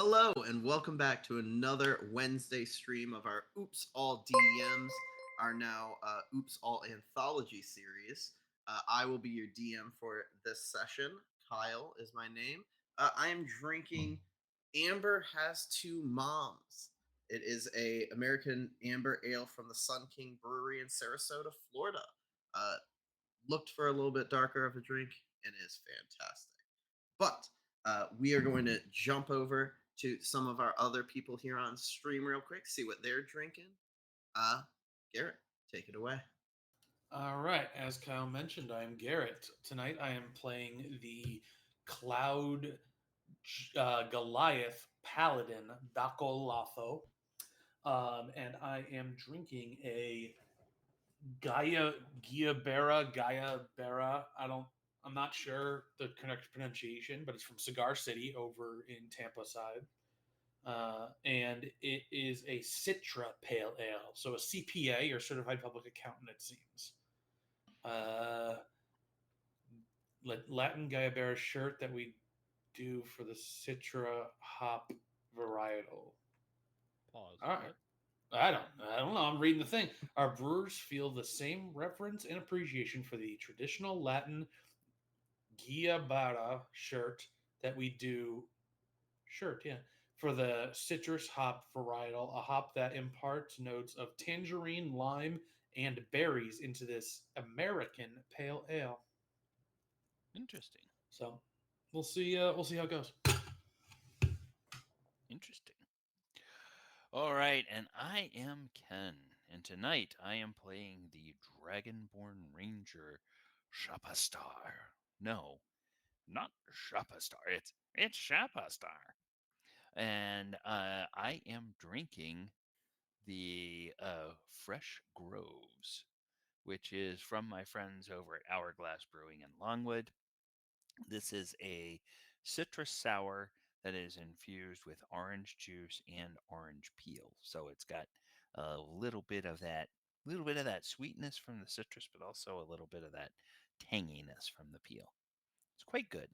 Hello, and welcome back to another Wednesday stream of our Oops All DMs, our now Oops All Anthology series. I will be your DM for this session. Kyle is my name. I am drinking Amber Has Two Moms. It is a American amber ale from the Sun King Brewery in Sarasota, Florida. Uh, Looked for a little bit darker of a drink and is fantastic. But we are going to jump over to some of our other people here on stream real quick, see what they're drinking. Uh, Garrett, take it away. All right, as Kyle mentioned, I am Garrett. Tonight I am playing the Cloud Goliath Paladin Dakolatho, and I am drinking a Gaia Bera. I'm not sure the correct pronunciation, but it's from Cigar City over in Tampa side. And it is a Citra Pale Ale, so a CPA or Certified Public Accountant, it seems. Uh, Latin Gaiabera shirt that we do for the Citra hop varietal. Pause. All right. What? I don't know. I'm reading the thing. Our brewers feel the same reverence and appreciation for the traditional Latin Giabara shirt that we do yeah, for the citrus hop varietal, a hop that imparts notes of tangerine, lime, and berries into this American pale ale. Interesting. So we'll see how it goes. Interesting. All right, and I am Ken, and tonight I am playing the Dragonborn Ranger Shapastar. No, not Shapastar. It's Shapastar. And I am drinking the Fresh Groves, which is from my friends over at Hourglass Brewing in Longwood. This is a citrus sour that is infused with orange juice and orange peel. So it's got a little bit of that sweetness from the citrus, but also a little bit of that tanginess from the peel. It's quite good.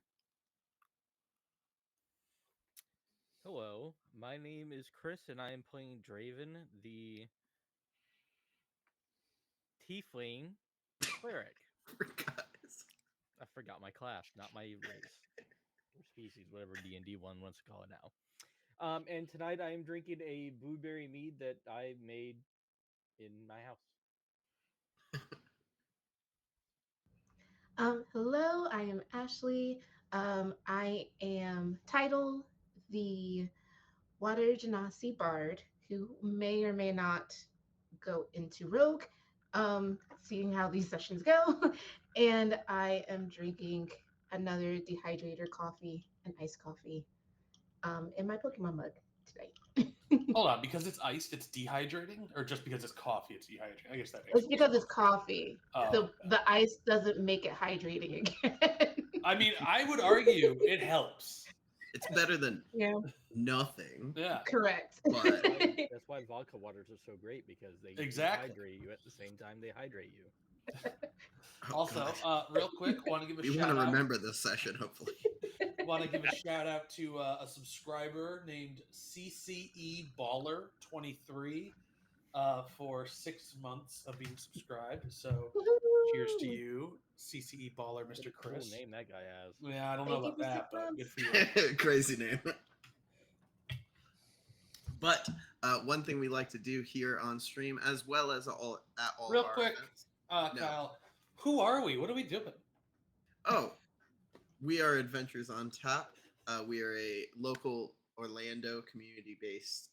Hello, my name is Chris, and I am playing Draven, the Tiefling Cleric. Guys. I forgot my class, not my race or species, whatever D&D one wants to call it now. And tonight I am drinking a blueberry mead that I made in my house. Hello, I am Ashley. I am titled the Water Genasi Bard, who may or may not go into Rogue, seeing how these sessions go. And I am drinking another dehydrator coffee and iced coffee in my Pokemon mug tonight. Hold on, because it's iced, it's dehydrating, or just because it's coffee, it's dehydrating? I guess that makes It's sense. because it's coffee. Oh, The okay. the ice doesn't make it hydrating again. I mean, I would argue it helps. It's better than Yeah, nothing. Yeah, correct. But That's why vodka waters are so great, because they exactly. dehydrate you at the same time they hydrate you. oh Also, God. real quick, want to give a We want shout to out. remember this session, hopefully. Want to give a shout out to a subscriber named CCE Baller 23 for 6 months of being subscribed. So, cheers to Woohoo! you, CCE Baller, What Mr. a cool Chris. name that guy has. Yeah, I don't know Thank you about for that, 6 but good months. for you. Crazy name. But one thing we like to do here on stream, as well as at all Real of our quick, events. No. Kyle, who are we? What are we doing? Oh, we are Adventures on Tap. We are a local Orlando community-based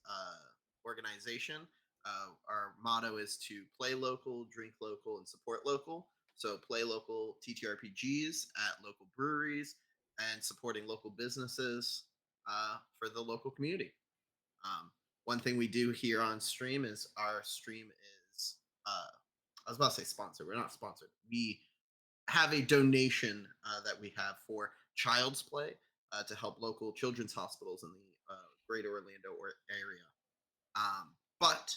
organization. Our motto is to play local, drink local, and support local. So play local TTRPGs at local breweries and supporting local businesses for the local community. One thing we do here on stream is our stream is I was about to say sponsored. We're not sponsored. We have a donation that we have for Child's Play to help local children's hospitals in the greater Orlando area. But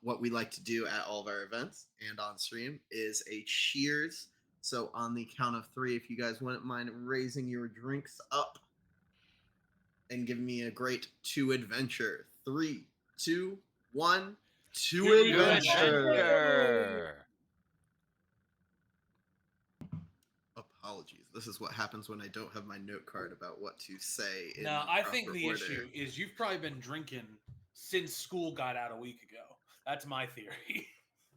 what we like to do at all of our events and on stream is a cheers. So on the count of three, if you guys wouldn't mind raising your drinks up. and give me a great to adventure. 3, 2, 1. To To adventure. Adventure. Apologies. This is what happens when I don't have my note card about what to say in Now, the I proper think the order. issue is you've probably been drinking since school got out a week ago. That's my theory.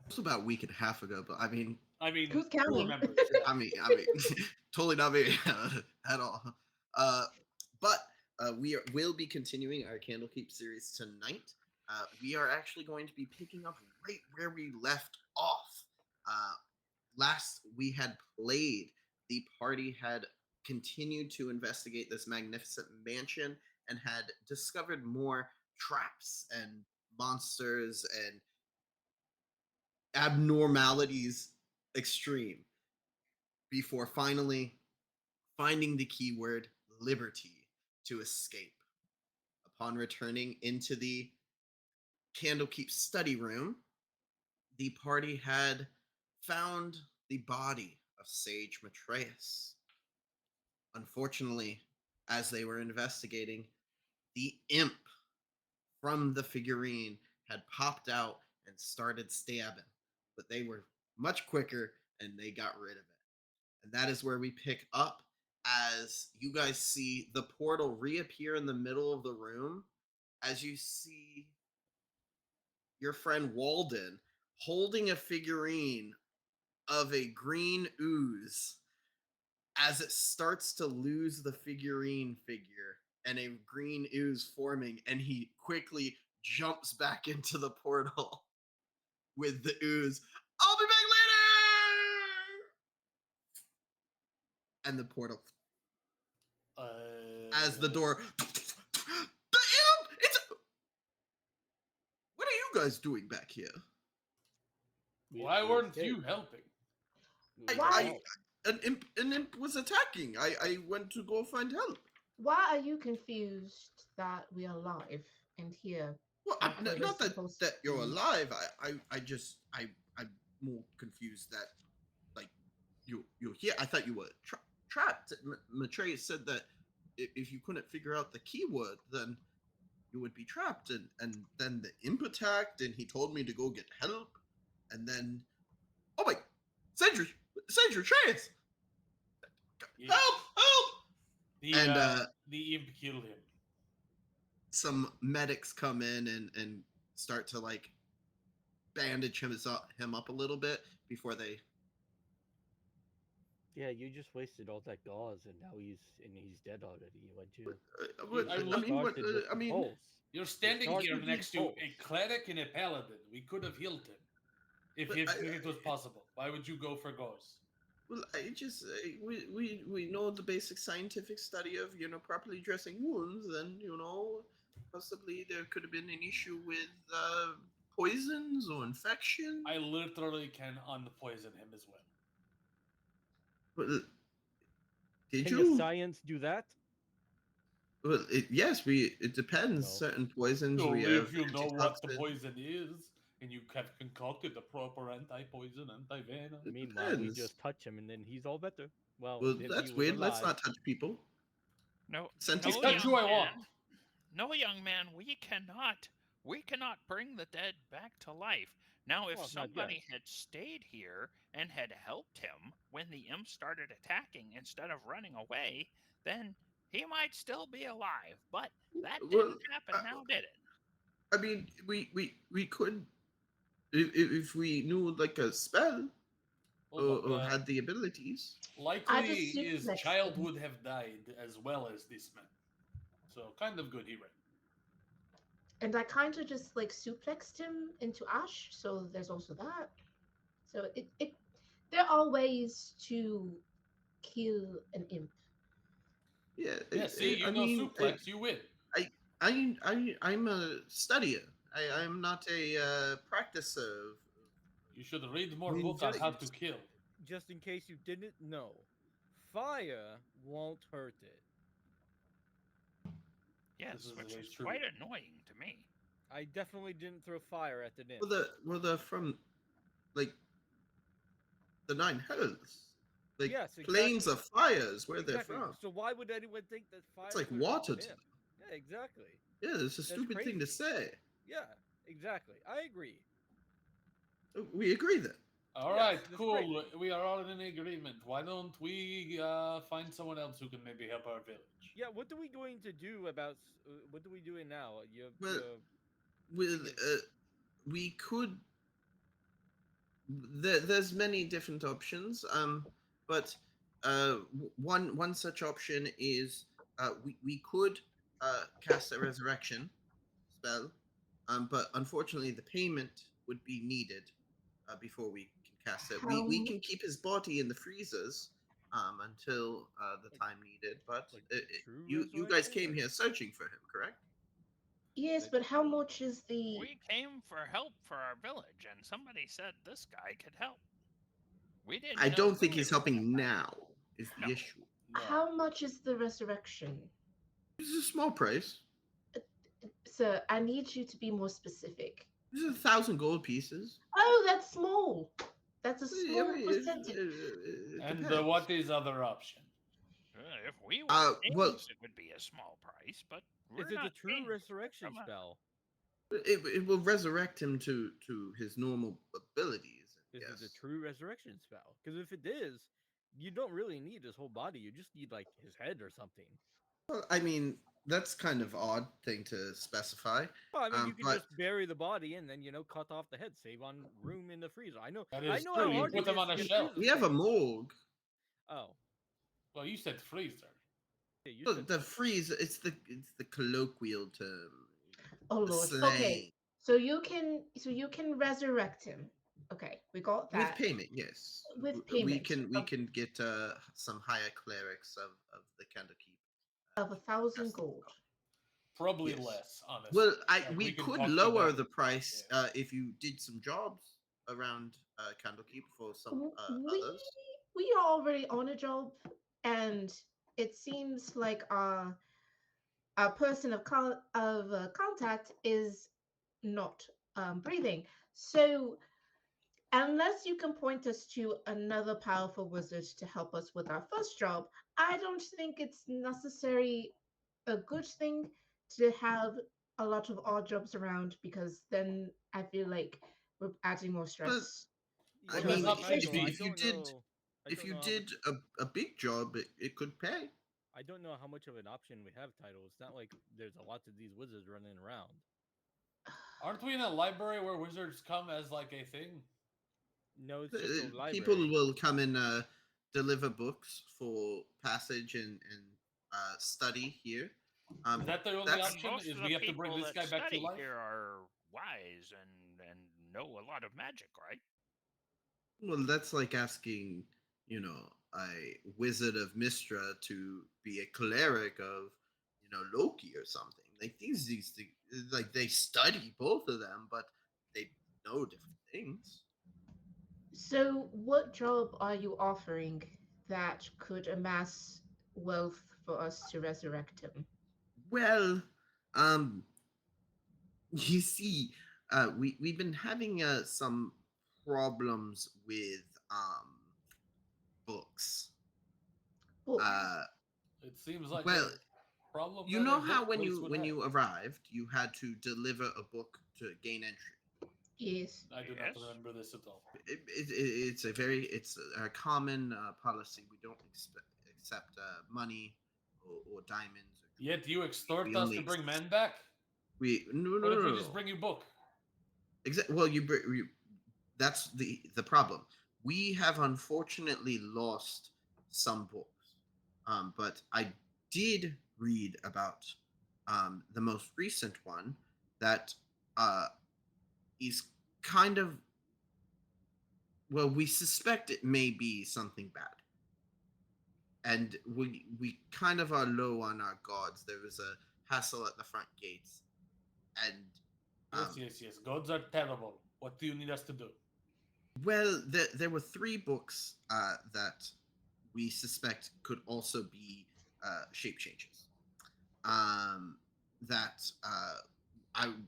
It was about a week and a half ago, but I mean, I mean, Who's who counting? remembers? Yeah. I mean, totally not me at all. Uh, but will be continuing our Candlekeep series tonight. We are actually going to be picking up right where we left off. Last we had played, the party had continued to investigate this magnificent mansion and had discovered more traps and monsters and abnormalities extreme before finally finding the keyword liberty to escape. Upon returning into the Candlekeep study room, the party had found the body of Sage Matreus. Unfortunately, as they were investigating, the imp from the figurine had popped out and started stabbing, but they were much quicker and they got rid of it. And that is where we pick up as you guys see the portal reappear in the middle of the room, as you see your friend Walden holding a figurine of a green ooze as it starts to lose the figurine figure and a green ooze forming, and he quickly jumps back into the portal with the ooze. I'll be back later! And the portal as the door. The imp! It's. What are you guys doing back here? Why weren't you helping? Why? An imp was attacking. I went to go find help. Why are you confused that we are alive and here? Well, After not we're that supposed that you're to- alive. I'm more confused that like you're here. I thought you were trapped. Matreus said that if you couldn't figure out the keyword, then you would be trapped. And then the imp attacked, and he told me to go get help. And then, oh my, Sandra, Matreus, Yeah. help! And The imp killed him. some medics come in and start to like bandage him up a little bit before they. Yeah, you just wasted all that gauze, and now he's dead already. Why'd you? Pulse. You're standing Start here with the next to pulse. a cleric and a paladin. We could have healed him if it was possible. Why would you go for ghosts? Well, we know the basic scientific study of properly dressing wounds, and possibly there could have been an issue with poisons or infection. I literally can unpoison him as well. Well, did Can you? the science do that? Well, yes. It depends. No. Certain poisons we Only have if you know what the antitoxin. poison is and you have concocted the proper anti-poison, anti-venom. It Meanwhile, we depends. just touch him, and then he's all better. Well, Well, if that's he was weird. Let's alive. not touch people. No, Sentence no, Touch young who I man. want. No, young man, we cannot. We cannot bring the dead back to life. Now, if Well, not yet. somebody had stayed here and had helped him when the imp started attacking instead of running away, then he might still be alive. But that Well, didn't happen now, did it? I mean, we could if we knew like a spell or had the abilities. Likely just his suplexed child him. would have died as well as this man. So kind of good he ran. And I kind of just like suplexed him into ash. So there's also that. So it there are ways to kill an imp. Yeah. Yeah, see, you know suplex, you win. I'm a studier. I'm not a practicer. You should read more Green book on how to Giants. kill. Just in case you didn't know, fire won't hurt it. Yes, This is which very is true. quite annoying to me. I definitely didn't throw fire at the nymph. Well, the from like the Nine Hells. Like Yes, plains exactly. of fires, where they're Exactly. from. So why would anyone think that fire? It's like would hurt water the to nymph? them. exactly. Yeah, it's a That's stupid thing to crazy. say. Yeah, exactly. I agree. We agree then. All Yes, right, that's cool. crazy. We are all in agreement. Why don't we find someone else who can maybe help our village? Yeah, what are we going to do about? What are we doing now? Well, Your with thing is we could. There's many different options. But one such option is we could cast a resurrection spell. But unfortunately, the payment would be needed before we can cast it. How We can keep his body in the freezers until the like time needed. But like true you guys resurrection came or here searching for him, correct? yes, that but how much is the We came for help for our village, and somebody said this guy could help. We didn't I know don't think who he he's was helping about. now. Is No, the issue? No. how much is the resurrection? This is a small price. Sir, I need you to be more specific. This is 1,000 gold pieces. Oh, that's small. That's a I small mean, percentage. it And depends. what is other option? if we were Well, kings, it would be a small price, but is we're it a not true kings. We're resurrection from a spell? it will resurrect him to his normal abilities. Is it a Yes. true resurrection spell? Because if it is, you don't really need his whole body. You just need like his head or something. Well, I mean, that's kind of odd thing to specify. Well, I mean, you can But just bury the body and then cut off the head, save on room in the freezer. That I is know true. how You hard put it them is on to a get shelf. freezer we have a space. morgue. Oh, Well, you said freezer. yeah, you Well, said the freezer. freeze. It's the colloquial term. Oh The Lord. Okay. slang. So you can resurrect him. Okay, we got With that. payment, yes. With We payment can we of, can get some higher clerics of the Candlekeep. of a thousand Cast the gold. spell. Probably Yes. less, honestly. Well, we We can could talk to lower them. the price Yeah. if you did some jobs around Candlekeep for some We others. we are already on a job, and it seems like our person of contact is not breathing. So unless you can point us to another powerful wizard to help us with our first job, I don't think it's necessary a good thing to have a lot of odd jobs around, because then I feel like we're adding more But stress I Well, to our there's mean, option if situation. you B. if you did I if don't you know how did much. a big job, it could pay. I don't know how much of an option we have. Title. It's not like there's a lot of these wizards running around. Aren't we in a library where wizards come as like a thing? No, it's just a People library. will come and deliver books for passage and study here. Is that the only That's And option? most Is of we the have to bring people this that guy back to study life? here are wise and know a lot of magic, right? well, that's like asking, a wizard of Mistra to be a cleric of, Loki or something. Like these things, like they study both of them, but they know different things. So, what job are you offering that could amass wealth for us to resurrect him? Well, um, you see, we've been having some problems with books. Books. Uh, It seems like well, a problem you that know a how book place would when have. you arrived, you had to deliver a book to gain entry. Yes. I do not Yes. remember this at all. It's a common policy. We don't accept money or diamonds or Yet jewelry. you We extort us only to bring accept, men back? we no no What no if we no. just no. bring you book? Well, that's the problem. We have unfortunately lost some books, but I did read about the most recent one that uh, is kind of, well, we suspect it may be something bad, and we kind of are low on our guards. There was a hassle at the front gates, and Yes, yes, yes. Gods are terrible. What do you need us to do? well, there were three books that we suspect could also be shape changes. Um, that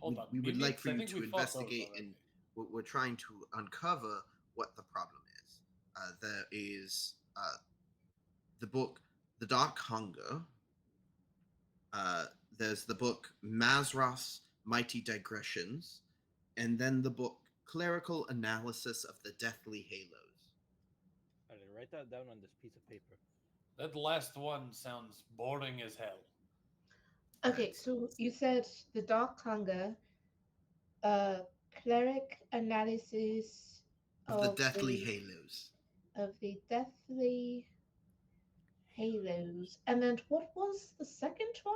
Hold on. we would like Mimics? for I you think we to fought those investigate, already. and we're trying to uncover what the problem is. There is the book, The Dark Hunger. Uh, there's the book Mazfroth's Mighty Digressions, and then the book Clerical Analysis of the Deathly Halos. I didn't write that down on this piece of paper. That last one sounds boring as hell. Okay, It's so you said the Dark Hunger, uh, cleric analysis of the of Deathly the Halos. deathly halos, and then what was the second one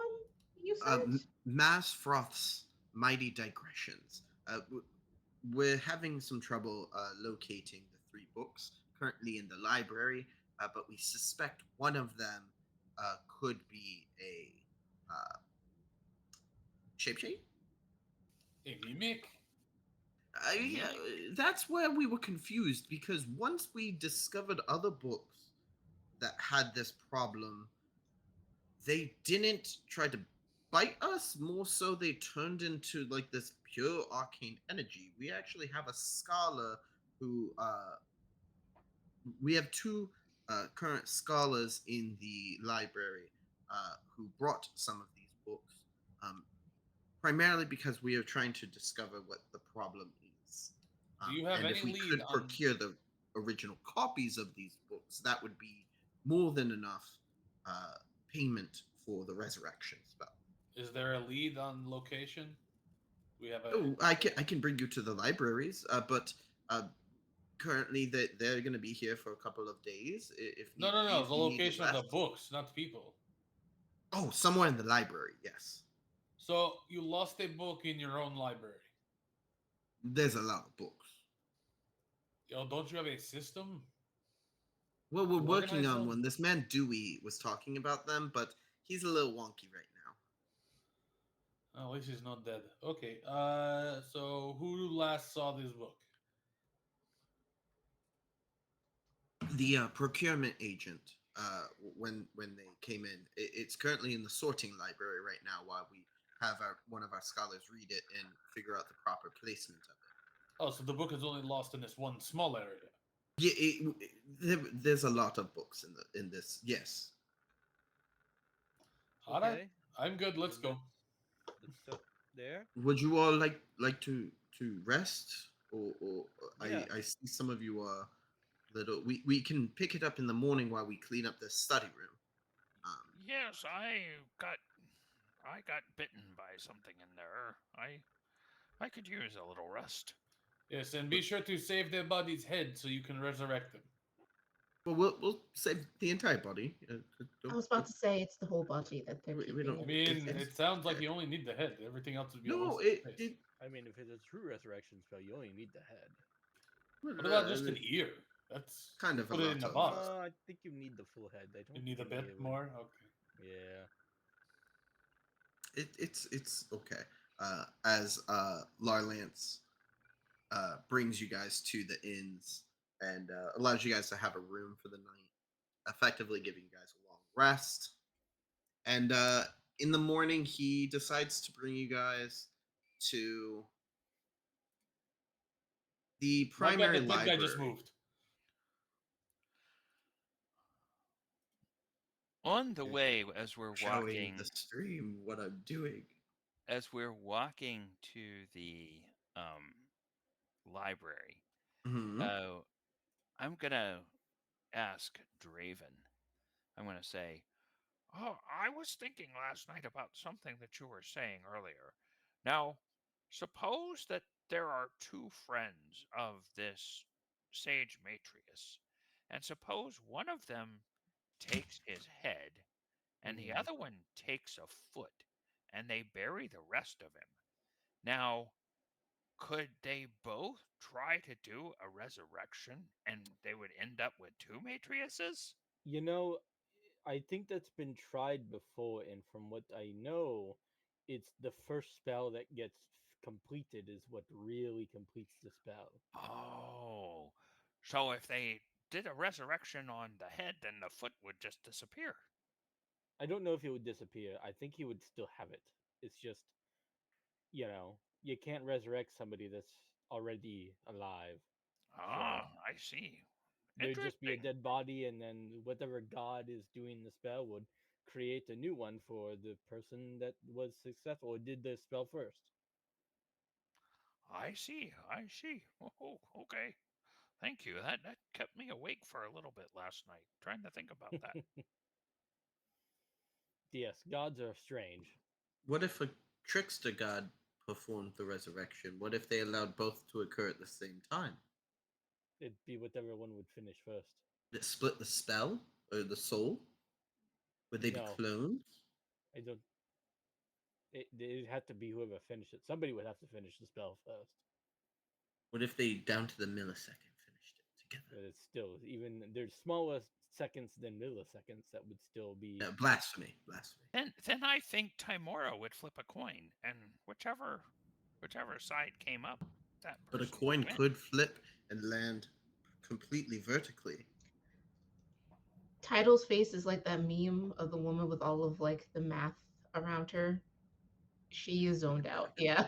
you said? Mazfroth's Mighty Digressions. We're having some trouble locating the three books currently in the library, but we suspect one of them could be a shapeshift. A mimic? Yeah, Mimic? that's where we were confused because once we discovered other books that had this problem, they didn't try to bite us. More so, they turned into like this pure arcane energy. We actually have a scholar who we have two current scholars in the library who brought some of these books, um, primarily because we are trying to discover what the problem is. Do you have And any if we lead could on? procure the original copies of these books, that would be more than enough uh, payment for the resurrection spell. Is there a lead on location? We have a. Oh, I can bring you to the libraries, but uh, currently they're going to be here for a couple of days. If No, need no, be, no. if The you need location of the rest. books, not people. Oh, somewhere in the library. Yes, So you lost a book in your own library. there's a lot of books. Yo, don't you have a system Well, we're to working organize on them? one. This man Dewey was talking about them, but he's a little wonky right Oh, at least he's not dead. Okay. So who last saw this book? now. The procurement agent, when they came in, it's currently in the sorting library right now while we have one of our scholars read it and figure out the proper placement of it. Oh, so the book is only lost in this one small area. Yeah, there's a lot of books in this. Yes. All right. Okay, I'm good. well Let's go. let's stop there. Would you all like to rest, or Yeah, I see some of you are little. We can pick it up in the morning while we clean up the study room. Yes, I got bitten by something in there. I could use a little rest. Yes, and be But, sure to save their body's head so you can resurrect them. well, we'll save the entire body. I Don't, was about don't, to say it's the whole body that they're we don't. I keeping. mean, It's it sounds like okay. you only need the head. Everything else would be a No, waste of space. it I mean, if it's a true resurrection spell, you only need the head. well, What about just an ear? That's kind just of a put it in lot a of. box. No, I think you need the full head. I You don't need a think bit it would. more. Okay. Yeah. It's okay. As Larlance brings you guys to the inns and allows you guys to have a room for the night, effectively giving you guys a long rest. And in the morning, he decides to bring you guys to the My bad, primary the dead guy just library. moved. On the Okay, way, as we're showing the walking, stream what I'm doing. to the um, library, Hmm. uh, I'm gonna ask Draven. I'm gonna say, "Oh, I was thinking last night about something that you were saying earlier. Now, suppose that there are two friends of this sage Matrius, and suppose one of them takes his head and the Hmm. other one takes a foot, and they bury the rest of him. Now, could they both try to do a resurrection and they would end up with two Matriuses? You know, I think that's been tried before, and from what I know, it's the first spell that gets completed is what really completes the spell. Oh, so if they did a resurrection on the head, then the foot would just disappear. I don't know if it would disappear. I think he would still have it. It's just, you can't resurrect somebody that's already alive. So Ah, I see. there'd just be a Interesting. dead body, and then whatever god is doing the spell would create a new one for the person that was successful or did the spell first. I see. I see. Oh, okay. Thank you. That kept me awake for a little bit last night, trying to think about that. Yes, gods are strange. What if a trickster god performed the resurrection? What if they allowed both to occur at the same time? It'd be whatever one would finish first. Would it split the spell or the soul? Would they be No, clones? I don't. It'd have to be whoever finished it. Somebody would have to finish the spell first. What if they, down to the millisecond, finished it together? But it's still even there's smaller seconds than milliseconds that would still be. Blasphemy. Blasphemy. Then I think Timora would flip a coin, and whichever side came up, that But a person would coin win. could flip and land completely vertically. Title's face is like that meme of the woman with all of like the math around her. She is zoned out. Yeah.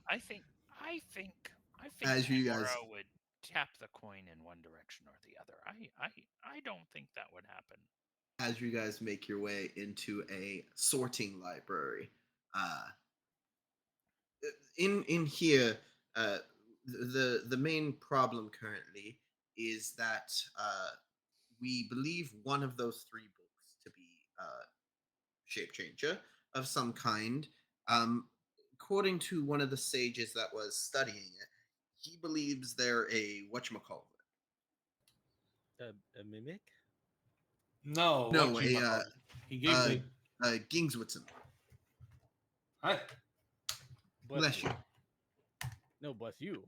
I think I think I think As you guys, Timora would tap the coin in one direction or the other. I don't think that would happen. as you guys make your way into a sorting library, uh, in here, uh, the main problem currently is that we believe one of those three books to be shape changer of some kind. Um, According to one of the sages that was studying it, he believes they're a whatchamacallit. A mimic? No, No, what you a call it? He gave uh, the. Gingswitson. Huh? Bless you. No, bless you.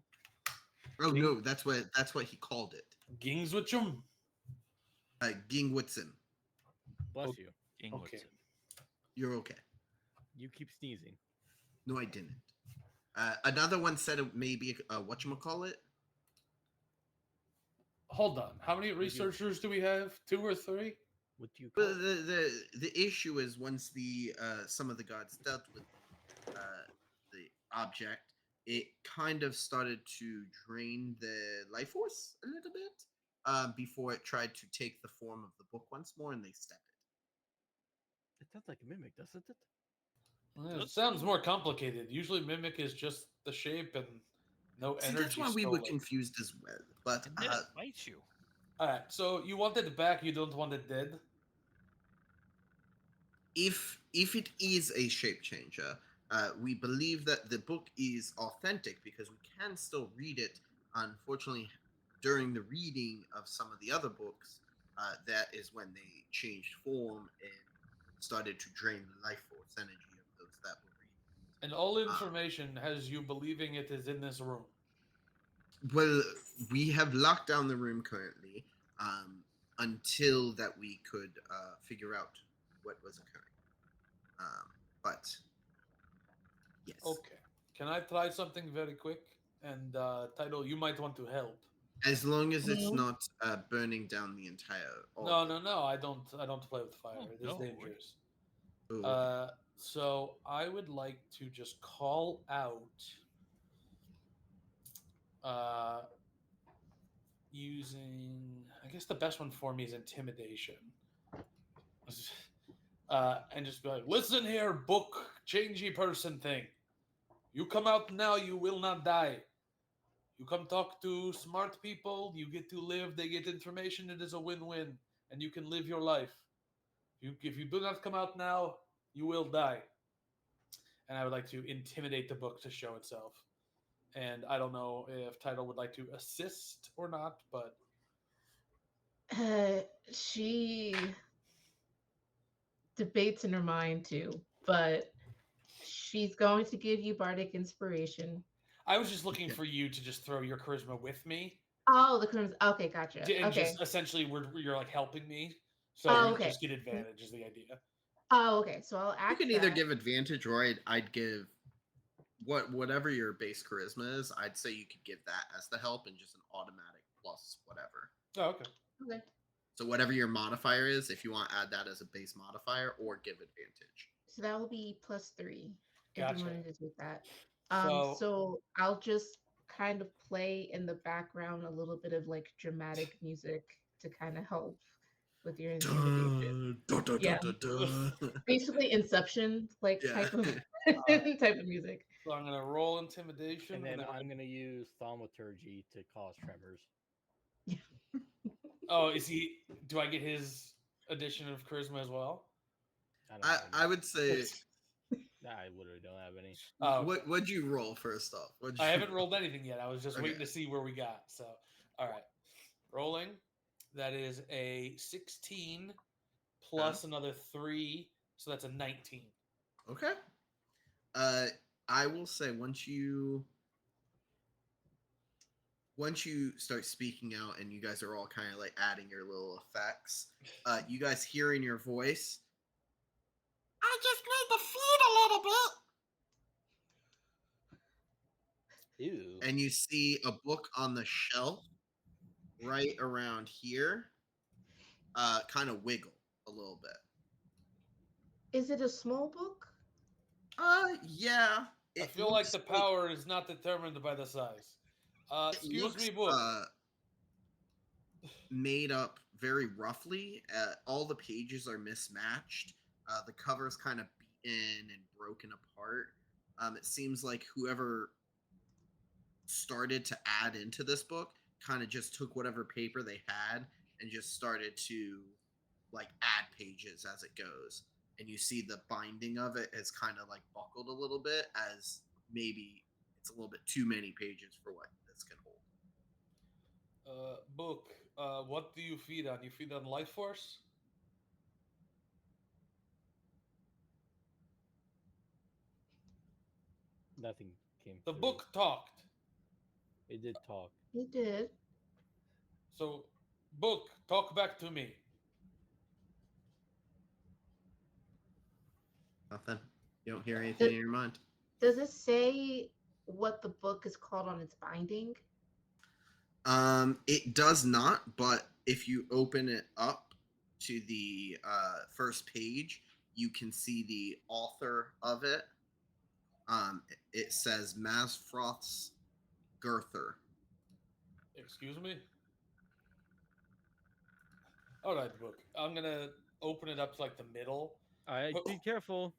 Oh Ging- no, that's what he called it. Gings with him. Gingwitson. Bless Okay. you. Ingwitson. Okay. You're okay. You keep sneezing. No, I didn't. Another one said it may be whatchamacallit. Hold on. How many you- researchers do we have? 2 or 3? What do you call But it? the issue is once the some of the gods dealt with the object, it kind of started to drain the life force a little bit before it tried to take the form of the book once more, and they stepped it. It sounds like a mimic, doesn't it? It Does- sounds more complicated. Usually, mimic is just the shape and no See, energy. that's why we were stolen. confused as well. But And then it bites you. All right. So you want it back. You don't want it dead. if it is a shape changer, we believe that the book is authentic because we can still read it. Unfortunately, during the reading of some of the other books, that is when they changed form and started to drain the life force energy of those that were reading. And all information has you believing it is in this room. Well, we have locked down the room currently until that we could figure out what was occurring. But yes. Okay. Can I try something very quick? And Title, you might want to help. As long as it's Mhm. not burning down the entire. No, no, no. I don't. I don't play with fire. Oh, It is no. dangerous. Oh, So I would like to just call out uh, using. I guess the best one for me is intimidation. And just be like, listen here, book changey person thing. You come out now, you will not die. You come talk to smart people, you get to live, they get information, it is a win-win, and you can live your life. If you do not come out now, you will die. And I would like to intimidate the book to show itself. And I don't know if Title would like to assist or not, but She debates in her mind too, but she's going to give you bardic inspiration. I was just looking Okay. for you to just throw your charisma with me, Oh, the crimson. Okay, gotcha. and Okay. just essentially you're like helping me, so Oh, you okay. just get advantage is the idea. Oh, okay. So I'll you act could either that. give advantage or I'd give whatever your base charisma is. I'd say you could give that as the help and just an automatic plus whatever. Oh, okay. Okay. So whatever your modifier is, if you want to add that as a base modifier or give advantage. So that will be +3 if Gotcha. you wanted to do that. So- So I'll just kind of play in the background a little bit of like dramatic music to kind of help with your intimidation. Dun, dun, dun, Yeah. dun, dun, dun. Basically Inception like Yeah. type of type of music. So I'm gonna roll intimidation, And then we're I'm gonna use thaumaturgy to cause tremors. Oh, is he? Do I get his addition of charisma as well? I don't I, have any. I would say, I literally don't have any. Oh, okay. what'd you roll first off? I haven't rolled anything yet. I was just waiting Okay. to see where we got. So, all right, rolling. That is a 16 plus another 3, so that's a 19. Okay. I will say once you start speaking out and you guys are all kind of like adding your little effects, you guys hear in your voice, I just need to feed a little bit. Ew. And you see a book on the shelf right around here, kind of wiggle a little bit. Is it a small book? Yeah. I It feel like looks the power is not determined by the size. it Excuse looks me, book. made up very roughly. All the pages are mismatched. The cover's kind of beaten and broken apart. It seems like whoever started to add into this book kind of just took whatever paper they had and just started to like add pages as it goes. And you see the binding of it has kind of like buckled a little bit, as maybe it's a little bit too many pages for what this can hold. Book. What do you feed on? You feed on life force. Nothing came The through. book talked. It did talk. He did. So, book, talk back to me. Nothing. You don't hear anything in your mind. Does it say what the book is called on its binding? It does not, but if you open it up to the first page, you can see the author of it. It says Mazfroth's Girther. Excuse me? All right, book. I'm going to open it up to like the middle. I But- be careful.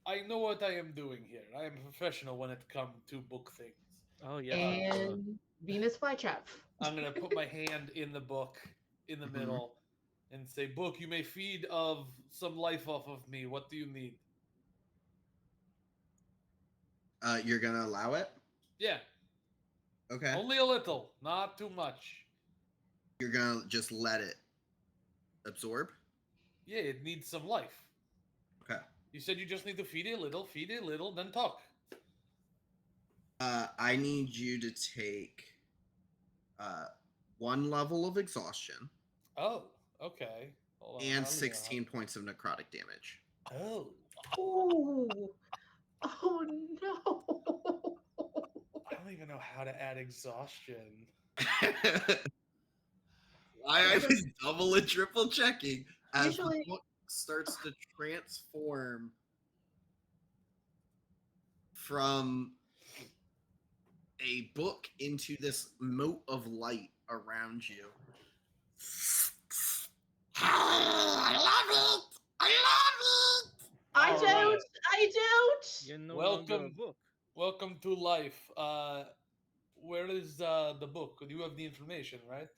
I know what I am doing here. I am a professional when it comes to book things. Oh yes. And Venus flytrap. I'm going to put my hand in the book in the Mhm. middle and say, book, you may feed of some life off of me. What do you need? You're gonna allow it? Yeah, Okay. only a little, not too much. You're gonna just let it absorb? Yeah, it needs some life. Okay. You said you just need to feed it a little, then talk. I need you to take uh, 1 level of exhaustion Oh, okay. Hold on. I and don't even know 16 points of necrotic damage. how- Oh, oh no. I don't even know how to add exhaustion. I was double and triple checking as Usually- the book starts to transform from a book into this moat of light around you. I love it! I love it! I All don't. right. I don't. You're no longer a Welcome. book. Welcome to life. Where is the book? You have the information, right?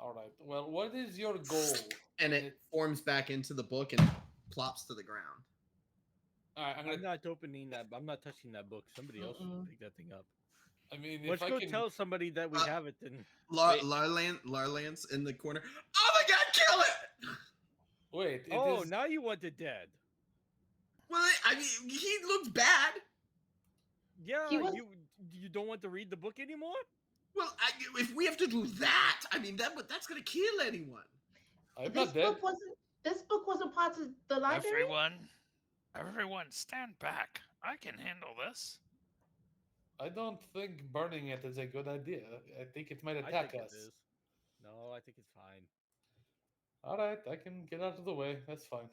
All right. Well, what is your goal? And it forms back into the book and plops to the ground. All right. I'm not opening that. I'm not touching that book. Somebody else Mm-mm. will pick that thing up. I mean, Let's if go I can. tell somebody that we Uh, have it. Then Wait. Larlance in the corner. Oh my god, kill it! Wait. It oh, is- now you want it dead. Well, I mean, he looked bad. Yeah, He was- you don't want to read the book anymore? Well, if we have to do that, I mean, that's gonna kill anyone. I'm This not dead. book wasn't. This book wasn't part of the library. Everyone, stand back. I can handle this. I don't think burning it is a good idea. I think it might I attack think us. it is. No, I think it's fine. All right, I can get out of the way. That's fine.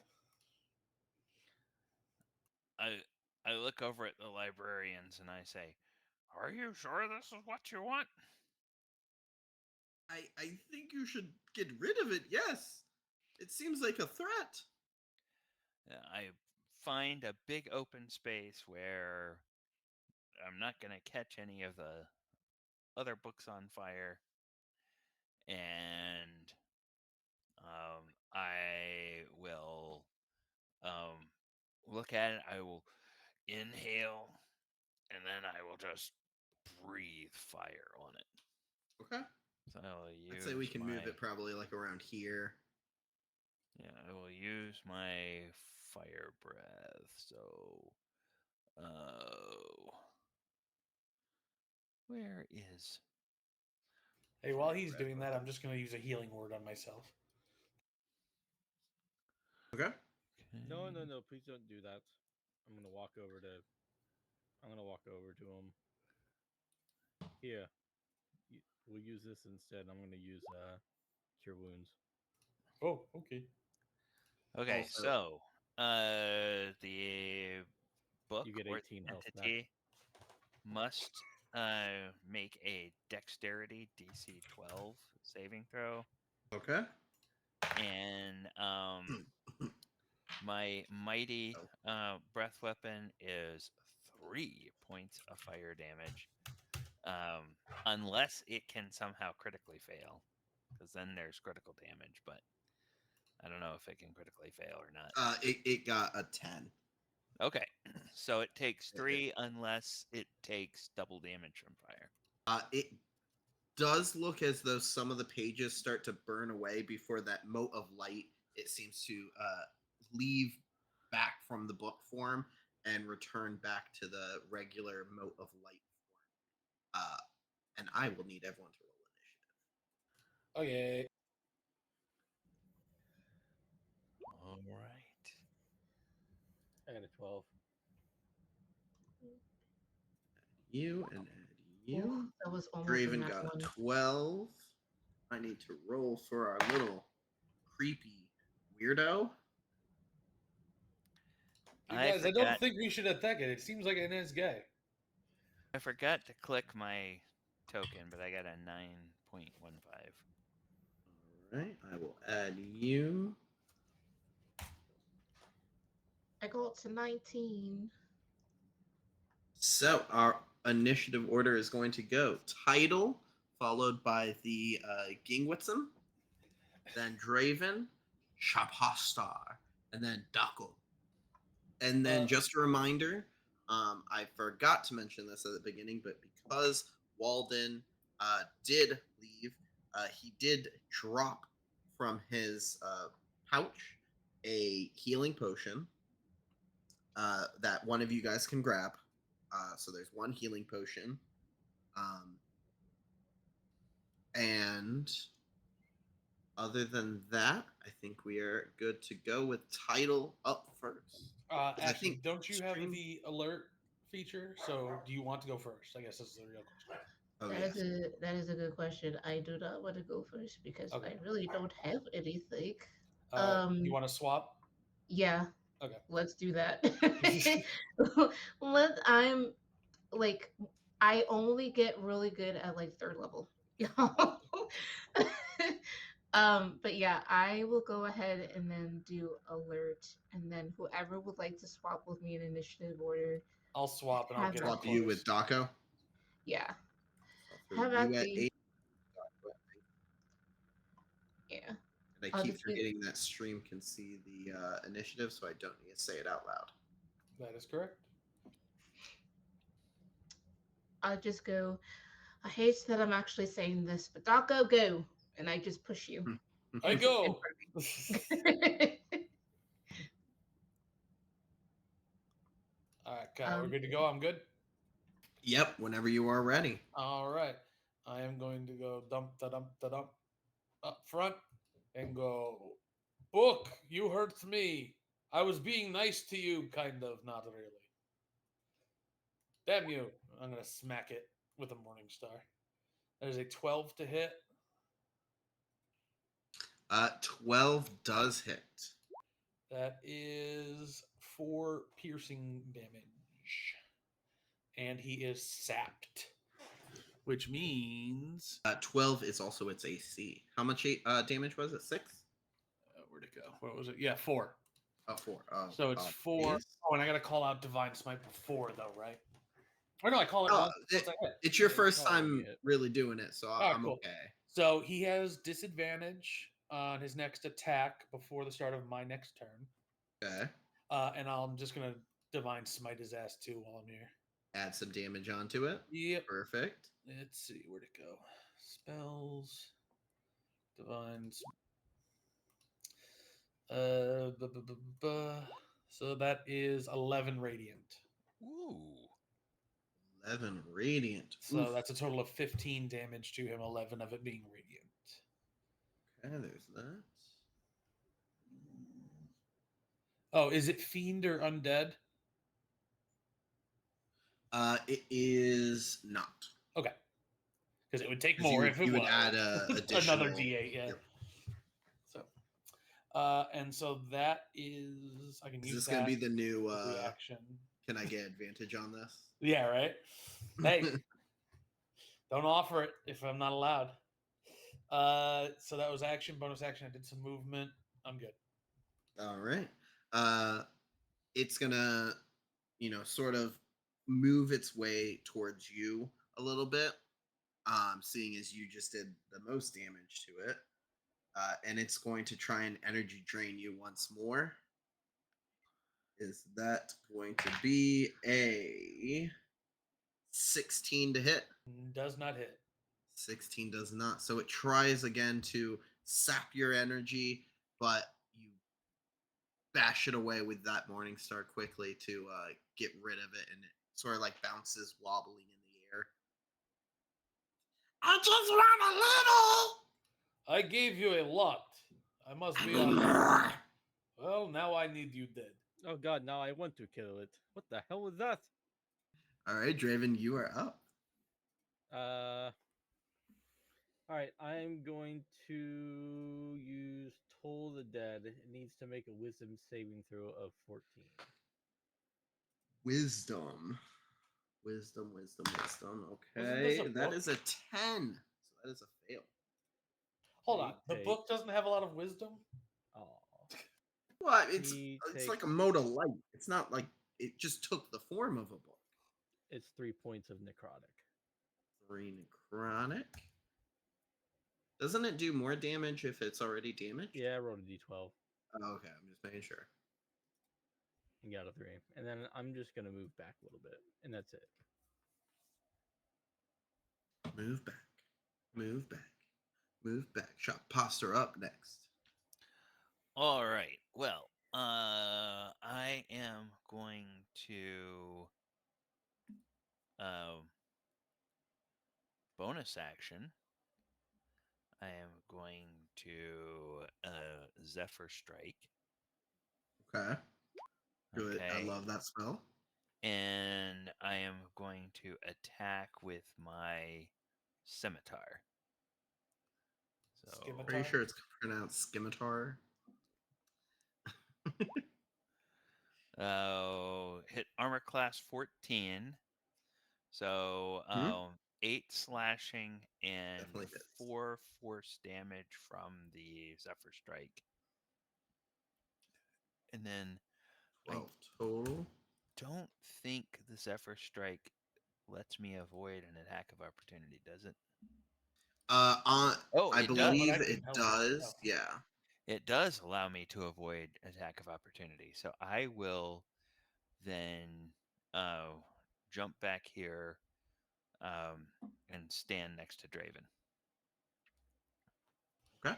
I look over at the librarians and I say, "Are you sure this is what you want?" I think you should get rid of it. Yes, it seems like a threat. I find a big open space where I'm not going to catch any of the other books on fire, and I will look at it. I will inhale, and then I will just breathe fire on it. Okay. So I will I'd say we use can move it probably like around here. Yeah, I will use my fire breath. So, where is? Hey, while fire he's breath? doing that, I'm just going to use a healing word on myself. Okay. No, Okay. please don't do that. I'm gonna walk over to him. Here, we'll use this instead. I'm gonna use cure wounds. Oh, okay. Okay, Also- so the book You get or 18 the health back. entity must make a dexterity DC 12 saving throw, Okay. and my mighty breath weapon is 3 points of fire damage, unless it can somehow critically fail, because then there's critical damage. But I don't know if it can critically fail or not. It got a 10. Okay, so it takes 3 unless it takes double damage from fire. It does look as though some of the pages start to burn away before that mote of light, it seems to leave back from the book form and return back to the regular mote of light form. And I will need everyone to roll initiative. Okay. All right. I got a 12. You and add you. Oof, that was almost a Draven nat got a one. 12. I need to roll for our little creepy weirdo. You I guys, I don't forgot. think we should attack it. It seems like a nice guy. I forgot to click my token, but I got a 9.15. All right, I will add you. I got to 19. So our initiative order is going to go Title, followed by the Gingwitson, then Draven, Shapastar, and then Duckle. And then just a reminder, I forgot to mention this at the beginning, but because Walden did leave, he did drop from his pouch a healing potion that one of you guys can grab. So there's one healing potion. And other than that, I think we are good to go with Title up first. I Ashley, think don't you have stream- the alert feature? So do you want to go first? I guess that's the real question. Oh, That yes. is a good question. I do not want to go first because Okay. I really don't have anything. You want to swap? Yeah, Okay. let's do that. I'm like I only get really good at like third level. But yeah, I will go ahead and then do alert, and then whoever would like to swap with me in initiative order, I'll swap and I'll have get at up Swap the you with close. Daco. yeah, So I'll throw have you at at the 8. yeah. And I I'll keep just do forgetting that stream can see the initiative, so I don't need to say it out loud. That is correct. I'll just go. I hate that I'm actually saying this, but Daco, go, and I just push you. I go. All right, Kyle, we're good to go. I'm good. Yep, whenever you are ready. All right. I am going to go dump da dump da dump up front and go, Book, you hurt me. I was being nice to you, kind of, not really. Damn you. I'm going to smack it with a Morning Star. There's a 12 to hit. 12 does hit. That is 4 piercing damage. damage. And he is sapped, which means 12 is also its AC. How much damage was it? 6? where'd it go? What was it? Yeah, 4. Oh, 4. Oh, So it's 4. geez. Oh, and I got to call out Divine Smite before, though, right? Or no, I call it Oh, once I hit. it's your Yeah, you first call it when you time hit. really doing it, so Oh, I'm cool. okay. So he has disadvantage on his next attack before the start of my next turn. Okay. And I'm just going to Divine Smite his ass, too, while I'm here. Add some damage onto it. Yep. Perfect. Let's see, where'd it go? Spells. Divine. So that is 11 radiant. Ooh. 11 radiant. So Oof. that's a total of 15 damage to him, 11 of it being radiant. Okay, there's that. Oh, is it fiend or undead? It is not. Okay. Because it would take 'Cause more you if it you was. would add a additional Another D8, yeah. Yep. So, and so that is, I can Is use this that gonna be the new reaction. can I get advantage on this? Yeah, right? Hey, don't offer it if I'm not allowed. So that was action, bonus action. I did some movement. I'm good. All right. It's gonna, sort of move its way towards you a little bit. Seeing as you just did the most damage to it. And it's going to try and energy drain you once more. Is that going to be a 16 to hit? Does not hit. 16 does not. So it tries again to sap your energy, but you bash it away with that Morning Star quickly to get rid of it, and it sort of like bounces wobbling in the air. I just want a little. I gave you a lot. I must be honest. Well, now I need you dead. Oh god, now I want to kill it. What the hell was that? All right, Draven, you are up. Alright, I'm going to use Toll the Dead. It needs to make a wisdom saving throw of 14. Wisdom. Wisdom. Wasn't this Okay, a that book? is a 10. So that is a fail. Hold He on. The takes- book doesn't have a lot of wisdom? Aw. Well, it's He it's like a takes- mode of light. It's not like it just took the form of a book. It's 3 points of necrotic. 3 necrotic. Doesn't it do more damage if it's already damaged? Yeah, I rolled a d12 Oh, okay, I'm just making sure. and got a 3. And then I'm just going to move back a little bit, and that's it. Move back. Move back. Move back. Shot Poster up next. All right. Well, I am going to bonus action. I am going to Zephyr Strike. Okay. Good. Okay. I love that spell. And I am going to attack with my scimitar. So Scimitar? Pretty sure it's pronounced scimitar. hit armor class 14. So 8 slashing and Definitely hits. 4 force damage from the Zephyr Strike. And then 12 total. don't think the Zephyr Strike lets me avoid an attack of opportunity, does it? I it believe does. it No, does. no. Yeah. It does allow me to avoid attack of opportunity. So I will then jump back here and stand next to Draven. Okay.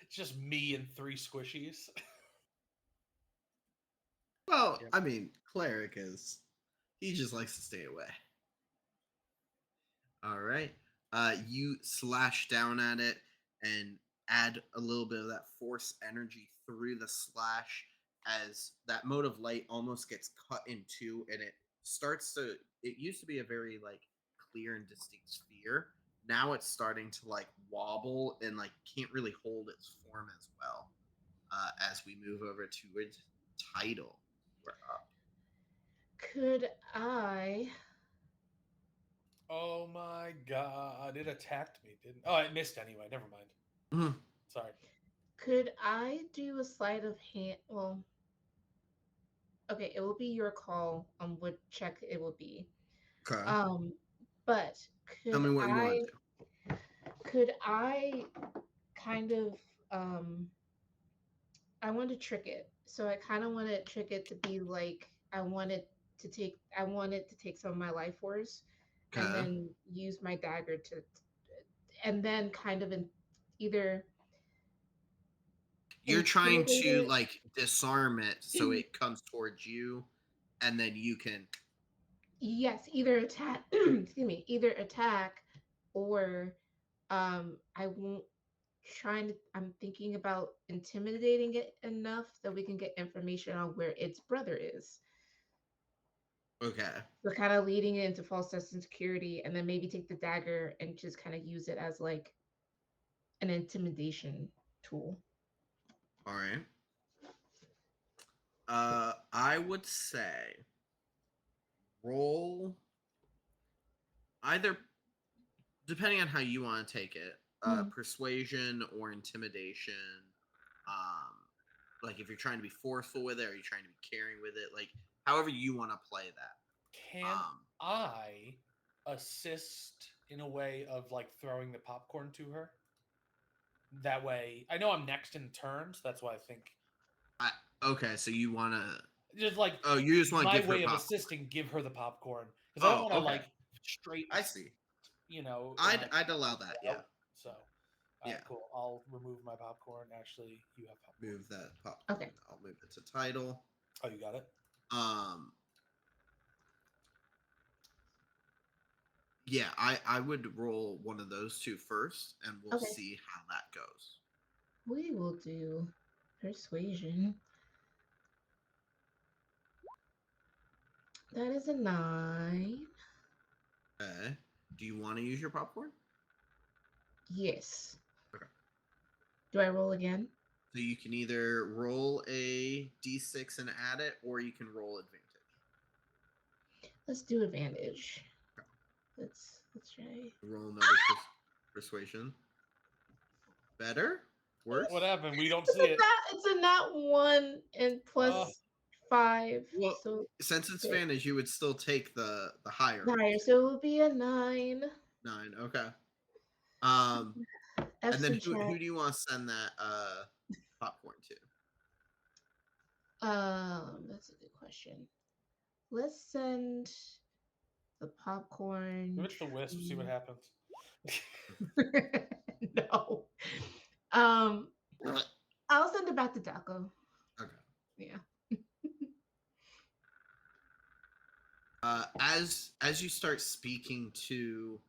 It's just me and 3 squishies. Well, Yep. I mean, cleric is he just likes to stay away. All right. You slash down at it and add a little bit of that force energy through the slash as that mode of light almost gets cut in two, and it starts to. It used to be a very like clear and distinct sphere. Now it's starting to like wobble and like can't really hold its form as well. As we move over to its title, we're up. Could I? Oh my god! It attacked me, didn't? Oh, it missed anyway. Never mind. Mhm. Sorry. Could I do a sleight of hand? Well, okay, it will be your call on what check it will be. Okay. Um, but Tell could me what you want I? to do. Could I kind of I want to trick it. So I kind of want to trick it to be like I wanted to take some of my life force and Okay. then use my dagger to and then kind of either You're trying intimidate to it. like disarm it so it comes towards you, and then you can. Yes, either attack excuse me, either attack or I won't I'm thinking about intimidating it enough that we can get information on where its brother is. Okay. So kind of leading it into false sense and security, and then maybe take the dagger and just kind of use it as like an intimidation tool. All right. I would say roll either, depending on how you want to take it, Mm. persuasion or intimidation. Um, like if you're trying to be forceful with it, or you're trying to be caring with it, like however you want to play that. Can I assist in a way of like throwing the popcorn to her? That way, I know I'm next in turns. That's why I think Okay, so you want to? just like Oh, you just want to my give her way of popcorn. assisting, give her the popcorn because I don't Oh, want to okay. like straight, I see. like I'd allow that. Yeah. out. So, all Yeah. right, cool. I'll remove my popcorn. Ashley, you have popcorn. Move that Okay. popcorn. I'll move it to title. Oh, you got it. Um. Yeah, I would roll one of those two first, and we'll Okay. see how that goes. We will do persuasion. That is a 9. Okay. Do you want to use your popcorn? Yes. Okay. Do I roll again? So you can either roll a d6 and add it, or you can roll advantage. Let's do advantage. Okay. Let's try. Roll another persuasion. Better? Worse? What happened? We don't It's see a it. it's a not 1 and Oh, plus 5. Well, So since it's 6. advantage, you would still take the higher Higher. So it will be a 9. 9. Okay. Um, and F's then in chat. who do you want to send that popcorn to? That's a good question. Let's send the popcorn give it to the wisp. See what to happens. no. Um, Okay. I'll send it back to Taco. Yeah. As you start speaking to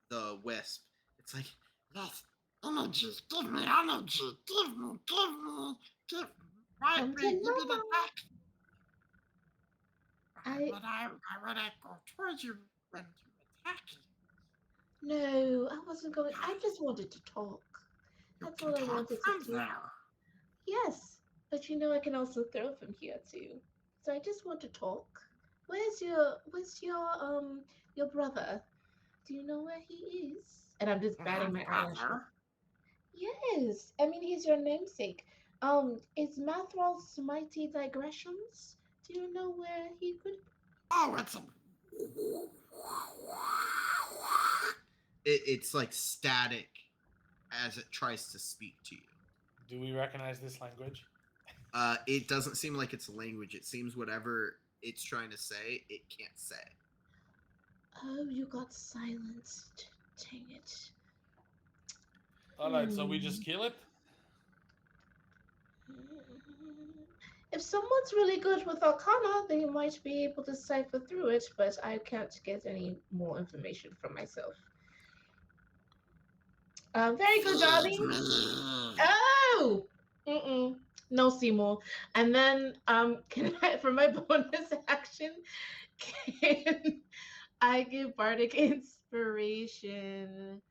the wisp, it's like, yes, energy, give me energy, give me, right, Come to give me the mama. back. I When I go towards you when you attack no, I wasn't going. I just wanted to talk. you That's can all I talk wanted to from do. there. Yes, but I can also throw from here too. So I just want to talk. Where's your brother? Do you know where he is? And I'm just You batting have my eyelashes. brother. Yes, I mean he's your namesake. Is Mazfroth's mighty digressions? Do you know where he could? Oh, it's a. It's like static as it tries to speak to you. Do we recognize this language? It doesn't seem like it's a language. It seems whatever it's trying to say, it can't say. Oh, you got silenced. Dang it. All right, so we just kill it. If someone's really good with Arcana, they might be able to cipher through it, but I can't get any more information from myself. Very good, darling. Oh! Mm-mm. No, Seymour. And then, can I, for my bonus action, can I give Bardic Inspiration?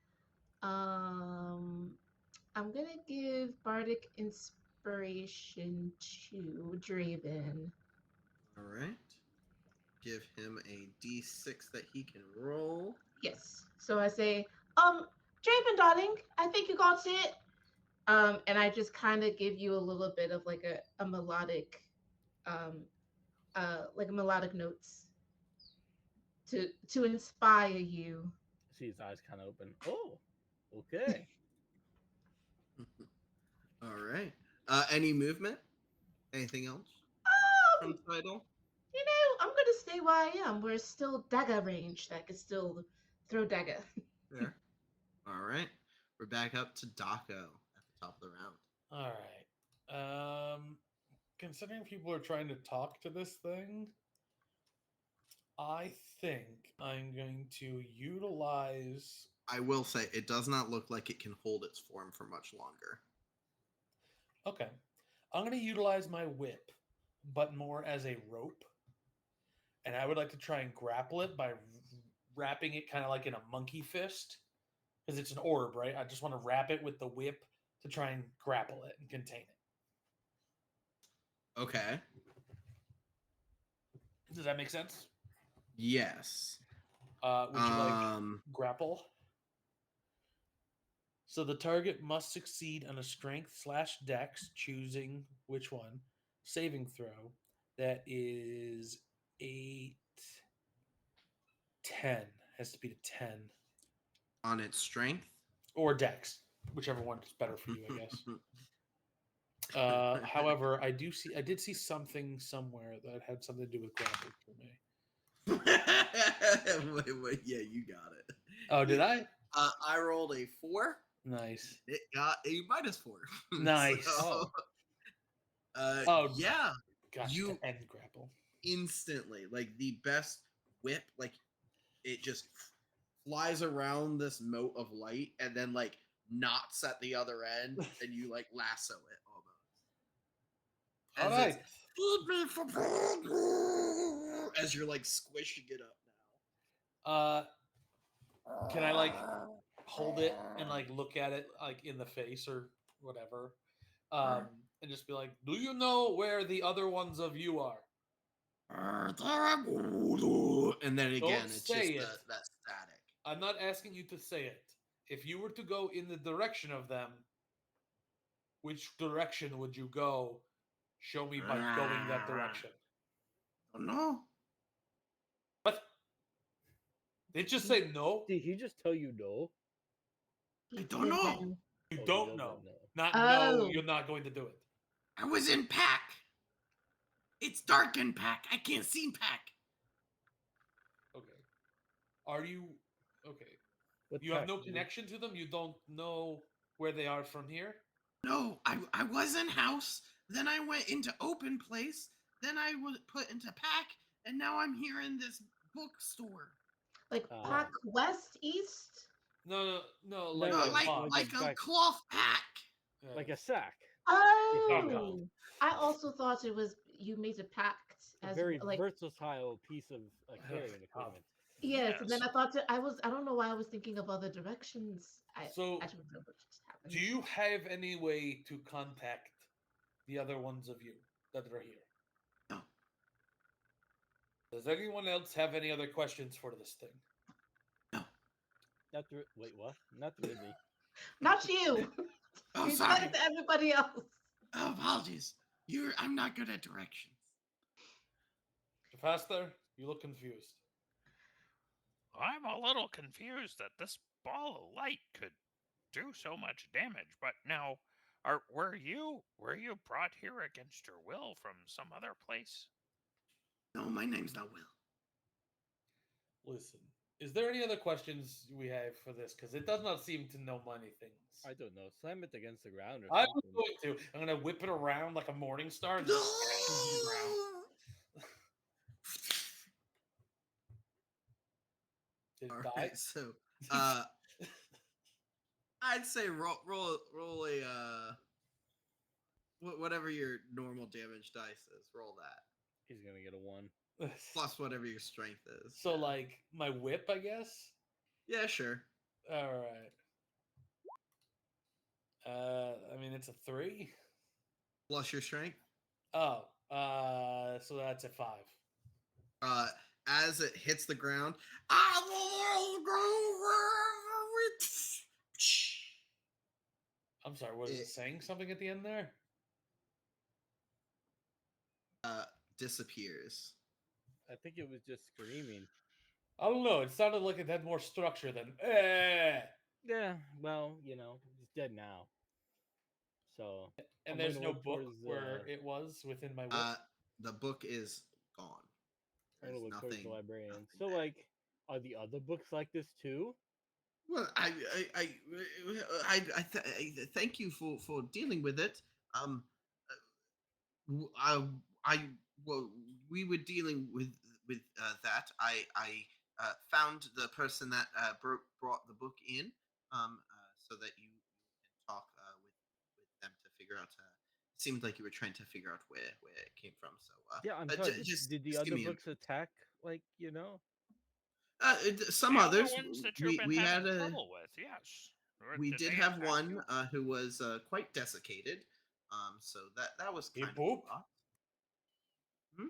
Um, I'm gonna give Bardic Inspiration to Draven. All right. give him a d6 that he can roll. Yes. So I say, Draven, darling, I think you got it. And I just kind of give you a little bit of like a melodic, like a melodic notes to inspire you. See his eyes kind of open. Oh, okay. All right. Any movement? Anything else from title? I'm gonna stay where I am. We're still dagger range. I can still throw dagger. There. All right. We're back up to Daco at the top of the round. All right. Considering people are trying to talk to this thing, I think I'm going to utilize. I will say it does not look like it can hold its form for much longer. Okay. I'm going to utilize my whip, but more as a rope. And I would like to try and grapple it by wrapping it kind of like in a monkey fist. Because it's an orb, right? I just want to wrap it with the whip to try and grapple it and contain it. Okay. Does that make sense? Yes. Would you like grapple? So the target must succeed on a strength/dex, choosing which one, saving throw. That is 8, 10. Has to be to 10. On its strength? Or dex, whichever one is better for you, I guess. However, I did see something somewhere that had something to do with grapple for me. wait, yeah, you got it. Oh, did I? I rolled a 4. Nice. It got a -4. Nice. So, yeah, Got you to end grapple. instantly, like the best whip, like it just flies around this mote of light and then like knots at the other end, and you like lasso it almost. All As right. it's, "Feed me for as you're like squishing it up Can I like hold it and like look at it like in the face or whatever, and just be like, "Do you know where the other ones of you are?" now. And then again, Don't it's say just it. that static. I'm not asking you to say it. If you were to go in the direction of them, which direction would you go? Show me by going that direction. Oh no. What? They just say no. Did he just tell you no? I don't know. You Oh, don't he know. doesn't know. Not Oh. no. You're not going to do it. I was in pack. It's dark in pack. I can't see pack. Okay. Are you okay? What You have pack, no dude? connection to them. You don't know where they are from here. No, I was in house. Then I went into open place. Then I was put into pack, and now I'm here in this bookstore. Like pack west, east? No. No, Like No, a like box. a back- cloth pack. Yeah. like a sack. Oh, I also thought it was you made a pact A as very like versatile piece of carrying God. equipment. yes. And then Yes. I thought I don't know why I was thinking of other directions. So, I don't know what just happened. do you have any way to contact the other ones of you that are here? No. Does anyone else have any other questions for this thing? Wait, what? Not really. Not you. Oh, He's sorry. talking to everybody else. Oh, apologies. I'm not good at directions. Faster, you look confused. I'm a little confused that this ball of light could do so much damage, but now were you brought here against your will from some other place? No, my name's not Will. Listen, is there any other questions we have for this? Because it does not seem to know many things. I don't know. Slam it against the ground or I was something. going to. I'm going to whip it around like a morning star and just smash it into the ground. Did it All die? right, so I'd say roll a whatever your normal damage dice is. Roll that He's gonna get a 1. plus whatever your strength is. So, like, my whip, I guess? Yeah, sure. All right. I mean, it's a 3. Plus your strength. Oh, so that's a 5. as it hits the ground, I'm sorry, was it saying something at the end there? uh, disappears. I think it was just screaming. I don't know. It sounded like it had more structure than eh. Yeah, well, he's dead now. So And I'm there's gonna no look book towards where it was within my whip. The book is gone. I'm There's gonna look towards nothing. the librarian. Nothing So, there. like, are the other books like this too? Well, I thank you for dealing with it. Um, I, I, well, we were dealing with that. I found the person that brought the book in, so that you can talk with them to figure out. It seemed like you were trying to figure out where it came from. So, Yeah, I'm sorry. Did the just give other me a books attack? Like, some The other others. ones that you've been We having had a trouble with, yes. we Did did they have attack one you? who was quite desiccated. So that was He kind of pooped? a lot. Hmm?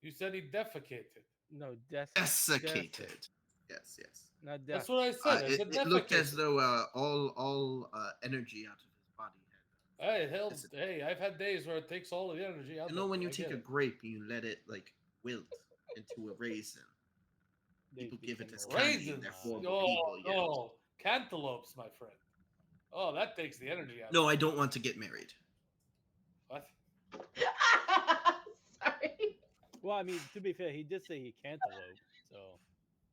You said he defecated. no, Desiccated. Yes, yes. not That's death. what I said. I said It looked as defecated. though all energy out of his body had Hey, hell, dissipated. hey, I've had days where it takes all of the energy out You know of when me. you I take get a it. grape and you let it like wilt into a raisin. They People give it became as a candy in Raisins. their form of Oh, evil. Yes. no. Cantaloupes, my friend. Oh, that takes the energy out No, of I me. don't want to get married. What? Sorry. Well, I mean, to be fair, he did say he cantaloupe, so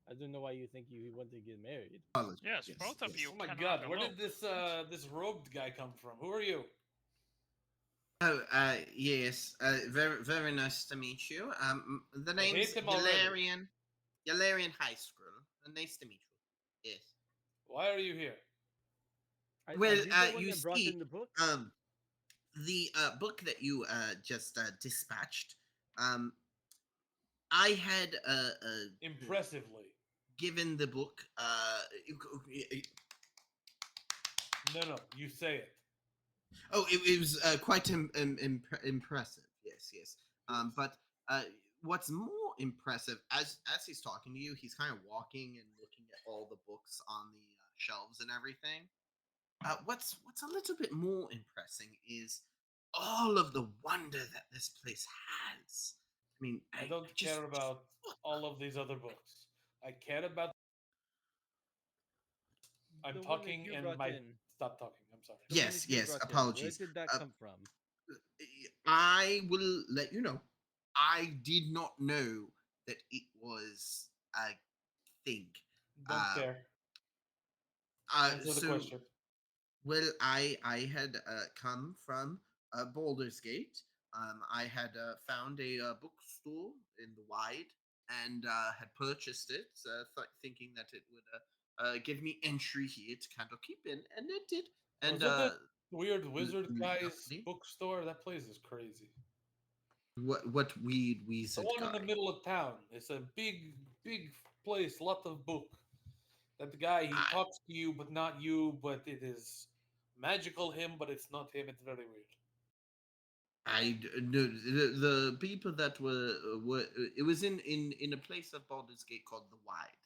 I don't know why you think you want to get married. Apologies. Yes, Yes, both of yes. you Oh my cannot god, where did elope. this robed guy come from? Who are you? Oh, yes. Very nice to meet you. The I name's hate him already. Yalarian High School. Nice to meet you. Yes. Why are you here? Are Well, these the one you that brought see, in the book? the book that you just dispatched, um, I had Impressively. given the book. No, you say it. Oh, it was quite impressive. Yes, yes. But uh, what's more impressive, as he's talking to you, he's kind of walking and looking at all the books on the shelves and everything. What's a little bit more impressing is all of the wonder that this place has. I mean, I I don't just care about all of these other books. I care about. I'm The one that talking you and brought my. in. Stop talking. I'm sorry. The one yes, that you yes. brought in. Where Apologies. did that Uh, come from? I will let you know. I did not know that it was a thing. Don't Uh, care. Answer the so question. well, I had come from Baldur's Gate. I had found a bookstore in the Wide and had purchased it, thinking that it would give me entry here to Candlekeep, and it did. And Was it that weird wizard guy's luckily, bookstore? That place is crazy. what weed The wizard one in the guy? middle of town. It's a big place, lot of book. That guy, he I, talks to you, but not you. But it is magical him, but it's not him. It's very weird. no, the people that were it was in a place of Baldur's Gate called the Wide.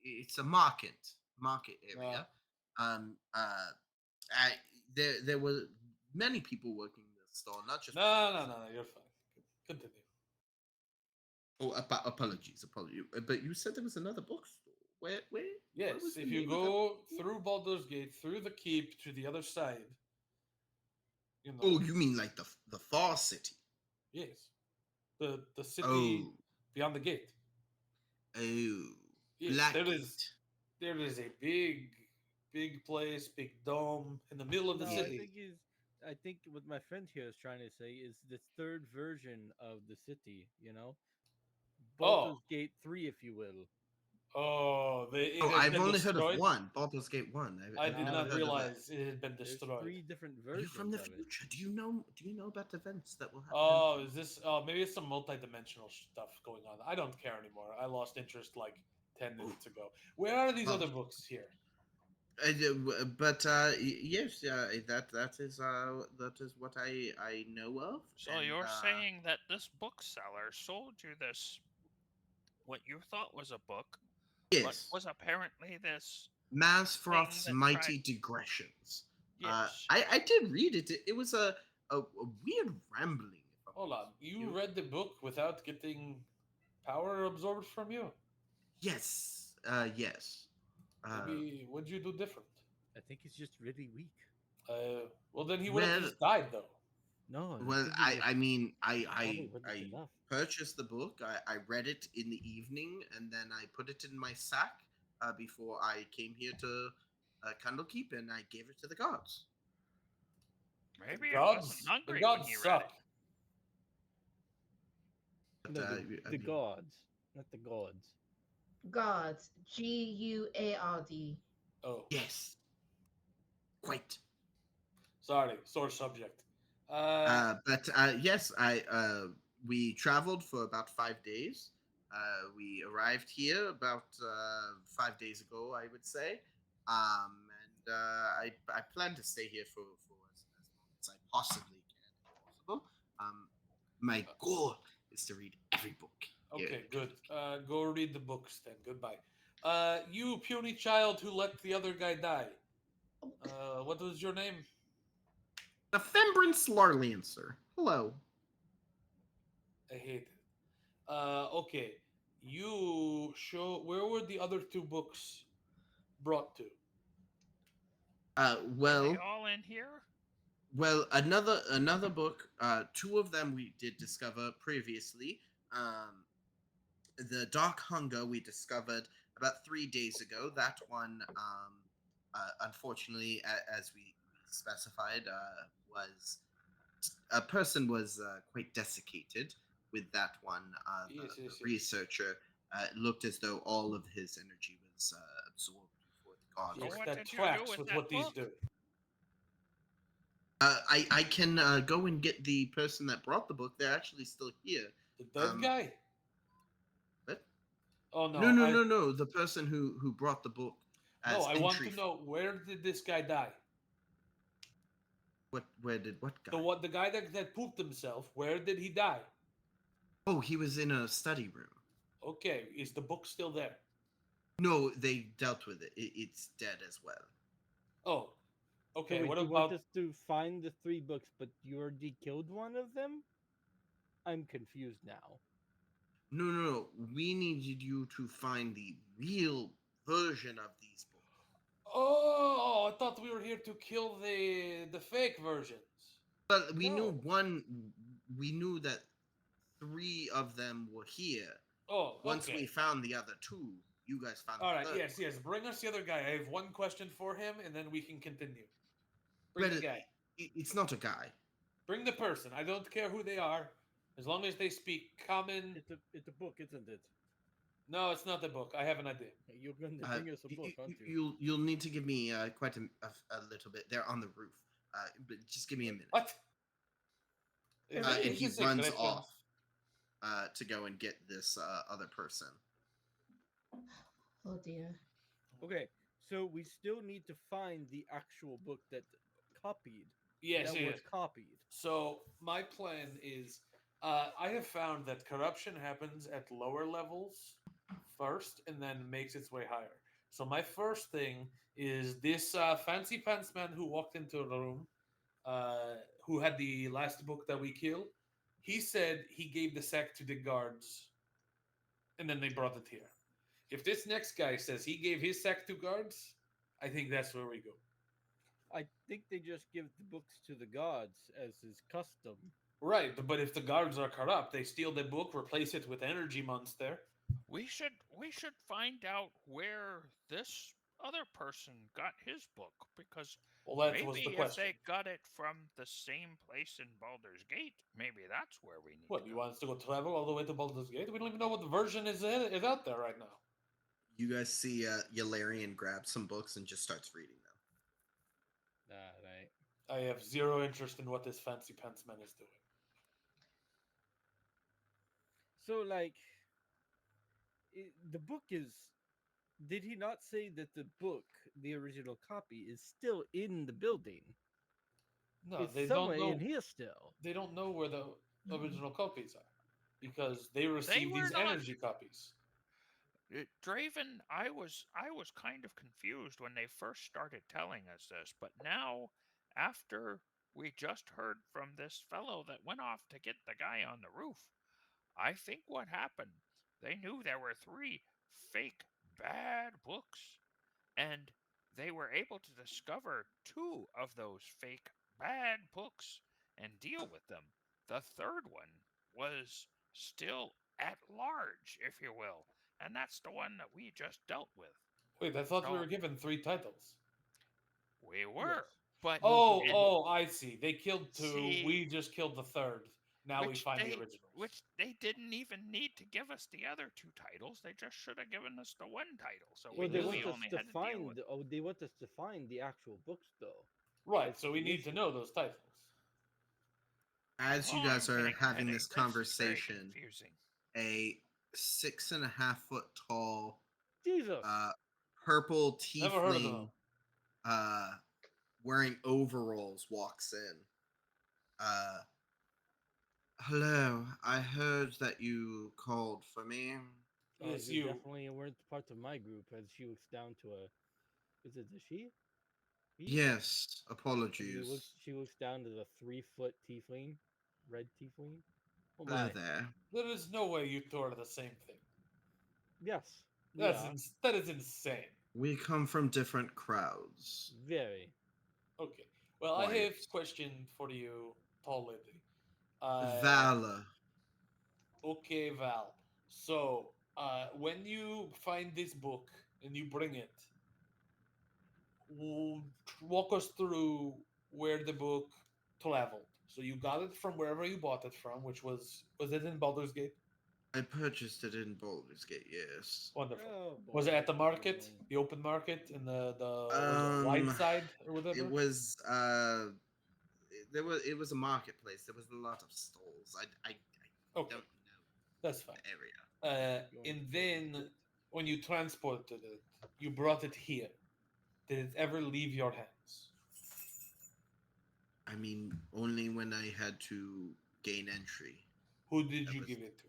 It's a market Uh, area. I there were many people working in the store, not just one person. no. You're fine. Continue. Oh, apologies. But you said there was another bookstore. Where what was Yes, the if you name of that go bookstore? through Baldur's Gate, through the keep to the other side, you know. Oh, you mean like the Far City? Yes, the city Oh, beyond the gate. oh, Yes, Blackgate. there is a big place, big dome in the middle of the No, I Yeah. city. think he's. I think what my friend here is trying to say is the third version of the city. Oh, Baldur's Gate 3, if you will. it Oh, has I've been only heard of destroyed. one, Baldur's Gate One. I I've did never not heard of a. realize it had been There's destroyed. 3 different Are you from versions the of it. future? Do you know about events that will happen in the Oh, future? is this? Maybe it's some multi-dimensional stuff going on. I don't care anymore. I lost interest like 10 minutes Oh, ago. Where are these other apologies. books here? But yes, that is what I know of, So and you're saying that this bookseller sold you this what you thought was a book, but Yes, was apparently this thing Mazfroth's that tried. Mighty Digressions. Yes. I did read it. It was a weird rambling, if I'm Hold on. honest with You you. read the book without getting power absorbed from you? Yes, yes. Uh, Maybe what'd you do different? I think he's just really weak. Well, then he would have well, just died, though. No, I well, think he just I mean, probably wasn't I enough. purchased the book. I read it in the evening, and then I put it in my sack before I came here to Candlekeep, and I gave it to the gods. Maybe it wasn't The hungry when gods he read suck. it. But No, I the mean, gods, not the gods. Gods. GUARD. Oh, yes, quite. sorry, sore subject. But yes, I we traveled for about 5 days. We arrived here about 5 days ago, I would say, and I plan to stay here for as long as I possibly can, if possible. My goal is to read every book here. Okay, good. Go read the books then. Goodbye. You puny child who let the other guy die. What was your name? The Fembrance Larlancer. Hello. I hate it. Okay. You show. Where were the other two books brought to? Were they Well, all in here? another book. Two of them we did discover previously. Um, the Dark Hunger we discovered about 3 days ago. That one, unfortunately, as we specified, was a person was quite desiccated with that one. Yes, The yes, yes. researcher looked as though all of his energy was absorbed before the gods. So Yes, what that did you do tracks with with that what these book? do. I can go and get the person that brought the book. They're actually still here. The dead guy? What? Oh No, no, no, no, no. The person who brought the book no. as I want entry. to know, where did this guy die? What? Where did what guy? The guy that pooped himself. Where did he die? Oh, he was in a study room. Okay, is the book still there? No, they dealt with it. It's dead as well. Oh, So okay. wait, What you want about? us to find the three books, but you already killed one of them? I'm confused now. No, no, no. We needed you to find the real version of these books. Oh, I thought we were here to kill the fake versions. But we knew No. one. We knew that three of them were here. Oh, Once we okay. found the other two, you guys found All the right. third Yes, one. yes. Bring us the other guy. I have one question for him, and then we can continue. Bring But the guy. it's not a guy. Bring the person. I don't care who they are, as long as they speak common. It's a book, isn't it? No, it's not the book. I have an idea. You're going to bring us a book, aren't you? You'll need to give me quite a little bit. They're on the roof. But just give me a minute. What? Is Uh, it- And is he this a runs question? off to go and get this other person. Oh dear. Okay, so we still need to find the actual book that copied. Yes, that yes. was copied. So my plan is, I have found that corruption happens at lower levels first, and then makes its way higher. So my first thing is this fancy pants man who walked into the room, who had the last book that we killed. He said he gave the sack to the guards, and then they brought it here. If this next guy says he gave his sack to guards, I think that's where we go. I think they just give the books to the gods as is custom. Right, but if the guards are corrupt, they steal the book, replace it with energy monster. We should find out where this other person got his book, because Well, that was the maybe if question. they got it from the same place in Baldur's Gate, maybe that's where we need What, to you go. want us to go travel all the way to Baldur's Gate? We don't even know what the version is out there right now. You guys see Yalarian grab some books and just starts reading them. Right. I have zero interest in what this fancy pants man is doing. So, like, the book is. Did he not say that the book, the original copy, is still in the building? No, It's they somewhere don't know. in here still. They don't know where the original copies are because they They received were these not. energy copies. Draven, I was kind of confused when they first started telling us this, but now, after we just heard from this fellow that went off to get the guy on the roof, I think what happened, they knew there were three fake bad books, and they were able to discover two of those fake bad books and deal with them. The third one was still at large, if you will, and that's the one that we just dealt with. Wait, I thought we were So given 3 titles. we Yes. were, but Oh, it, oh, I see. They killed two. see, We just killed the third. Now we find the originals. which they didn't even need to give us the other two titles. They just should have given us the one title, so we Well, they knew want we Really? us only to had to deal find. with. Oh, they want us to find the actual books, though. Right. That's So we the need to issue. know those titles. As you Oh, guys I'm are getting a having this headache. This is very conversation, confusing. a 6.5 foot tall, Jesus. uh, purple Never heard of tiefling, them. uh, wearing overalls walks in. Uh, Hello, I heard that you called for me. Yes, You you. definitely weren't part of my group. As she looks down to a. Is it a she? He? Yes, As he looks, apologies. she looks down to the 3 foot tiefling, red tiefling. Oh Hello my. there. There is no way you two are the same thing. Yes, we are That is insane. We come from different crowds. very. Okay. Well, I have Quiet. a question for you, tall lady. Uh, Valor. okay, Val. So, when you find this book and you bring it, walk us through where the book traveled. So you got it from wherever you bought it from, which was it in Baldur's Gate? I purchased it in Baldur's Gate, yes. Wonderful. Oh Was boy, it at this the is getting market, annoying. the open market, in the was it wide Um, side or it whatever? was it was a marketplace. There was a lot of stalls. I Okay, don't know that's fine. the area. Going to And Baldur's then Gate. when you transported it, you brought it here. Did it ever leave your hands? I mean, only when I had to gain entry. Who did That you was give it to?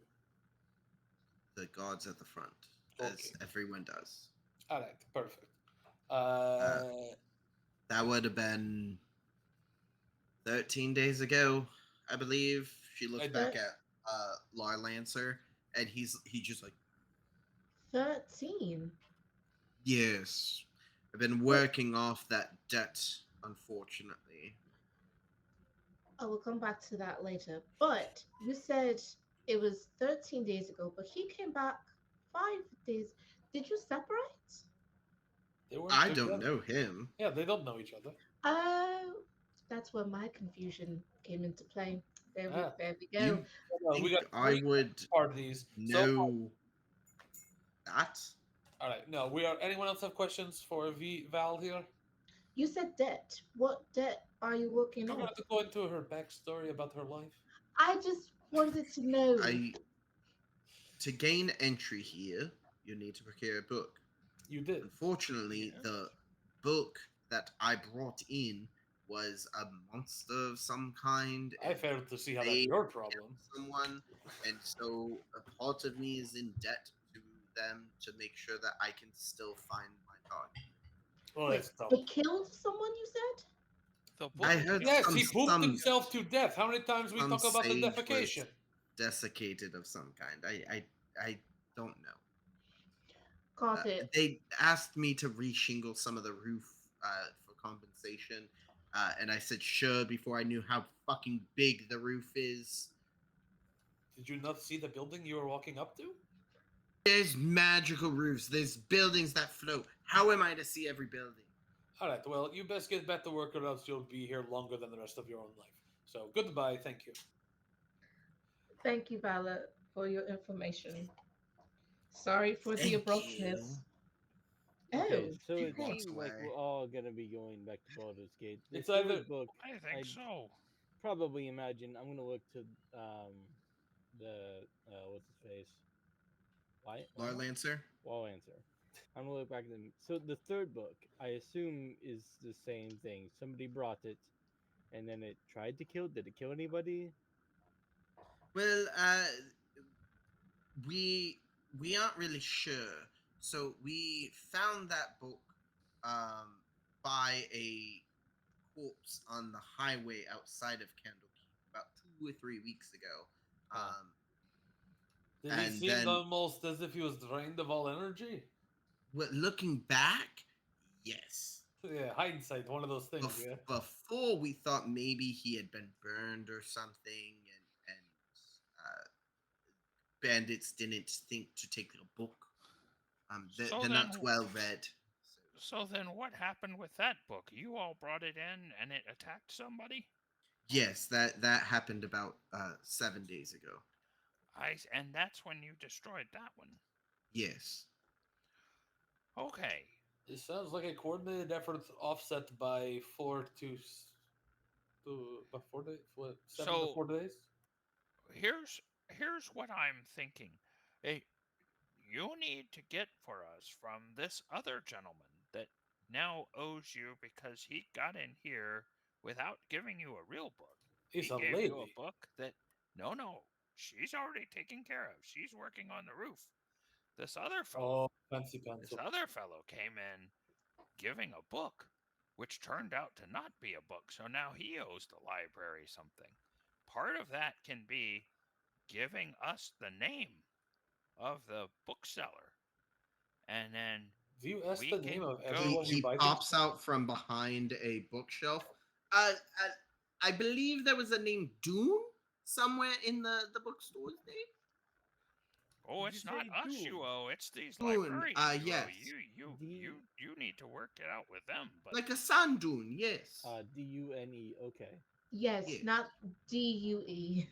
the guards at the front, as Okay, everyone does. all right, perfect. Uh, Uh, that would have been 13 days ago, I believe. She looks I, back Thir- at Lar Lancer, and he just like, 13. yes, I've been Wait, working off that debt, unfortunately. I will come back to that later. But you said it was 13 days ago, but he came back 5 days. Did you separate? they weren't I don't together. know him. Yeah, they don't know each other. Oh, that's where my confusion came into play. Ah, There we go. You well, we think got I three would parties. So, know that? all right. No, we are. Anyone else have questions for Val here? You said debt. What debt are you working Do you off? want to go into her backstory about her life? I just wanted to know. I To gain entry here, you need to procure a book. You did. Unfortunately, Yeah. the book that I brought in was a monster of some kind, I and failed to see how that's they your killed problem. someone, and so a part of me is in debt to them to make sure that I can still find my target. Well, Wait, that's tough. they killed someone, you said? The I book heard Yes, killed. he pooped some himself to death. How many times we some talk about the sage was defecation? desiccated of some kind. I don't know. Got it. They asked me to reshingle some of the roof for compensation, and I said sure before I knew how fucking big the roof is. Did you not see the building you were walking up to? There's magical roofs. There's buildings that float. How am I to see every building? All right. Well, you best get back to work, or else you'll be here longer than the rest of your own life. So goodbye. Thank you. Thank you, Vala, for your information. Sorry for the Thank you. abruptness. Okay, Oh, so She it okay. walks seems like away. we're all gonna be going back to Baldur's Gate. The It's either third book, I think I'd so. probably imagine I'm gonna look to the what's his face? Lar Lionel? Lancer. Wall answer. I'm gonna look back at them. So the third book, I assume, is the same thing. Somebody brought it, and then it tried to kill. Did it kill anybody? Well, we We aren't really sure. So we found that book um, by a corpse on the highway outside of Candlekeep about 2 or 3 weeks ago. Huh. Did he And seem then, almost as if he was drained of all energy? looking back, yes. Yeah, hindsight, one of those things. Yeah. Before we thought maybe he had been burned or something, and uh, bandits didn't think to take the book. So They're then, not well read. So so then, what happened with that book? You all brought it in, and it attacked somebody. yes, that happened about 7 days ago. And that's when you destroyed that one. Yes. Okay, It sounds like a coordinated effort offset by 4 days, what, 7 to 4 so days. here's what I'm thinking. Hey, you need to get for us from this other gentleman that now owes you because he got in here without giving you a real book. It's He a gave you a lady. book that no, she's already taken care of. She's working on the roof. This other fellow, Oh, fancy this pencil. other fellow came in giving a book, which turned out to not be a book. So now he owes the library something. Part of that can be giving us the name of the bookseller, and then Do you ask we the name can of go. everyone you He buy things pops from? out from behind a bookshelf. I believe there was a name Doom somewhere in the bookstore's name. Oh, Did you it's not say us Doom? you owe. It's these Dune, librarians you owe. yes. You need to work it out with them. But Like a sand dune, yes. Dune. Okay. Yes, Yes. not DUE. I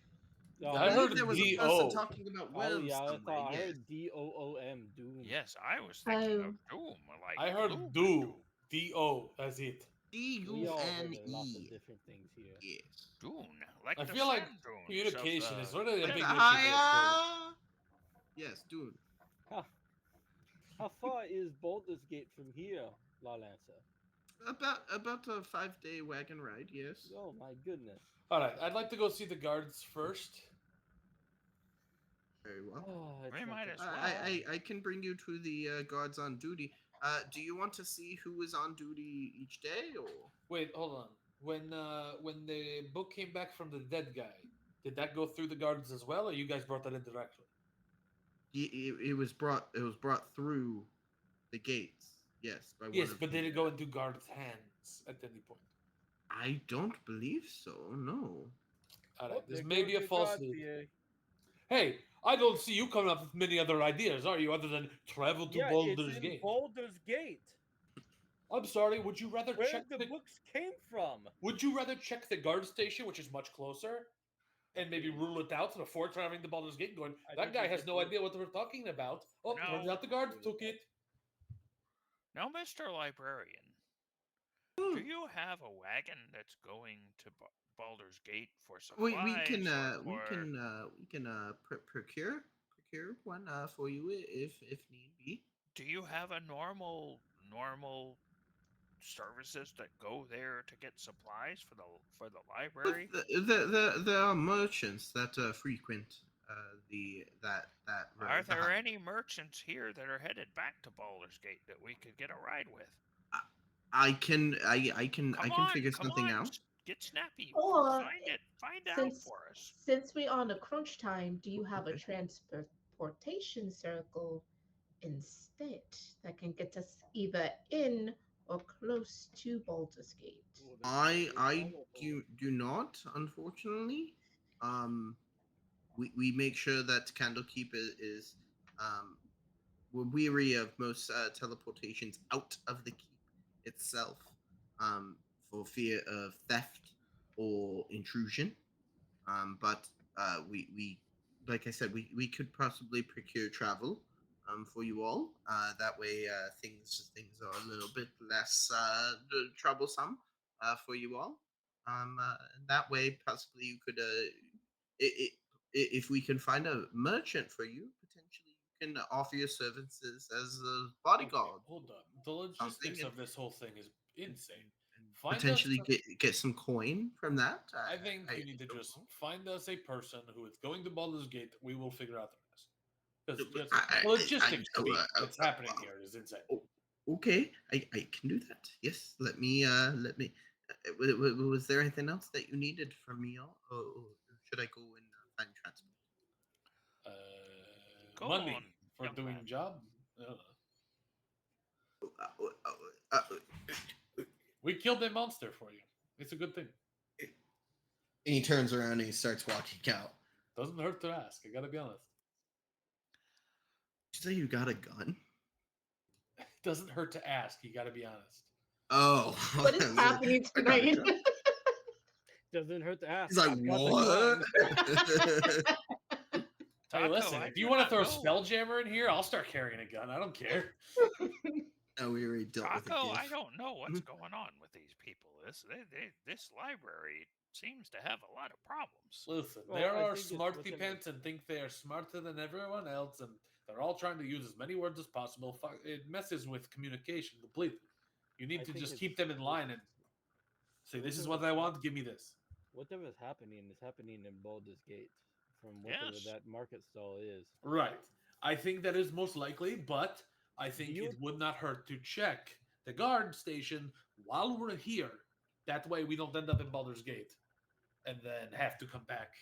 Oh, I believe heard there was a person D.O. talking about oh worms yeah, I somewhere, thought I yes. heard DOOM Doom. yes, I was thinking of Oh, doom, like I heard gloom and do. doom. D.O. That's it. We all heard Dune, a lot of different things here. yes. Dune, like I the feel like sand dunes of communication is really a the big issue for this story. Hiya! Yes, Dune. How, how far is Baldur's Gate from here, La Lancer? About a 5 day wagon ride, yes. Oh my goodness. All right, I'd like to go see the guards first. Very well. Oh, it's We not might that as I, well. far. I can bring you to the guards on duty. Do you want to see who is on duty each day, or Wait, hold on. When the book came back from the dead guy, did that go through the guards as well, or you guys brought that in directly? it was brought? It was brought through the gates. Yes, by one Yes, of but the. did it go into guards' hands at any point? I don't believe so. No. All Oh, right, this there may goes be a the false guards lead. here. Hey, I don't see you coming up with many other ideas, are you, other than travel to Yeah, it's Baldur's in Gate? Baldur's Gate. I'm sorry. Would you rather Where check the the books came from. Would you rather check the guard station, which is much closer, and maybe Okay. rule it out before traveling to Baldur's Gate, going, I that think guy we has should no rule. idea what we're talking about. Oh, turns No, out the guards Rule it took out. it. no, Mister Librarian. Do Hmm. you have a wagon that's going to Baldur's Gate for We supplies can or we for? can we can procure one for you if need be. Do you have a normal services that go there to get supplies for the But library? there are merchants that frequent that Are road, the there highway. any merchants here that are headed back to Baldur's Gate that we could get a ride with? I can figure Come something on, out. get snappy. or Find it. Find out since for us. since we're on a crunch time, do you have a Okay. transportation circle instead that can get us either in or close to Baldur's Gate? Oh, that's gonna be I powerful. do not, unfortunately. Um, we make sure that Candlekeep is um we're weary of most teleportations out of the keep itself, for fear of theft or intrusion. But we like I said, we could possibly procure travel for you all. That way, things are a little bit less troublesome for you all. And that way, possibly you could, if we can find a merchant for you, potentially you can offer your services as a Okay, bodyguard hold on. The or something, logistics of this whole thing is insane. and Find us. potentially get some coin from that. I think I you need to don't just know. find us a person who is going to Baldur's Gate. We will figure out the rest. The logistics I- speak. uh, What's happening here is insane. oh, okay, I can do that. Yes, let me. Was there anything else that you needed from me, all? Or should I go and find transport? Go Money on, for young doing man. job. Uh, uh, uh, uh, We killed a monster for you. It's a good thing. and he turns around and he starts walking out. Doesn't hurt to ask. I gotta be honest. Did you say you got a gun? Doesn't hurt to ask. You gotta be honest. Oh, What is happening I got a tonight? gun. Doesn't hurt to ask. He's like, I've got the what? gun. Hey, Taco, listen. I If do you want to not throw know. Spelljammer in here, I'll start carrying a gun. I don't care. No, we already dealt with a Taco, gift. I don't know what's going on with these people. This library seems to have a lot of problems. Listen, Well, there I are think it's smarty within pants and think they are smarter than everyone else, and they're all trying to use as many words as possible. It messes with communication completely. You need I to think just it's keep them in line and say, "This is what I whatever's want. Give me this." whatever's happening is happening in Baldur's Gate, from whatever Yes. that market stall is. Right. I think that is most likely, but I Do think you it would not hurt to check the guard station while we're here. That way we don't end up in Baldur's Gate and then have to come back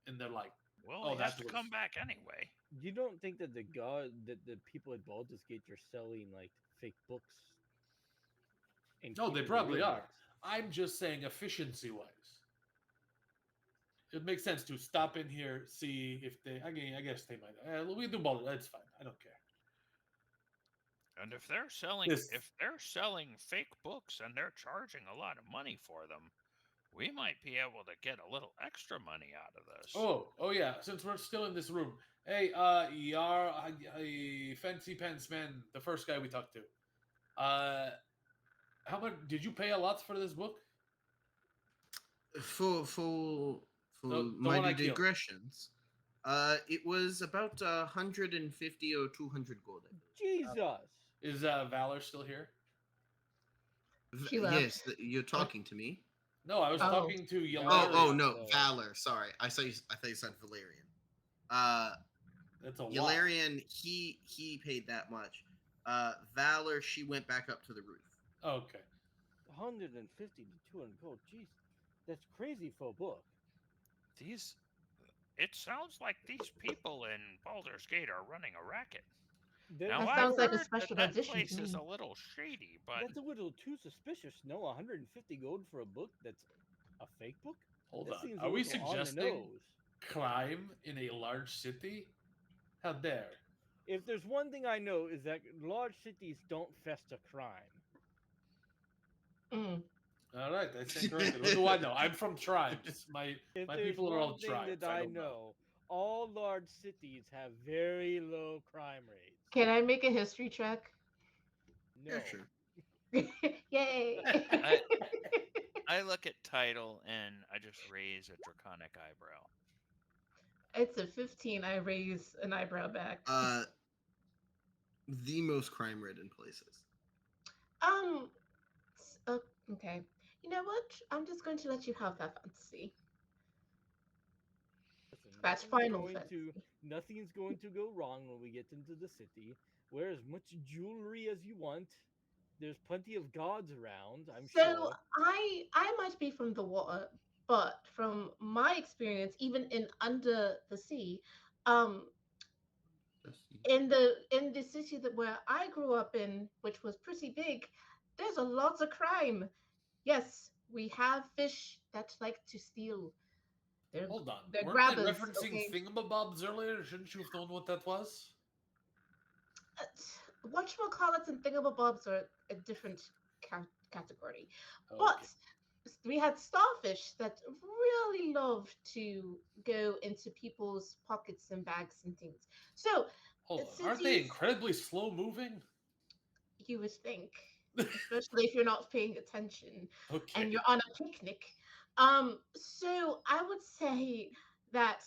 and they're like, Well, oh, he has that to was. come back anyway. you don't think that the people at Baldur's Gate are selling like fake books and No, they keeping the probably real are. books? I'm just saying efficiency wise. It makes sense to stop in here, see if they. I guess they might. We do Baldur. That's fine. I don't care. And if they're selling This- fake books and they're charging a lot of money for them, we might be able to get a little extra money out of this. Oh yeah. Since we're still in this room, hey, Yar, Fancy Pants Man, the first guy we talked to. How much did you pay a lot for this book? For The one Mighty I killed. Digressions, it was about 150 or 200 gold. I believe. Jesus. Is Valor still here? She left. Yes, you're talking to me. No, I was Oh. talking to Valor. Yalaria. Oh no, So- Valor. Sorry, I thought you said Valerian. That's a lot. Yalarian, he paid that much. Valor, she went back up to the roof. Okay. 150 to 200 gold. Jeez, that's crazy for a book. It sounds like these people in Baldur's Gate are running a racket. Now, That I've sounds like a heard special that edition place to is me. a little shady, but That's a little too suspicious. No, 150 gold for a book that's a fake book? Hold That on. seems a Are we little on the suggesting nose. crime in a large city? How dare? If there's one thing I know is that large cities don't fester crime. Mm. All right, I stand corrected. What do I know? I'm from tribes. My If my there's people are all one thing tribes. that I don't know, all large cities have very low crime rates. Can I make a history check? No. Yeah, sure. Yay! I look at title and I just raise a draconic eyebrow. It's a 15. I raise an eyebrow back. The most crime-ridden places. Okay. You know what? I'm just going to let you have that fantasy. Listen, That's nothing's going to go wrong when we get into the city. Wear as much jewelry as you want. There's plenty of gods around, I'm So sure. I might be from the water, but from my experience, even in under the sea, um, in the city that where I grew up in, which was pretty big, there's a lot of crime. Yes, we have fish that like to steal. They're Hold on. they're Weren't grabbers. they referencing Okay, thingamabobs earlier? Shouldn't you have known what that was? whatchamacallits and thingamabobs are a different category. Okay. But we had starfish that really love to go into people's pockets and bags and things. So, Hold on. Aren't they cities, incredibly slow moving? you would think, especially if you're not paying attention Okay. and you're on a picnic. So I would say that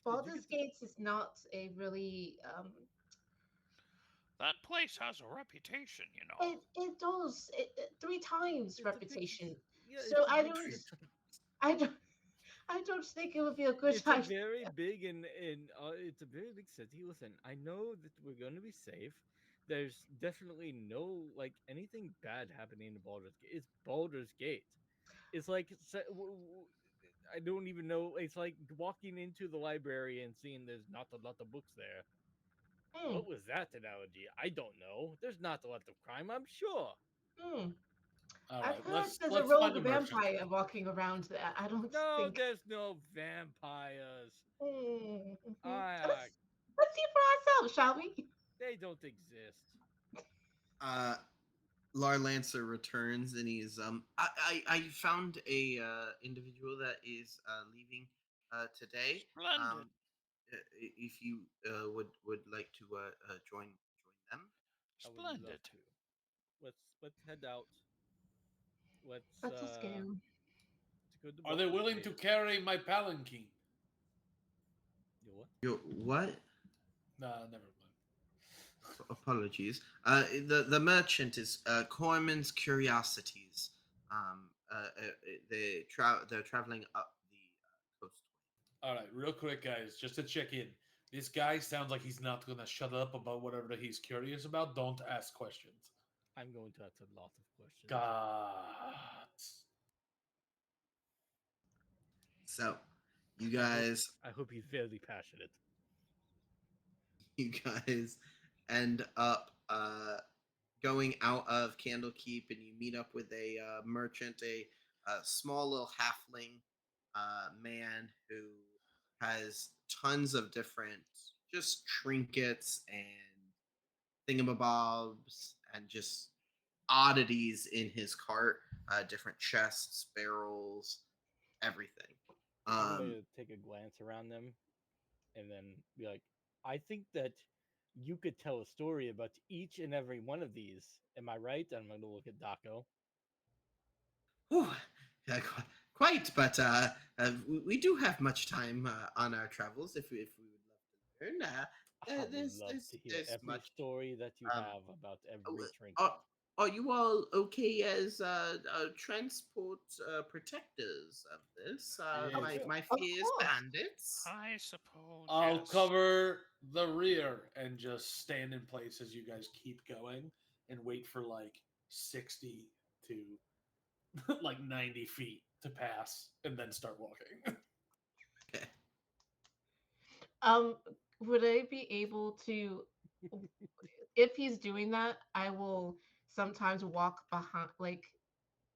Baldur's Gates is not a really That place has a reputation, you know. it does three times It's a big- reputation. yeah, So it's a I big don't city. I don't I don't think it would be a good It's a time. very big and it's a very big city. Listen, I know that we're going to be safe. There's definitely no like anything bad happening in Baldur's Gate. It's Baldur's Gate. It's like I don't even know. It's like walking into the library and seeing there's not a lot of books there. Hmm, What was that analogy? I don't know. There's not a lot of crime, I'm sure. hmm. All I've right, heard there's a let's find a rogue merchant. vampire walking around there. I don't No, think. there's no vampires. Hmm, mhm. I Let's see for ourselves, shall we? They don't exist. Uh, Lar Lancer returns and he's I found a individual that is leaving today. Splendid. Um, if you would like to join them. I would love Splendid. to. Let's head out. Let's Let's just go. go to Are they Baldur's willing Gate. to carry my palanquin? You what? What? Nah, never mind. Apologies. The merchant is Corman's Curiosities. They're traveling up the coast. All right, real quick, guys, just to check in. This guy sounds like he's not gonna shut up about whatever that he's curious about. Don't ask questions. I'm going to ask a lot of questions. God. So, you I hope guys, I hope he's very passionate. you guys end up going out of Candlekeep, and you meet up with a merchant, a small little halfling man who has tons of different just trinkets and thingamabobs and just oddities in his cart, different chests, barrels, everything. I'm Um, gonna take a glance around them and then be like, I think that you could tell a story about each and every one of these. Am I right? I'm gonna look at Daco. whew, quite, but we do have much time on our travels if we would love to learn. I would There's love there's to hear there's every much. story that you Um, have about every uh, trinket. are you all okay as transport protectors of this? If My Of fears course. bandits. I suppose, I'll yes. cover the rear and just stand in place as you guys keep going and wait for like 60 to like 90 feet to pass and then start walking. Okay. Um, would I be able to, if he's doing that, I will sometimes walk behind, like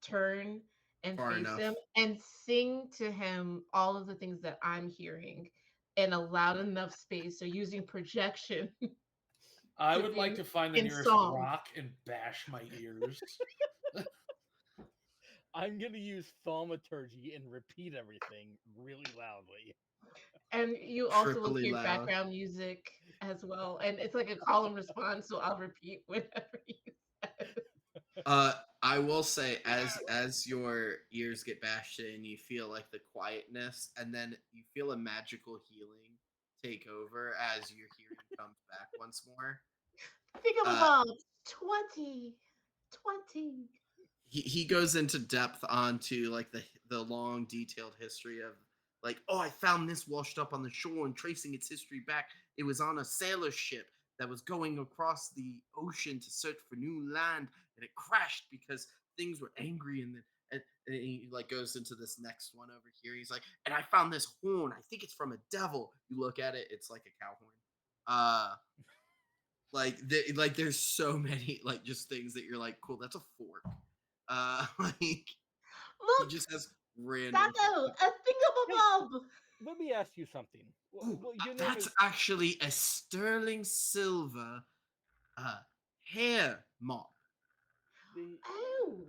turn and Far face him enough. and sing to him all of the things that I'm hearing in a loud enough space. So using projection I to would like be to find the in nearest song. rock and bash my ears. I'm gonna use thaumaturgy and repeat everything really loudly. And you also will Triply hear loud. background music as well. And it's like a call and response. So I'll repeat whatever you said. Uh, I will say, as your ears get bashed in, you feel like the quietness, and then you feel a magical healing take over as your hearing comes back once more. Think of Uh, about 20, 20. he goes into depth onto like the long detailed history of like, oh, I found this washed up on the shore, and tracing its history back, it was on a sailor ship that was going across the ocean to search for new land, and it crashed because things were angry. And he like goes into this next one over here. He's like, and I found this horn, I think it's from a devil. You look at it, it's like a cow horn. Like there's so many like just things that you're like, cool, that's a fork. Like he Look, just has random Dago, things. a Hey, thingamabob. let me ask you something. Ooh, Well, your name that's is actually a sterling silver uh hair mop. the. Oh.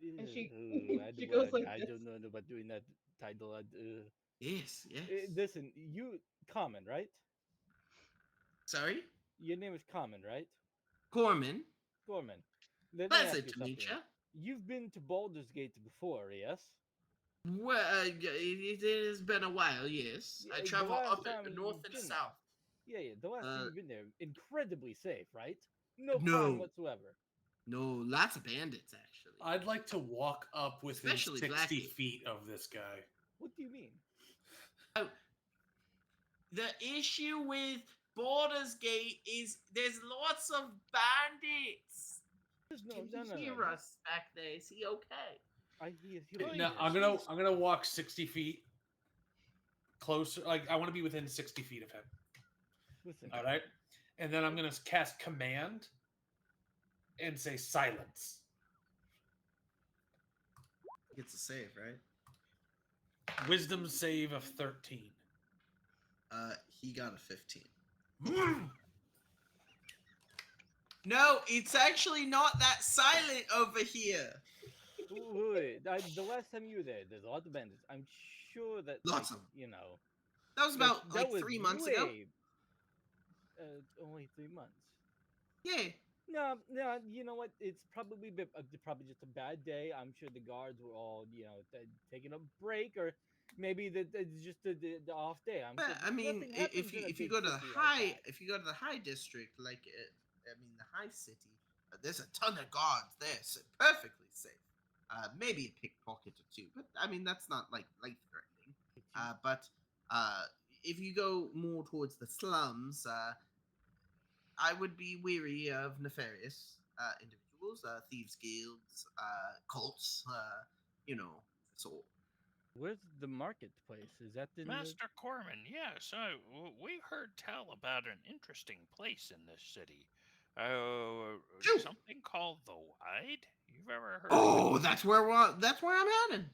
And she she Well, goes like I this. don't know about doing that title. Yes, yes. Listen, you common, right? Sorry? Your name is Common, right? Corman. Gorman. Let me ask Pleasant you to meet something. you. You've been to Baldur's Gate before, yes? Well, it has been a while, yes. I The travel last up time north you've and been there. south. Yeah, yeah. The last time Uh, you've been there, incredibly safe, right? No crime no, whatsoever. no, lots of bandits actually, I'd like to walk up within especially 60 Blackie. feet of this guy. What do you mean? The issue with Borders Gate is there's lots of bandits. No, Can no, he no, no, hear no. us back there? Is he okay? He'll be No, here. I'm gonna walk 60 feet closer. Like I want to be within 60 feet of him. Listen, All right, and then I'm gonna cast command and say silence. Gets a save, right? Wisdom save of 13. He got a 15. No, it's actually not that silent over here. wait, the last time you were there's a lot of bandits. I'm sure that, Lots of them. you know, That was about that like was 3 months ago. way, only 3 months. Yeah. No, you know what? It's probably probably just a bad day. I'm sure the guards were all, taking a break, or maybe it's just the off day. I'm sure But I mean, nothing happens in a if you big go to the city like high that. if you go to the high district, like the high city, there's a ton of guards there, so perfectly safe. Maybe a pickpocket or two, but I mean that's not like life threatening. But uh, if you go more towards the slums, I would be weary of nefarious individuals, thieves guilds, cults, you know, so. Where's the marketplace? Is that in the? Master Corman, yes, we heard tell about an interesting place in this city. Phew! Something called the Wide? You've ever heard of it? Oh, that's where I'm heading.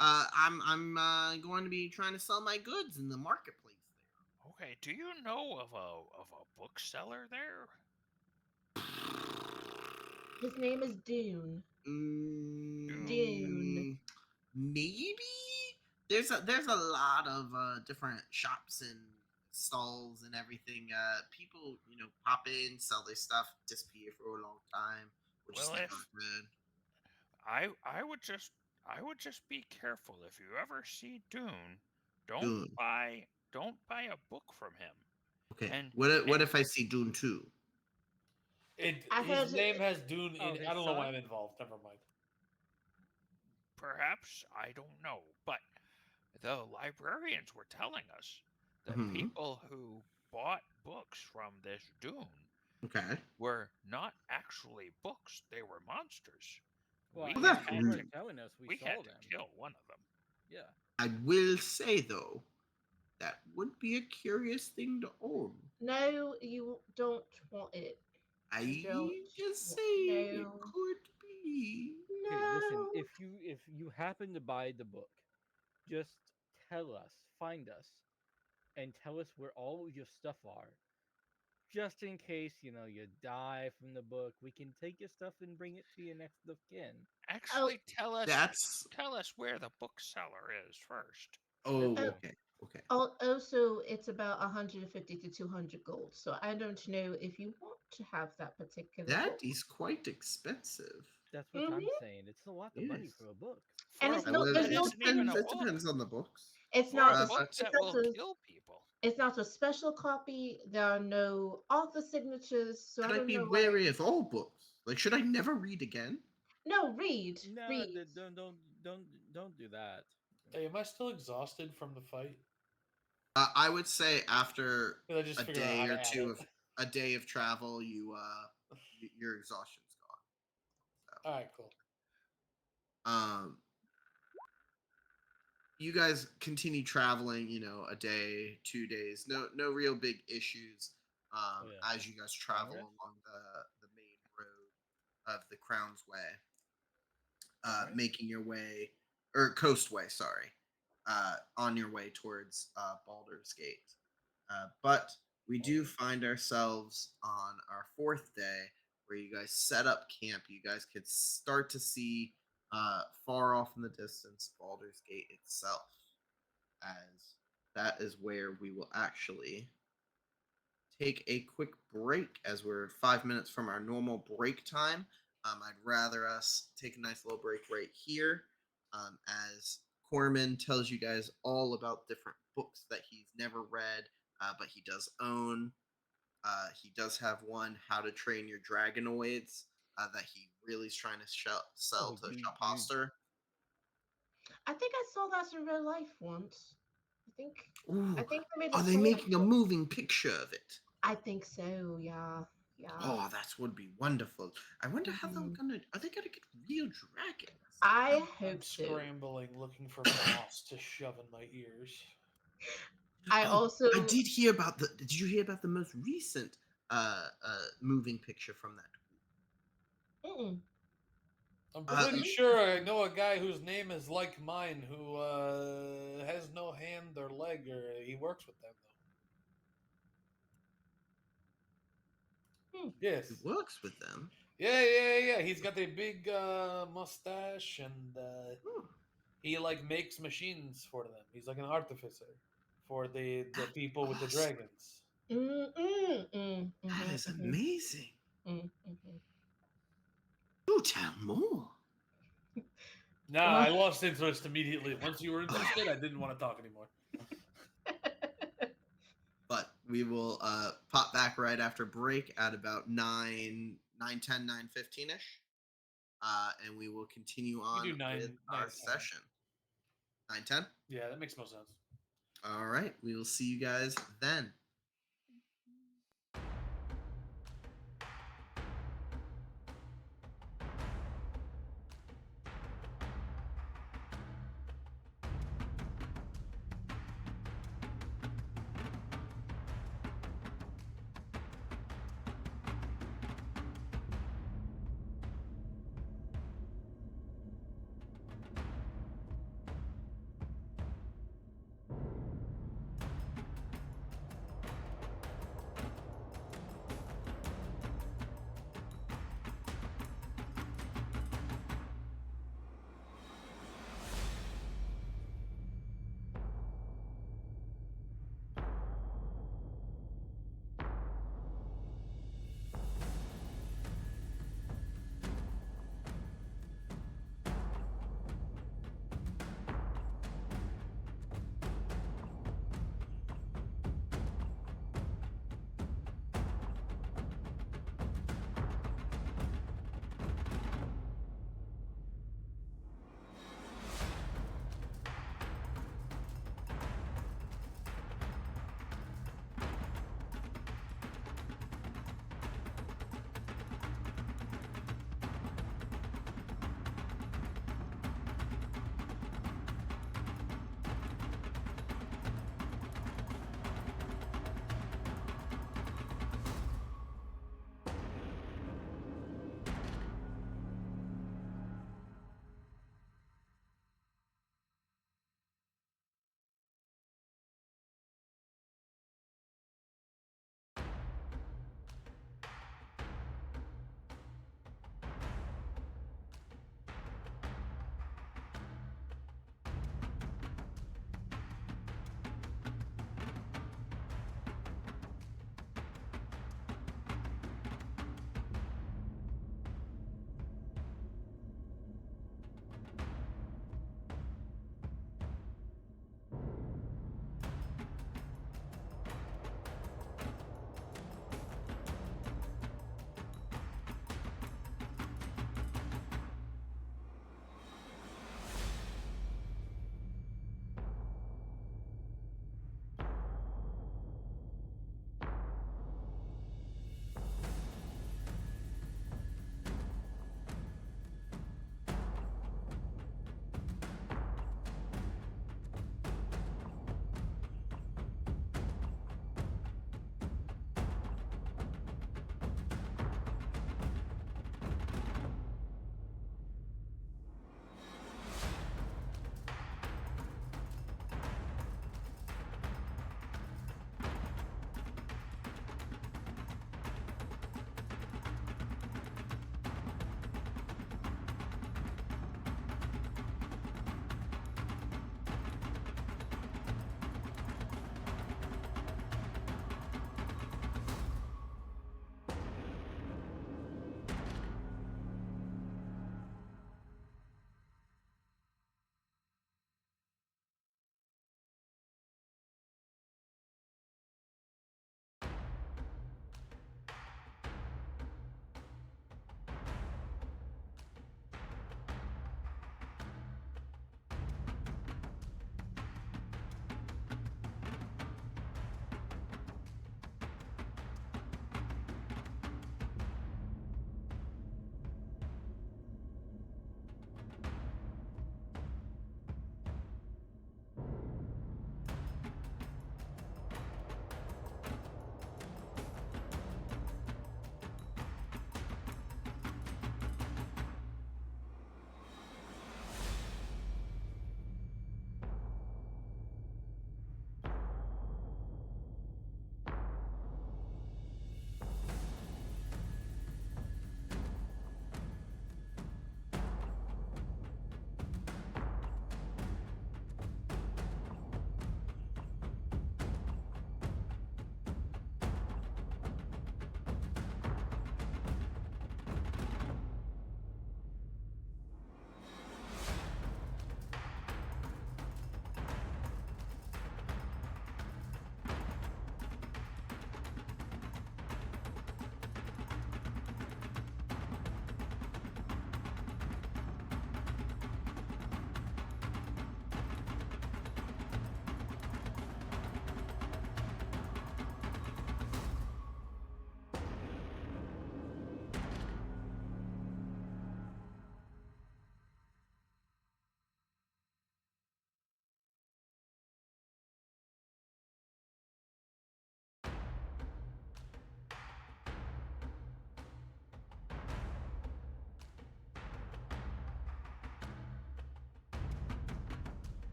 I'm going to be trying to sell my goods in the marketplace there. Okay, do you know of a bookseller there? His name is Dune. Dune. Mm, maybe there's a lot of different shops and stalls and everything. People pop in, sell their stuff, disappear for a long time, or just Well, never if return. I would just be careful if you ever see Dune. Don't Dune. buy a book from him. Okay. And What and if I see Dune 2? I His heard name has Dune in. Oh, his I don't know why son? I'm involved. Never mind. perhaps I don't know, but the librarians were telling us that Hmm. people who bought books from this Dune Okay. were not actually books; they were monsters. Well, I We Well, mean, that's they had were to rude. telling us we we saw had to them. kill one of them. Yeah. I will say though, that would be a curious thing to own. No, you don't want it. You I don't. just wa- saying it No. could be. Okay, listen. No. If you happen to buy the book, just tell us, find us, and tell us where all of your stuff are. Just in case you die from the book, we can take your stuff and bring it to your next of kin. Oh, Actually, That's tell us where the bookseller is first. That's oh, oh, true. okay. Okay. also, it's about 150 to 200 gold. So I don't know if you want to have that particular That book. is quite expensive. That's what I'm Hmm. saying. It's a lot of money Yes. for a book. And For a it's I book not. will. There's that It no isn't even depends. a special. It book. depends on the books. It's For a not a. book But It's that not will a. kill people. It's not a special copy. There are no author signatures, so I should I don't be know why. wary of all books? Like, should I never read again? No, read, No, read. don't do that. Hey, am I still exhausted from the fight? I would say after 'Cause I just a figured out day how to or add two it. of a day of travel, your exhaustion's All right, cool. gone. You guys continue traveling. A day, 2 days, no real big issues. Oh yeah. As you guys Long travel rest? along the main road of the Crown's Way, Long rest? making your way or Coastway, sorry, on your way towards Baldur's Gate. But we do Alright. find ourselves on our fourth day where you guys set up camp. You guys could start to see far off in the distance Baldur's Gate itself, as that is where we will actually take a quick break as we're 5 minutes from our normal break time. I'd rather us take a nice little break right here as Corman tells you guys all about different books that he's never read, but he does own. He does have one, How to Train Your Dragonoids, that he really is trying to sell Oh, to you Shophoster. I think I saw that in real life once. Ooh, I think they made are it they 20. making a moving picture of it? I think so. Yeah. Yeah. Oh, that would be wonderful. I wonder how they're Mhm. gonna. Are they gonna get real dragons? I I'm hope so. scrambling, looking for moss to shove in my ears. I Oh, also. I did hear about the. Did you hear about the most recent moving picture from that? Mm-mm. I'm Uh, pretty sure I know a guy whose name is like mine who has no hand or leg, or he works with them though. Hmm. Yes. It works with them. Yeah. He's got a big mustache, and Hmm, he like makes machines for them. He's like an artificer for the that's people with the awesome. dragons. That is amazing. Mm-hmm. Do tell more. Nah, Well, I lost interest immediately. Once you were interested, I didn't want to talk anymore. But we will pop back right after break at about 9:10, 9:15 ish. And we will continue We on do with 9, our 10. session. 9:10. Yeah, that makes most sense. All right. We will see you guys then.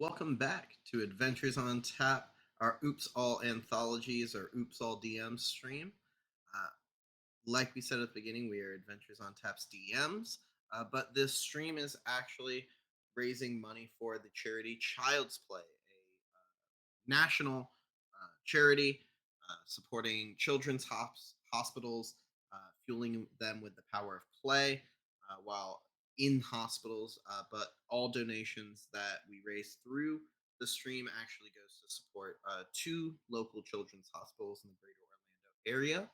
Welcome back to Adventures on Tap, our Oops All Anthologies or Oops All DMs stream. Uh, like we said at the beginning, we are Adventures on Tap's DMs, but this stream is actually raising money for the charity Child's Play, a national charity supporting children's hospitals, fueling them with the power of play while in hospitals. But all donations that we raise through the stream actually goes to support two local children's hospitals in the greater Orlando area.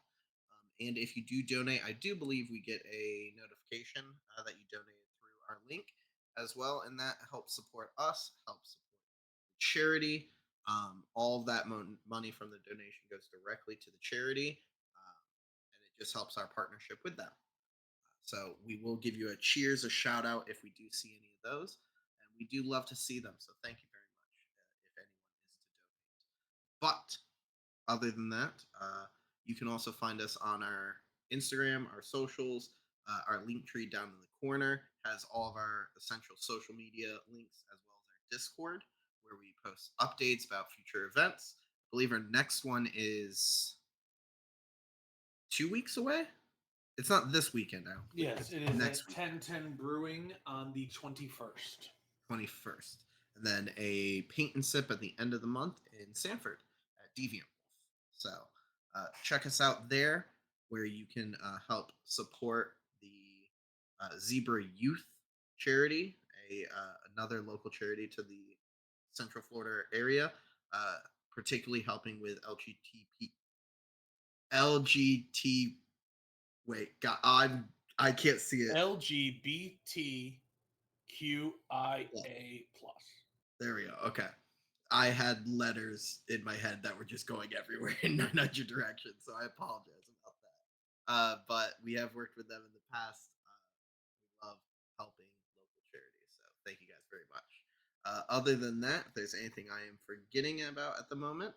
And if you do donate, I do believe we get a notification that you donated through our link as well, and that helps support us, helps support the charity. All of that money from the donation goes directly to the charity, and it just helps our partnership with them. So we will give you a cheers, a shout out if we do see any of those, and we do love to see them. So thank you very much if anyone is to donate. But other than that, you can also find us on our Instagram, our socials. Our link tree down in the corner has all of our essential social media links as well as our Discord, where we post updates about future events. I believe our next one is 2 weeks away. It's not this weekend, I don't believe. Yes, It's it is next at week, 1010 Brewing on the 21st. 21st. And then a paint and sip at the end of the month in Sanford at Deviant Wolf. So check us out there where you can help support the Zebra Youth Charity, another local charity to the Central Florida area, particularly helping with LGT. Wait, God, I can't see it. LGBTQIA Yeah, plus. there we go. Okay. I had letters in my head that were just going everywhere in 900 directions, so I apologize about that. But we have worked with them in the past. We love helping local charities, so thank you guys very much. Other than that, if there's anything I am forgetting about at the moment,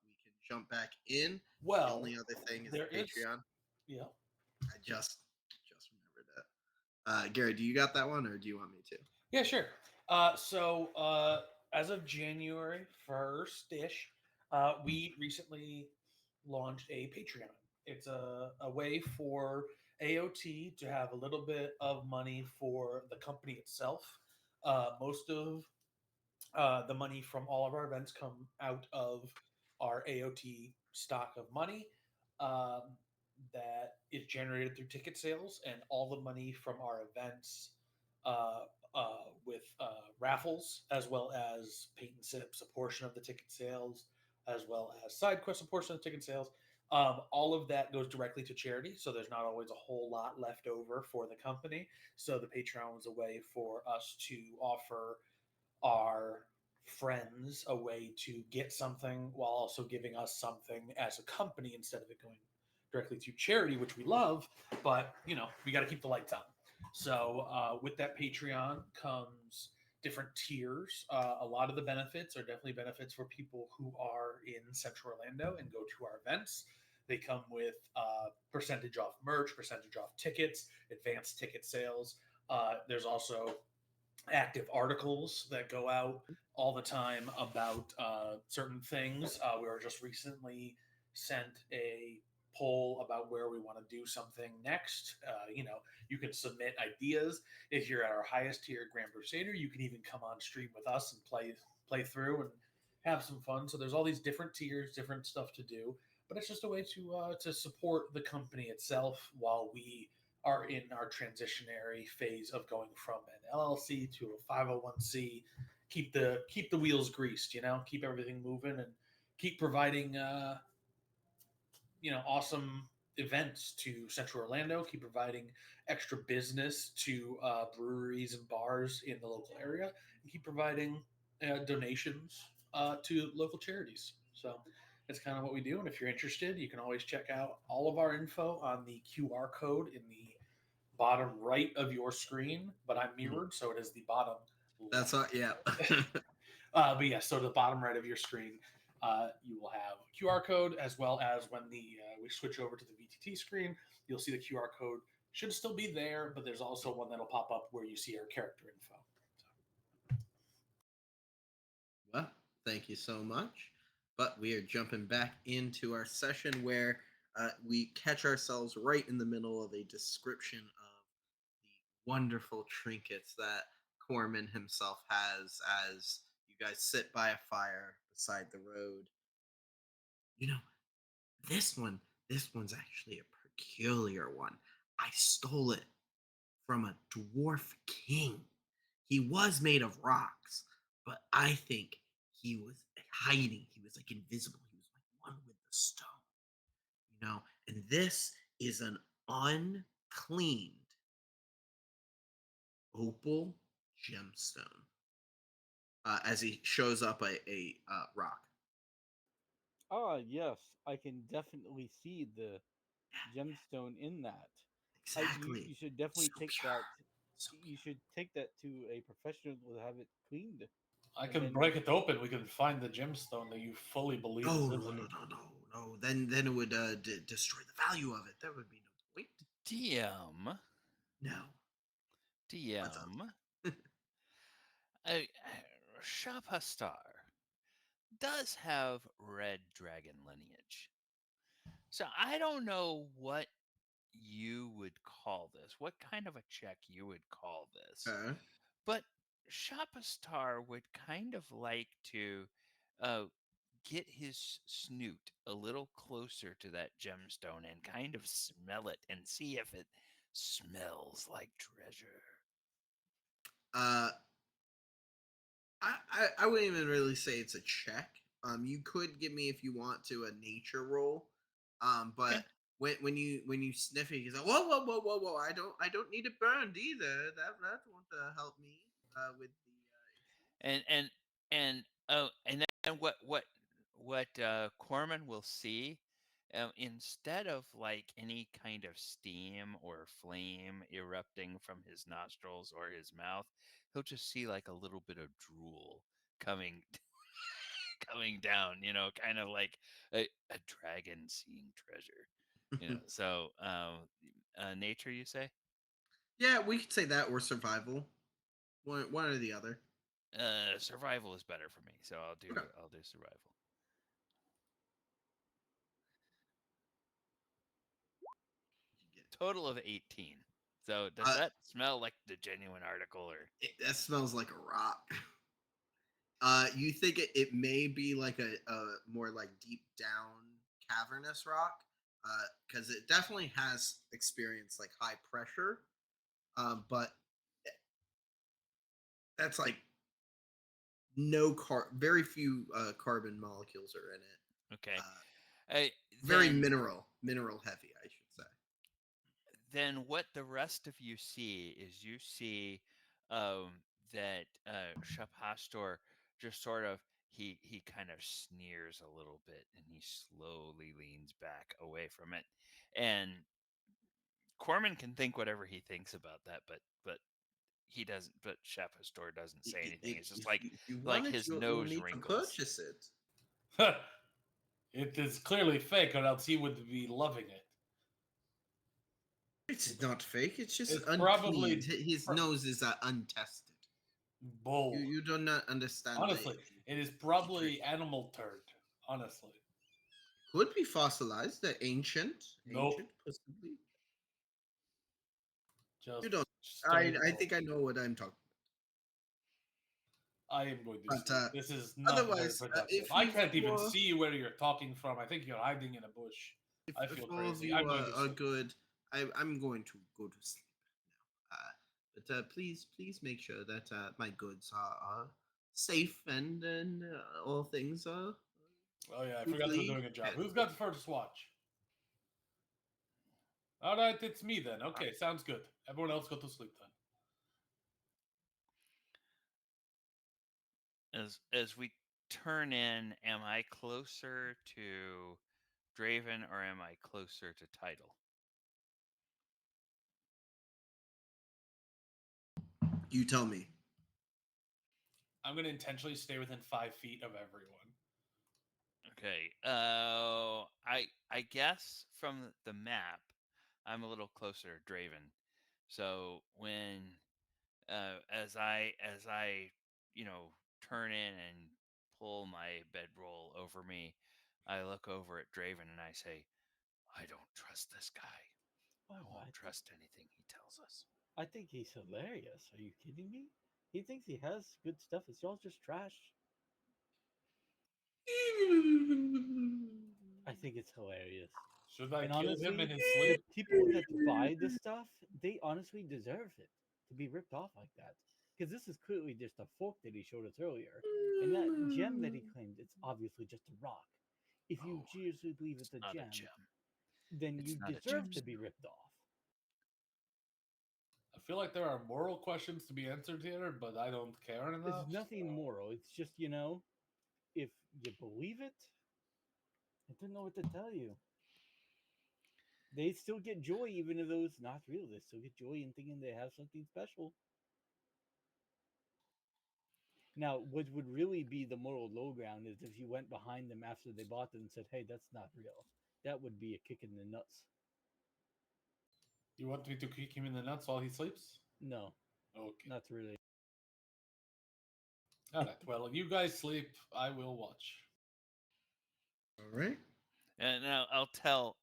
we can jump back in. The Well, only other thing is there the is, Patreon. yeah. I just remembered it. Gary, do you got that one, or do you want me to? Yeah, sure. So as of January 1st ish, we recently launched a Patreon. It's a way for AOT to have a little bit of money for the company itself. Most of the money from all of our events come out of our AOT stock of money um, that is generated through ticket sales, and all the money from our events uh, with raffles, as well as paint and sips, a portion of the ticket sales, as well as side quests, a portion of the ticket sales. All of that goes directly to charity, so there's not always a whole lot left over for the company. So the Patreon was a way for us to offer our friends a way to get something while also giving us something as a company instead of it going directly to charity, which we love, but we got to keep the lights on. So with that Patreon comes different tiers. A lot of the benefits are definitely benefits for people who are in Central Orlando and go to our events. They come with percentage off merch, percentage off tickets, advanced ticket sales. There's also active articles that go out all the time about certain things. We were just recently sent a poll about where we want to do something next. You can submit ideas. If you're at our highest tier, Grand Crusader, you can even come on stream with us and play through and have some fun. So there's all these different tiers, different stuff to do. But it's just a way to support the company itself while we are in our transitionary phase of going from an LLC to a 501c. Keep the wheels greased, keep everything moving and keep providing awesome events to Central Orlando, keep providing extra business to breweries and bars in the local area, and keep providing donations to local charities. So that's kind of what we do. And if you're interested, you can always check out all of our info on the QR code in the bottom right of your screen, but I'm mirrored, so it is the bottom That's left. not, yeah. But yeah, so the bottom right of your screen, you will have QR code, as well as when we switch over to the VTT screen, you'll see the QR code should still be there, but there's also one that'll pop up where you see our character info. Well, thank you so much. But we are jumping back into our session where we catch ourselves right in the middle of a description of the wonderful trinkets that Corman himself has as you guys sit by a fire beside the road. You know, this one, this one's actually a peculiar one. I stole it from a dwarf king. He was made of rocks, but I think he was hiding. He was like invisible. He was like one with the stone, And this is an uncleaned opal gemstone. As he shows up a rock. Ah, yes, I can definitely see the Yeah, gemstone in that. exactly. You should definitely So take that. pure. So You should take that to a professional to have it cleaned, I and can then break it open. We can find the gemstone that you fully believe no, is no, in no, there. no, no, no. Then it would destroy the value of it. There would be no point. DM, No. What's up? DM, uh, Shapastar does have red dragon lineage. So I don't know what you would call this, what kind of a check you would call this. Okay. But Shapastar would kind of like to uh, get his snoot a little closer to that gemstone and kind of smell it and see if it smells like treasure. Uh, I wouldn't even really say it's a check. You could give me if you want to a nature roll. But Okay. when you sniff it, he's like, whoa! I don't need it burned either. That won't help me with the And then what Corman will see, instead of like any kind of steam or flame erupting from his nostrils or his mouth, he'll just see like a little bit of drool coming coming down, kind of like a dragon seeing treasure. incense. So nature, you say? Yeah, we could say that or survival. One or the other. Survival is better for me, so Okay. I'll do survival. You get Total of 18. So does uh, that smell like the genuine article or that smells like a rock. You think it may be like a more like deep down cavernous rock, because it definitely has experienced like high pressure, but that's like very few carbon molecules are in it. okay? Uh, Uh, very then mineral heavy, I should say. then what the rest of you see is you see um, that Shapastor just sort of he kind of sneers a little bit and he slowly leans back away from it, and Corman can think whatever he thinks about that, but he doesn't. But Shapastor doesn't say anything. It's just If you like want it, his you'll nose need to wrinkles. purchase it. It is clearly fake, or else he would be loving it. It's not fake. It's just It's unclean. probably His nose is untested. You bull. you do not understand Honestly, it is the trick. probably animal turd. Honestly, Could be fossilized. They're nope. possibly. You Just don't. stone I cold. think I know what I'm talking I am going to about. sleep. This is not very Otherwise, productive. if I you can't even four, see where you're talking from. I think you're hiding in a bush. I if feel all of crazy. you I'm going to are sleep. good, I'm going to go to sleep now. But please make sure that my goods are safe and all things are Oh yeah, I forgot we're smoothly doing a job. cared Who's for. got the first watch? All right, it's me then. Okay, sounds good. Everyone else go to sleep then. As we turn in, am I closer to Draven or am I closer to Title? You tell me. I'm going to intentionally stay within 5 feet of everyone. Okay. I guess from the map, I'm a little closer to Draven. So when as I turn in and pull my bedroll over me. I look over at Draven and I say, I don't trust this guy. I Oh, won't trust anything he tells us. I think he's hilarious. Are you kidding me? He thinks he has good stuff. It's all just trash. I think it's hilarious. Should I And kill him honestly, in his the sleep? people that buy this stuff, they honestly deserve it to be ripped off like that. Because this is clearly just a fork that he showed us earlier. And that gem that he claimed, it's obviously just a rock. If you Oh, seriously believe it's a Not a gem, gem. then It's you not a deserve to gemstone. be ripped off. I feel like there are moral questions to be answered here, but I don't care enough. It's nothing so- moral. It's just, if you believe it, I don't know what to tell you. They still get joy even if those not real. They still get joy in thinking they have something special. Now, what would really be the moral low ground is if you went behind them after they bought them and said, "Hey, that's not real." That would be a kick in the nuts. You want me to kick him in the nuts while he sleeps? No, Okay. not really. All right. Well, you guys sleep. I will watch. All right. And now I'll tell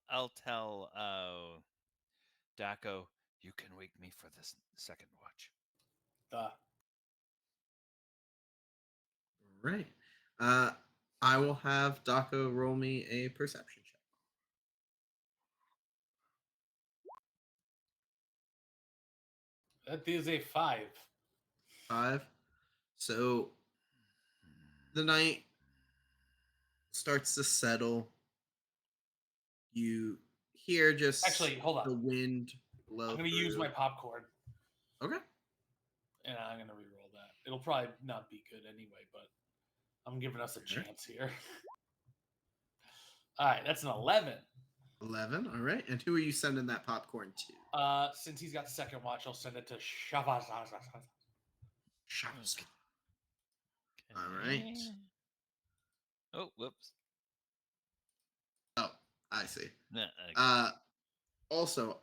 Daco, you can wake me for this second watch. Duh. All right. I will have Daco roll me a perception check. That is a 5. 5. So the night starts to settle. You hear just Actually, hold on. the wind blow. I'm going to use through. my popcorn, Okay. and I'm going to reroll that. It'll probably not be good anyway, but I'm giving us a Sure. chance here. All right, that's an 11. 11. All right. And who are you sending that popcorn to? Since he's got second watch, I'll send it to Shavaz. Shabbos. Okay. All right. Oh, whoops. Oh, I see. Nah, okay. Also,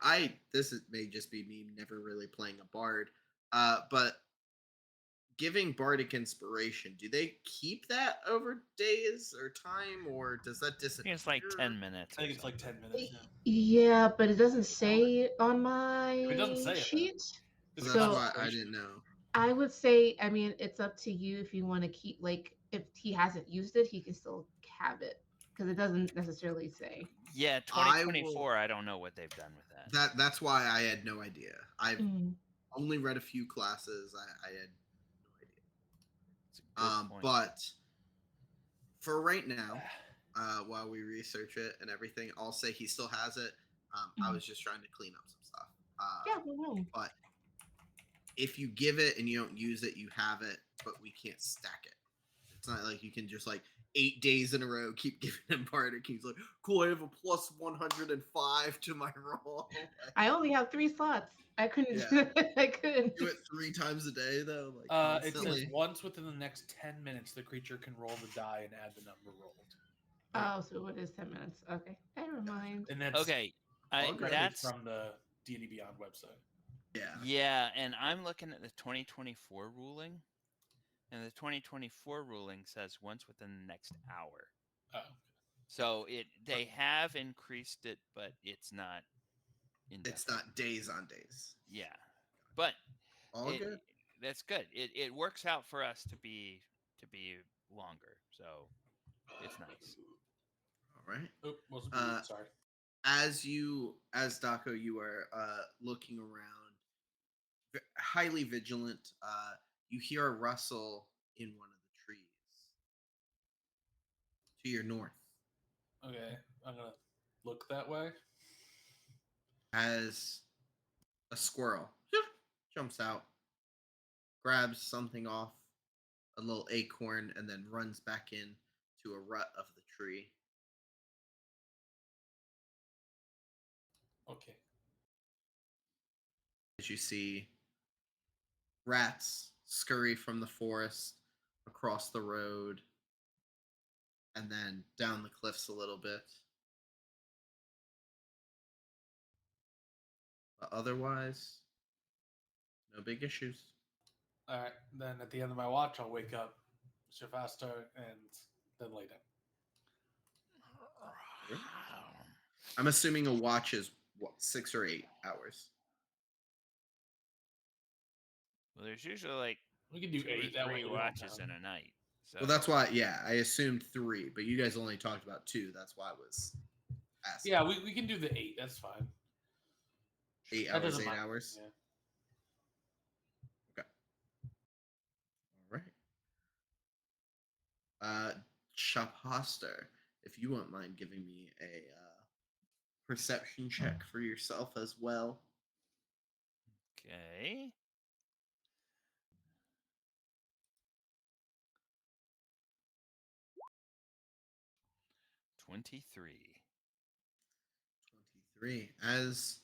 may just be me never really playing a bard. But giving bardic inspiration, do they keep that over days or time, or does that I disappear? think it's like 10 minutes. I think or it's like something. 10 minutes. Yeah. Yeah, but it doesn't say on my It doesn't say it, sheet. Is So it that's So why I concentration? didn't know. I would say, I mean, it's up to you if you want to keep, like, if he hasn't used it, he can still have it because it doesn't necessarily say. Yeah, I will. 2024. I don't know what they've done with that. That's why I had no idea. I've Mm. only read a few classes. I had no idea. It's a good point. But for right now, while we research it and everything, I'll say he still has it. I was just trying to clean up some stuff. Yeah, no. But if you give it and you don't use it, you have it, but we can't stack it. It's not like you can just like 8 days in a row keep giving him bardic. He's like, cool, I have a plus 105 to my roll. I only have 3 slots. I couldn't. Yeah. I couldn't. Do it 3 times a day though, like It constantly. says once within the next 10 minutes, the creature can roll the die and add the number rolled. Oh, so it is 10 minutes. Okay, never mind. And that's Okay, All good. directly that's from the D&D Beyond website. yeah, and I'm looking at the 2024 ruling, and the 2024 ruling says once within the next hour. Oh, So they have increased it, but it's not indefinite. It's not days on days. Yeah, but All good. that's good. It works out for us to be longer, so it's nice. All right. oh, wasn't Uh, sorry. As Daco, you are looking around, highly vigilant. You hear a rustle in one of the trees to your north. Okay, I'm gonna look that way. As a squirrel jumps out, grabs something off a little acorn, and then runs back in to a rut of the tree. Okay. As you see rats scurry from the forest across the road and then down the cliffs a little bit. But otherwise, no big issues. All right. Then at the end of my watch, I'll wake up Shafasta, and then lay down. I'm assuming a watch is what, 6 or 8 hours. Well, there's usually like We can do 2 or eight. That way 3 we don't watches know. in a night. So Well, that's why. Yeah, I assumed 3, but you guys only talked about 2. That's why I was asking. Yeah, we can do the 8. That's fine. 8 That hours, doesn't 8 matter. hours. Yeah. Okay. All right. Shophoster, if you won't mind giving me a perception check for yourself as well. okay. 23. 23. As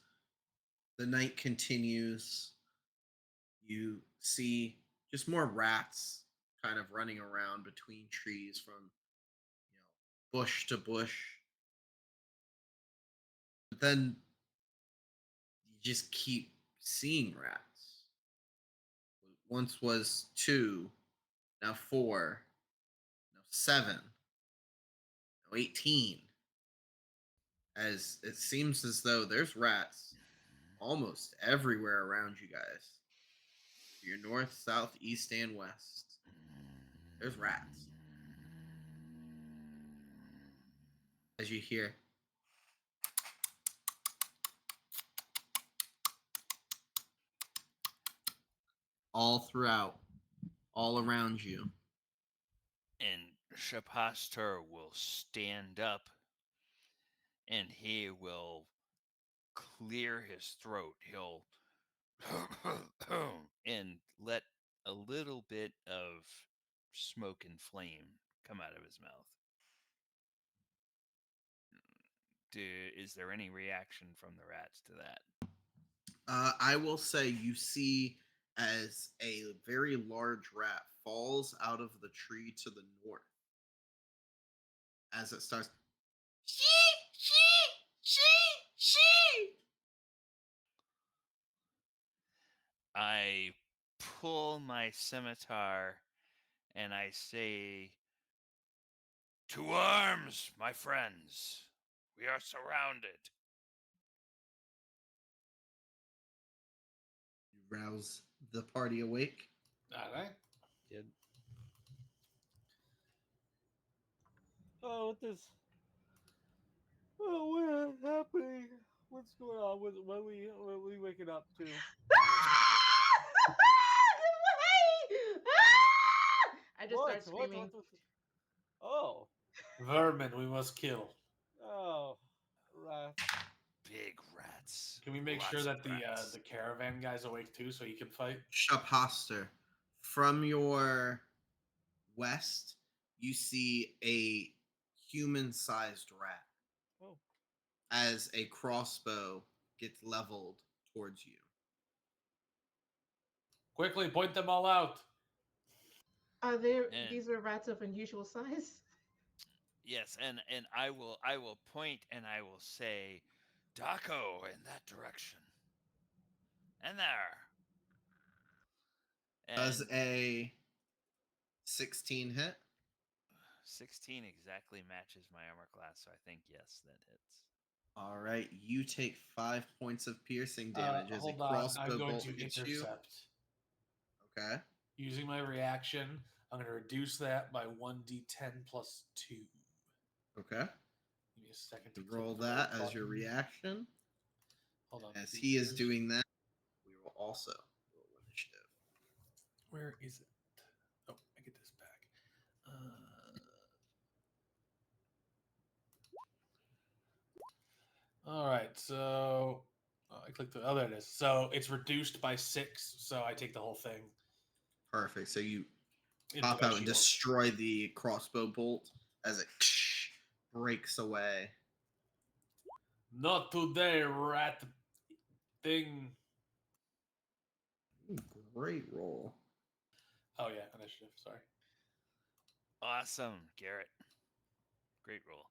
the night continues, you see just more rats kind of running around between trees from bush to bush. But then you just keep seeing rats. What once was 2, now 4, now 7, now 18. As it seems as though there's rats almost everywhere around you guys. To your north, south, east, and west. There's rats. As you hear all throughout, all around you. And Shapastar will stand up and he will clear his throat. He'll and let a little bit of smoke and flame come out of his mouth. Is there any reaction from the rats to that? I will say you see as a very large rat falls out of the tree to the north. As it starts, she, she. I pull my scimitar and I say, "To arms, my friends! We are surrounded." You rouse the party awake. All right. Did. Oh, what this? Oh, what is happening? What's going on? What are we waking up to? I just start What? screaming. Oh, Vermin, we must kill. oh, right. Big rats. Can we make Lots sure of that the rats. caravan guy's awake too, so he can fight? Shaphoster, from your west, you see a human-sized rat Oh, as a crossbow gets leveled towards you. Quickly, point them all out. Are there? And These are rats of unusual size. yes, and I will point and I will say, "Daco in that direction." And there. Does And a 16 hit? 16 exactly matches my armor class, so I think yes, that hits. All right, you take 5 points of piercing damage as a Hold on. crossbow I'm going bolt to hits you. intercept. Okay. Using my reaction, I'm going to reduce that by 1d10 plus 2. Okay. Give me a second to You click roll the that right as your button. reaction. Hold on. As he is doing that, we will also roll initiative. Where is it? Oh, I get this back. All right, so I clicked the. Oh, there it is. So it's reduced by 6, so I take the whole thing. Perfect. So you Into pop my out and shield. destroy the crossbow bolt as it breaks away. Not today, rat thing. Great roll. Oh yeah, initiative. Sorry. Awesome, Garrett. Great roll.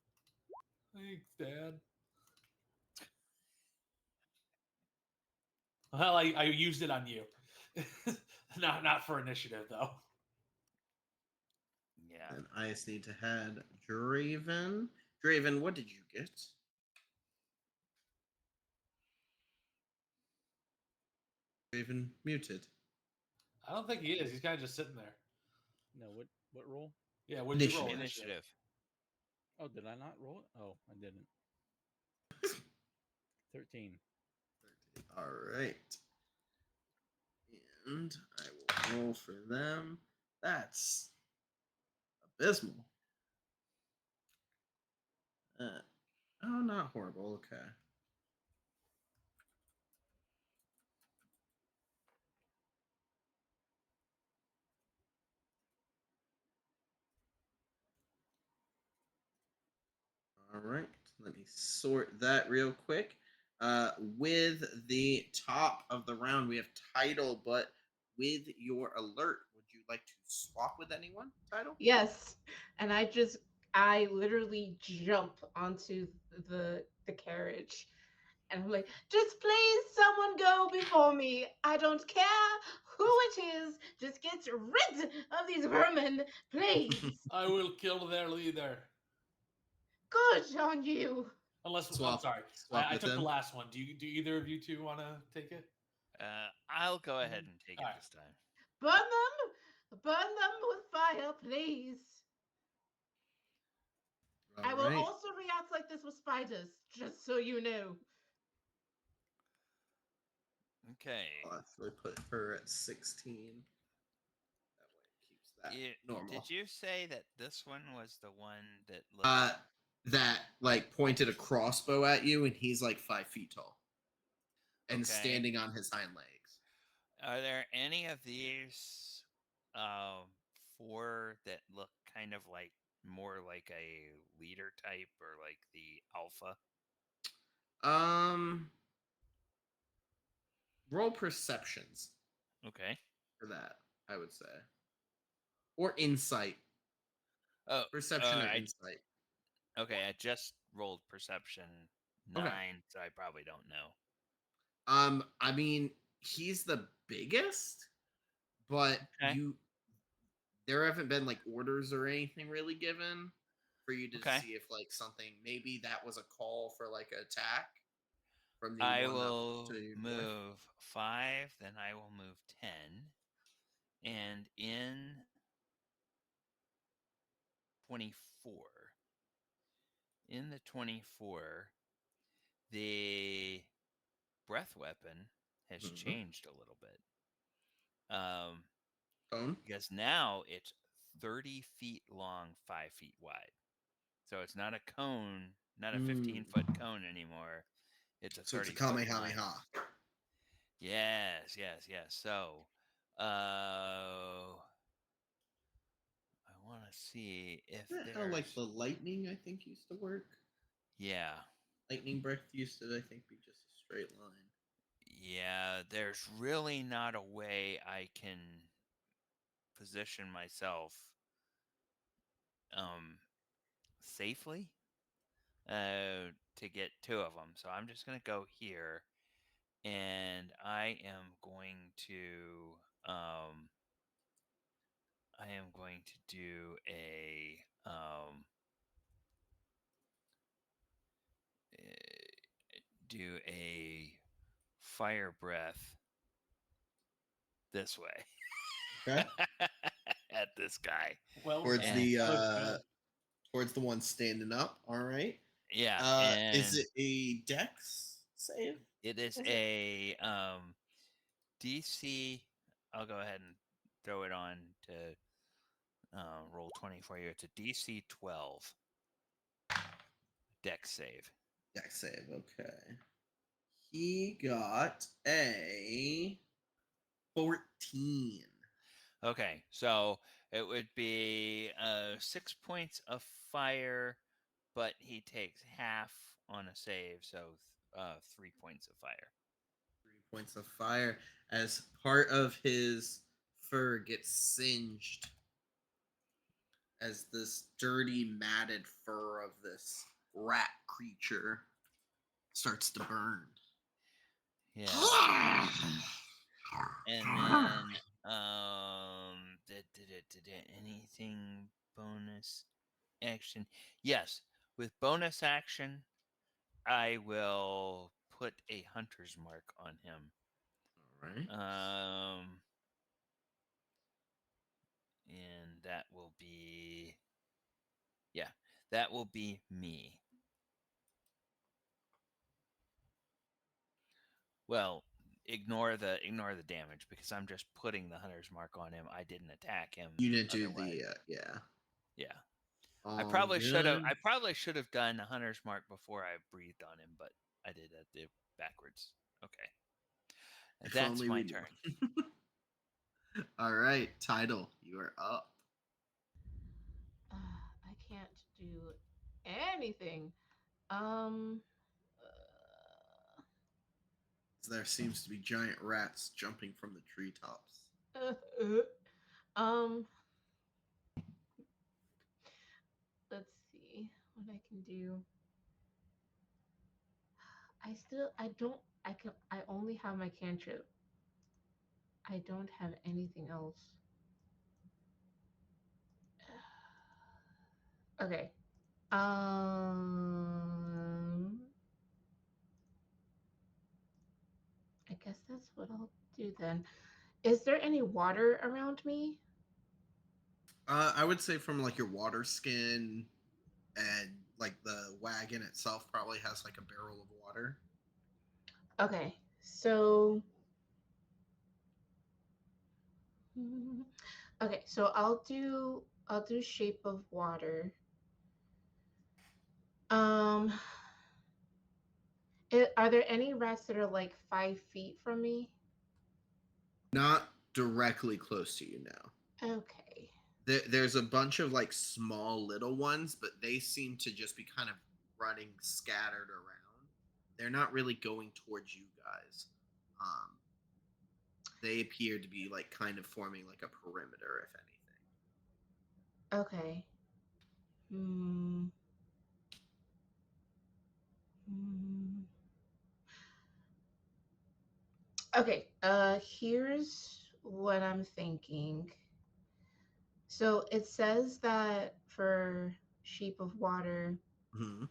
Thanks, Dad. Well, I used it on you. Not for initiative though. Yeah. And I just need to add Draven. Draven, what did you get? Draven muted. I don't think he is. He's kind of just sitting there. No, what roll? Yeah, what did you roll? Initiative. Initiative. Oh, did I not roll it? Oh, I didn't. 13. All right. And I will roll for them. That's abysmal. Oh, not horrible. Okay. All right. Let me sort that real quick. With the top of the round, we have title, but with your alert, would you like to swap with anyone? Title? Yes, and I literally jump onto the carriage, and I'm like, just please, someone go before me. I don't care who it is. Just get rid of these vermin, please. I will kill their leader. Good on you. Unless I'm Swap. sorry, Swap I with took the them. last one. Do either of you two want to take it? I'll go ahead and take it Alright. this time. Burn them with fire, please. All I will right. also react like this with spiders, just so you know. Okay. I'll actually put her at 16. That way it keeps that normal. Did you say that this one was the one that looked? That like pointed a crossbow at you, and he's like 5 feet tall and Okay. standing on his hind legs. Are there any of these four that look kind of like more like a leader type or like the alpha? Roll perceptions Okay. for that, I would say, or insight. Oh, Perception or I insight. okay. I just rolled perception 9, Okay. so I probably don't know. I mean, he's the biggest, but Okay. there haven't been like orders or anything really given for you to Okay. see if like something, maybe that was a call for like an attack from the I one that was will to your north. move 5, then I will move 10, and in 24. In the 24, the breath weapon has Mhm. changed a little bit. Cone. Because now it's 30 feet long, 5 feet wide. So it's not a cone, not a 15-foot cone anymore. It's a So it's a 30-foot line. Kamehameha. Yes. So, I want to see if Isn't that how there's. like the lightning I think used to work? Yeah. Lightning breath used to I think be just a straight line. Yeah, there's really not a way I can position myself safely to get 2 of them. So I'm just going to go here, and I am going to do a fire breath this way Okay. at this guy. Well Towards done. the That was good. towards the one standing up. All right. Yeah, Is and it a dex save? it is Was it? a DC. I'll go ahead and throw it on to roll 20 for you. It's a DC 12 dex save. Dex save. Okay. He got a 14. Okay, so it would be 6 points of fire, but he takes half on a save, so 3 points of fire. 3 points of fire as part of his fur gets singed as this dirty matted fur of this rat creature starts to burn. Yeah. And then Anything bonus action? Yes, with bonus action, I will put a hunter's mark on him. All right. And that will be, yeah, that will be me. Well, ignore the damage because I'm just putting the hunter's mark on him. I didn't attack him. You didn't do otherwise. the yeah. Yeah. All I probably should have. good. I probably should have done a hunter's mark before I breathed on him, but I did it backwards. Okay, If that's only my we turn. knew. All right, title, you are up. I can't do anything. Um. There seems to be giant rats jumping from the treetops. uh, um. Let's see what I can do. I only have my cantrip. I don't have anything else. Okay. Um, I guess that's what I'll do then. Is there any water around me? I would say from like your water skin and like the wagon itself probably has like a barrel of water. Okay. So okay, so I'll do shape of water. Um, are there any rats that are like 5 feet from me? Not directly close to you now. Okay. There's a bunch of like small little ones, but they seem to just be kind of running scattered around. They're not really going towards you guys. Um, they appear to be like kind of forming like a perimeter, if anything. Okay. Hmm. Hmm. Okay. Here's what I'm thinking. So it says that for shape of water, Mm-hmm.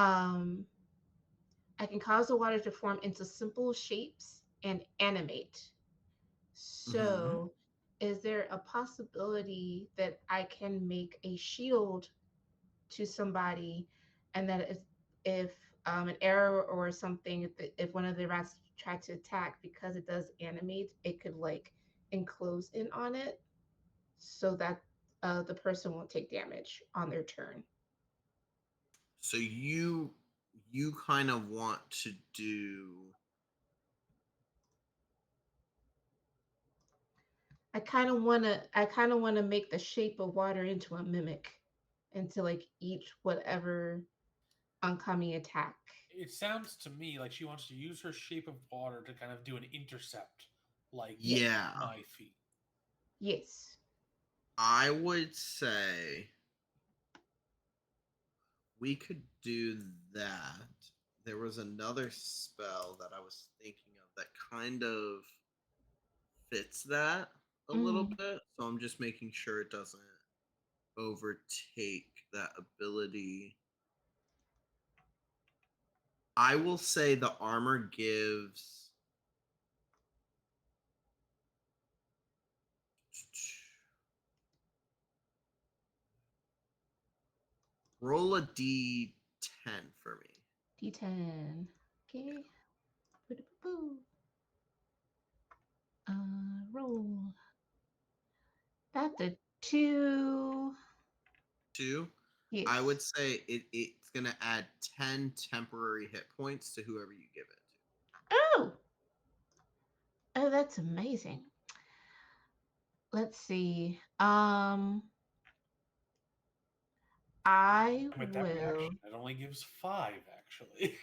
um, I can cause the water to form into simple shapes and animate. Mm-hmm. So, is there a possibility that I can make a shield to somebody, and that if an arrow or something, if one of the rats tried to attack, because it does animate, it could like enclose in on it, so that the person won't take damage on their turn. So you kind of want to do. I kind of want to make the shape of water into a mimic, and to like eat whatever oncoming attack. It sounds to me like she wants to use her shape of water to kind of do an intercept, like Yes. Yeah, my feet. Yes. I would say we could do that. There was another spell that I was thinking of that kind of fits that a little Mm. bit. So I'm just making sure it doesn't overtake that ability. I will say the armor gives roll a d10 for me. D10. Okay. Boo-boo-boo. Roll. That's a 2. 2. Yes. I would say it's going to add 10 temporary hit points to whoever you give it to. Oh. Oh, that's amazing. Let's see. I With that will. reaction, it only gives 5, actually.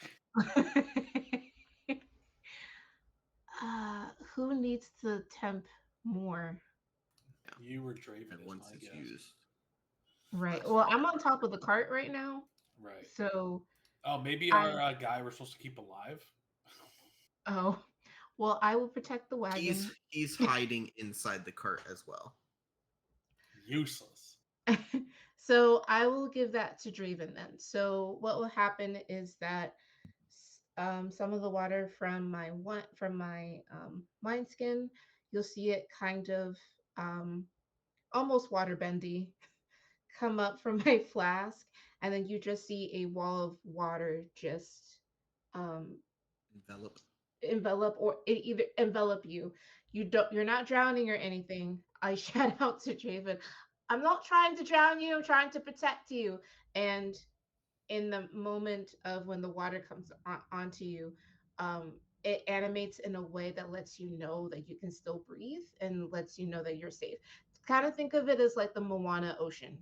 Who needs to temp more? You or Draven And is once my it's guess. used. Right. Well, I'm on top of the cart right now, Right. so Oh, maybe I. our guy we're supposed to keep alive? Oh, well, I will protect the wagon. He's hiding inside the cart as well. Useless. So I will give that to Draven then. So what will happen is that some of the water from my wineskin, you'll see it kind of almost water bendy come up from my flask, and then you just see a wall of water just um, Envelop. envelop or it either envelop you. You're not drowning or anything. I shout out to Draven. I'm not trying to drown you, I'm trying to protect you. And in the moment of when the water comes onto you, it animates in a way that lets you know that you can still breathe and lets you know that you're safe. Kind of think of it as like the Moana ocean.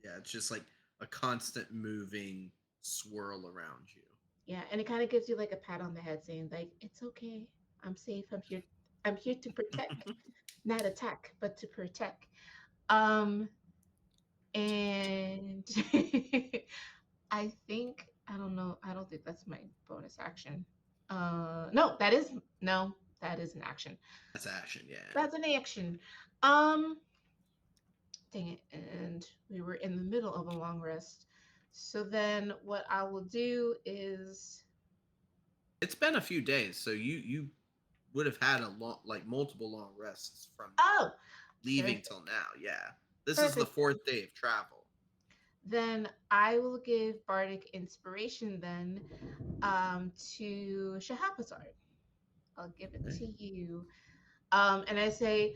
Yeah, it's just like a constant moving swirl around you. Yeah, and it kind of gives you like a pat on the head saying like it's okay. I'm safe. I'm here to protect, not attack, but to protect. Um and I think I don't know. I don't think that's my bonus action. No, that is no, that is an action. That's action, yeah. That's an action. Um, dang it! And we were in the middle of a long rest. So then, what I will do is It's been a few days, so you would have had a long, like multiple long rests from oh, leaving perfect, till now. Yeah, this is the perfect. fourth day of travel. Then I will give bardic inspiration then to Shahapazard. I'll give it to you. And I say,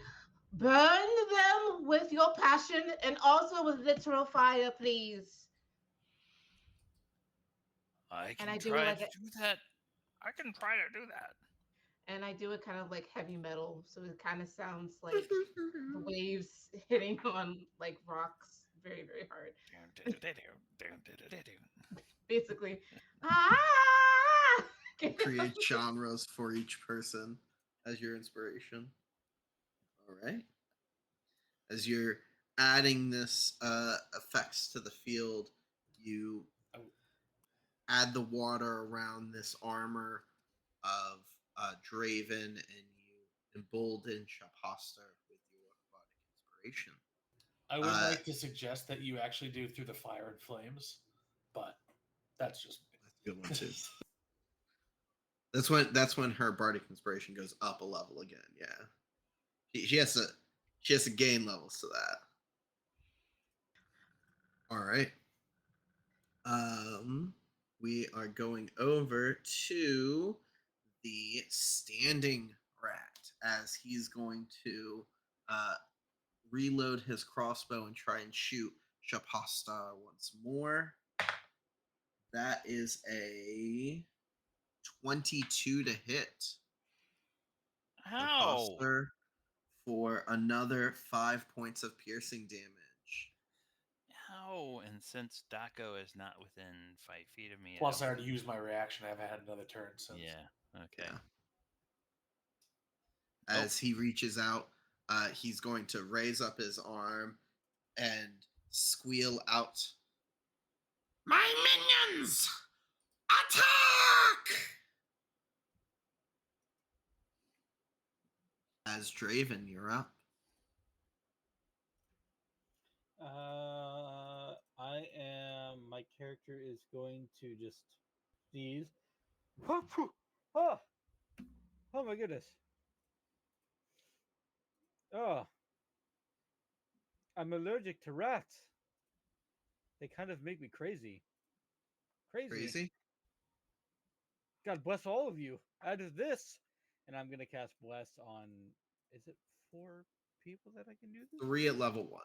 burn them with your passion and also with literal fire, please. I And can I do it try like to do that. I can try to do that. and I do it kind of like heavy metal, so it kind of sounds like the waves hitting on like rocks very, very hard. Basically, ah! Create genres for each person as your inspiration. All right. As you're adding this effects to the field, you add the water around this armor of Draven, and you embolden Shaposter with your aquatic inspiration. I would Uh, like to suggest that you actually do through the fire and flames, but that's just that's a good one too. That's when her bardic inspiration goes up a level again. Yeah, she has to gain levels to that. All right. Um, we are going over to the standing rat as he's going to uh, reload his crossbow and try and shoot Shapasta once more. That is a 22 to hit Ow! Shapasta for another 5 points of piercing damage. Ow! And since Daco is not within 5 feet of me, plus I don't... already used my reaction. I haven't had another turn since. Yeah. Okay. Yeah. Oh. As he reaches out, he's going to raise up his arm and squeal out, "My minions! Attack!" As Draven, you're up. I am. My character is going to just sneeze. Oh, oh my goodness. Oh, I'm allergic to rats. They kind of make me crazy. Crazy. Crazy. God bless all of you. Out of this, and I'm gonna cast bless on. Is it 4 people that I can do this? 3 at level 1.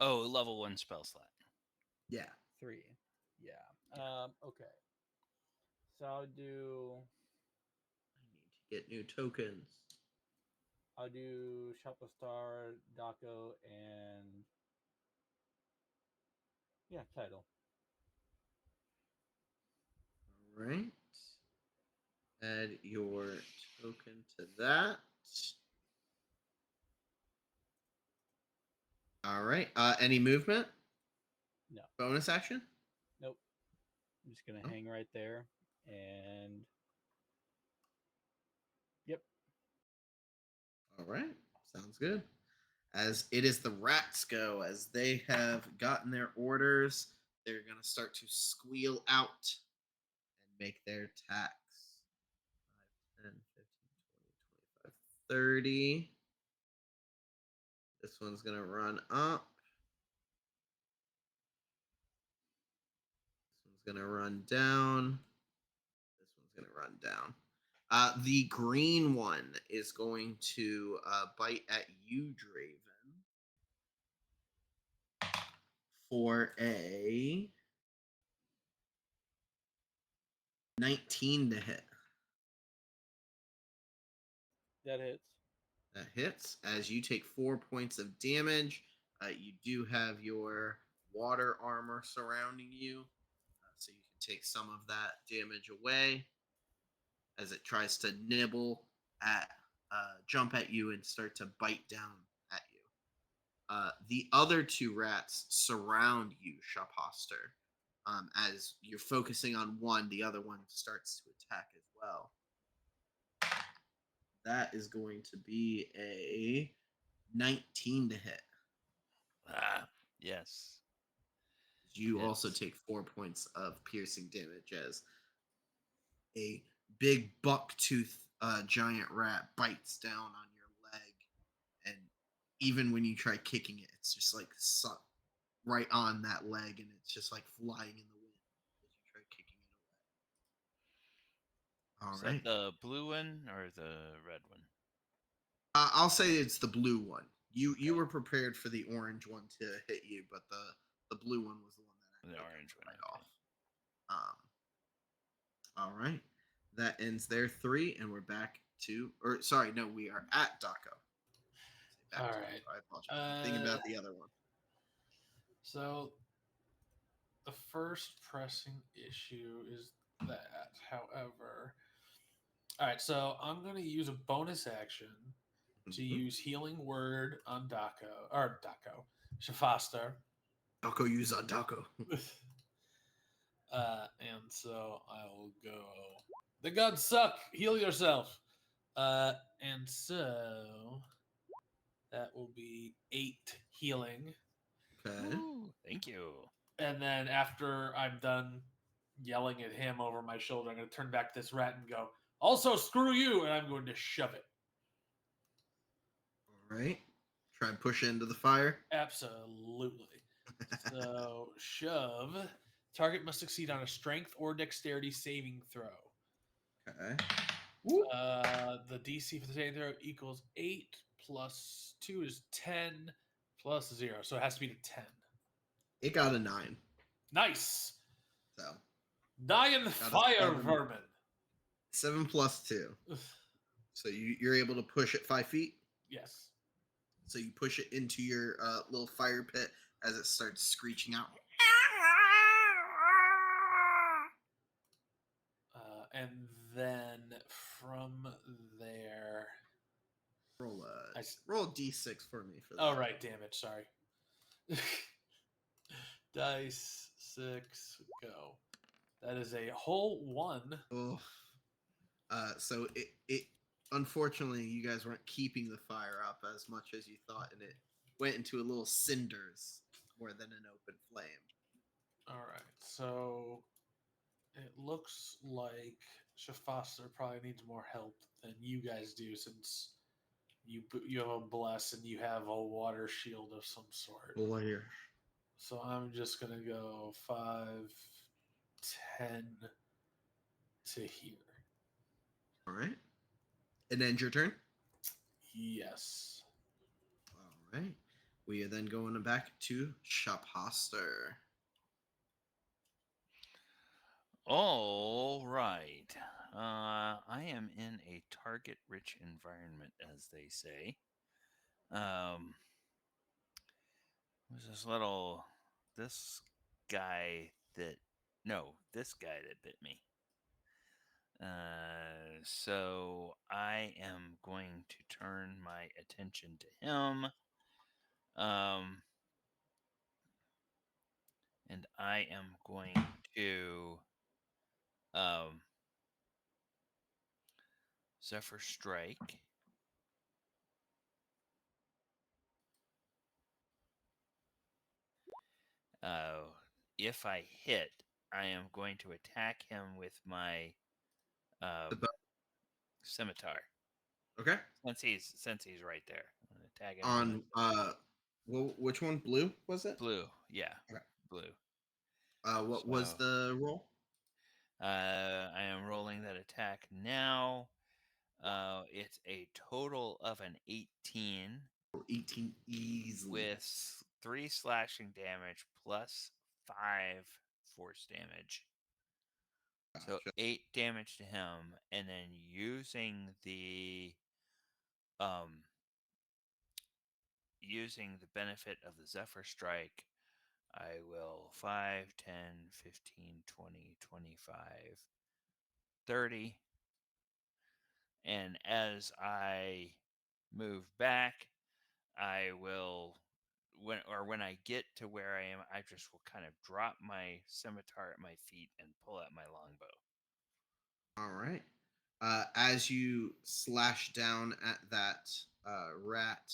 Oh, level 1 spell slot. Yeah. 3. Yeah. Okay. So I'll do. I need to get new tokens. I'll do Shopastar, Daco, and yeah, title. All right. Add your token to that. All right. Any movement? No. Bonus action? Nope. I'm just gonna Oh. hang right there, and yep. All right. Sounds good. As it is the rats go, as they have gotten their orders, they're going to start to squeal out and make their attacks. 5, 10, 15, 20, 25, 30. This one's going to run up. This one's going to run down. This one's going to run down. The green one is going to bite at you, Draven, for a 19 to hit. That hits. That hits. As you take 4 points of damage, you do have your water armor surrounding you, so you can take some of that damage away as it tries to nibble at, jump at you and start to bite down at you. The other two rats surround you, Shophoster. As you're focusing on one, the other one starts to attack as well. That is going to be a 19 to hit. Yes. You also Hits. take 4 points of piercing damage as a big bucktooth giant rat bites down on your leg, and even when you try kicking it, it's just like right on that leg, and it's just like flying in the wind as you try kicking it away. All Is right. that the blue one or the red one? I'll say it's the blue one. You were prepared for the orange one to hit you, but the blue one was the one that The I orange one. right Okay. off. All right. That ends their 3, and we're back to, or sorry, no, we are at Daco. All right. I apologize. I'm thinking about the other one. So the first pressing issue is that. However, all right. So I'm going to use a bonus action to Mhm. use Healing Word on Daco, Shafasta. Daco use on Daco. And so I will go. The gods suck. Heal yourself. And so that will be 8 healing. Okay. Ooh, thank you. And then after I'm done yelling at him over my shoulder, I'm going to turn back to this rat and go, also screw you. And I'm going to shove it. All right. Try and push it into the fire. Absolutely. So shove. Target must succeed on a strength or dexterity saving throw. Okay. The DC for the saving throw equals 8 plus 2 is 10 plus 0. So it has to be to 10. It got a 9. Nice. So Die in the got a fire, 7. vermin. 7 plus 2. So you're able to push it 5 feet. Yes. So you push it into your little fire pit as it starts screeching out. And then from there. Roll a d6 for me for that. Oh, right. Damage. Sorry. Dice 6. Go. That is a whole 1. Oh. So it unfortunately you guys weren't keeping the fire up as much as you thought, and it went into a little cinders more than an open flame. All right. So it looks like Shafasser probably needs more help than you guys do, since you have a bless and you have a water shield of some sort. Boy. So I'm just gonna go 5, 10 to here. All right. It ends your turn. Yes. All right. We are then going back to Shophoster. All right. I am in a target-rich environment, as they say. Was this guy this guy that bit me. So I am going to turn my attention to him. And I am going to Zephyr Strike. Uh, if I hit, I am going to attack him with my The um, bow. scimitar. Okay. Since he's right there, I'm gonna attack him with my On well, which one? Blue was it? blue. Yeah, Okay. blue. What was So the roll? I am rolling that attack now. It's a total of an 18 18 easily. with 3 slashing damage plus 5 force damage. So Gotcha. 8 damage to him, and then um using the benefit of the Zephyr Strike, I will 5, 10, 15, 20, 25, 30. And as I move back, I will when I get to where I am, I just will kind of drop my scimitar at my feet and pull out my longbow. All right. As you slash down at that rat,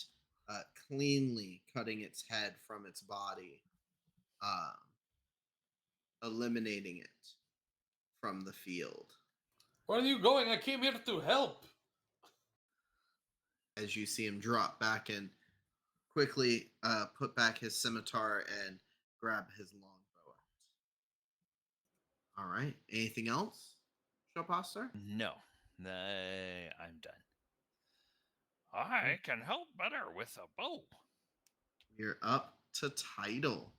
cleanly cutting its head from its body, uh, eliminating it from the field. Where are you going? I came here to help. As you see him drop back and quickly put back his scimitar and grab his longbow out. All right. Anything else, Showpaster? No, I'm done. I can help better with a bow. You're up to title.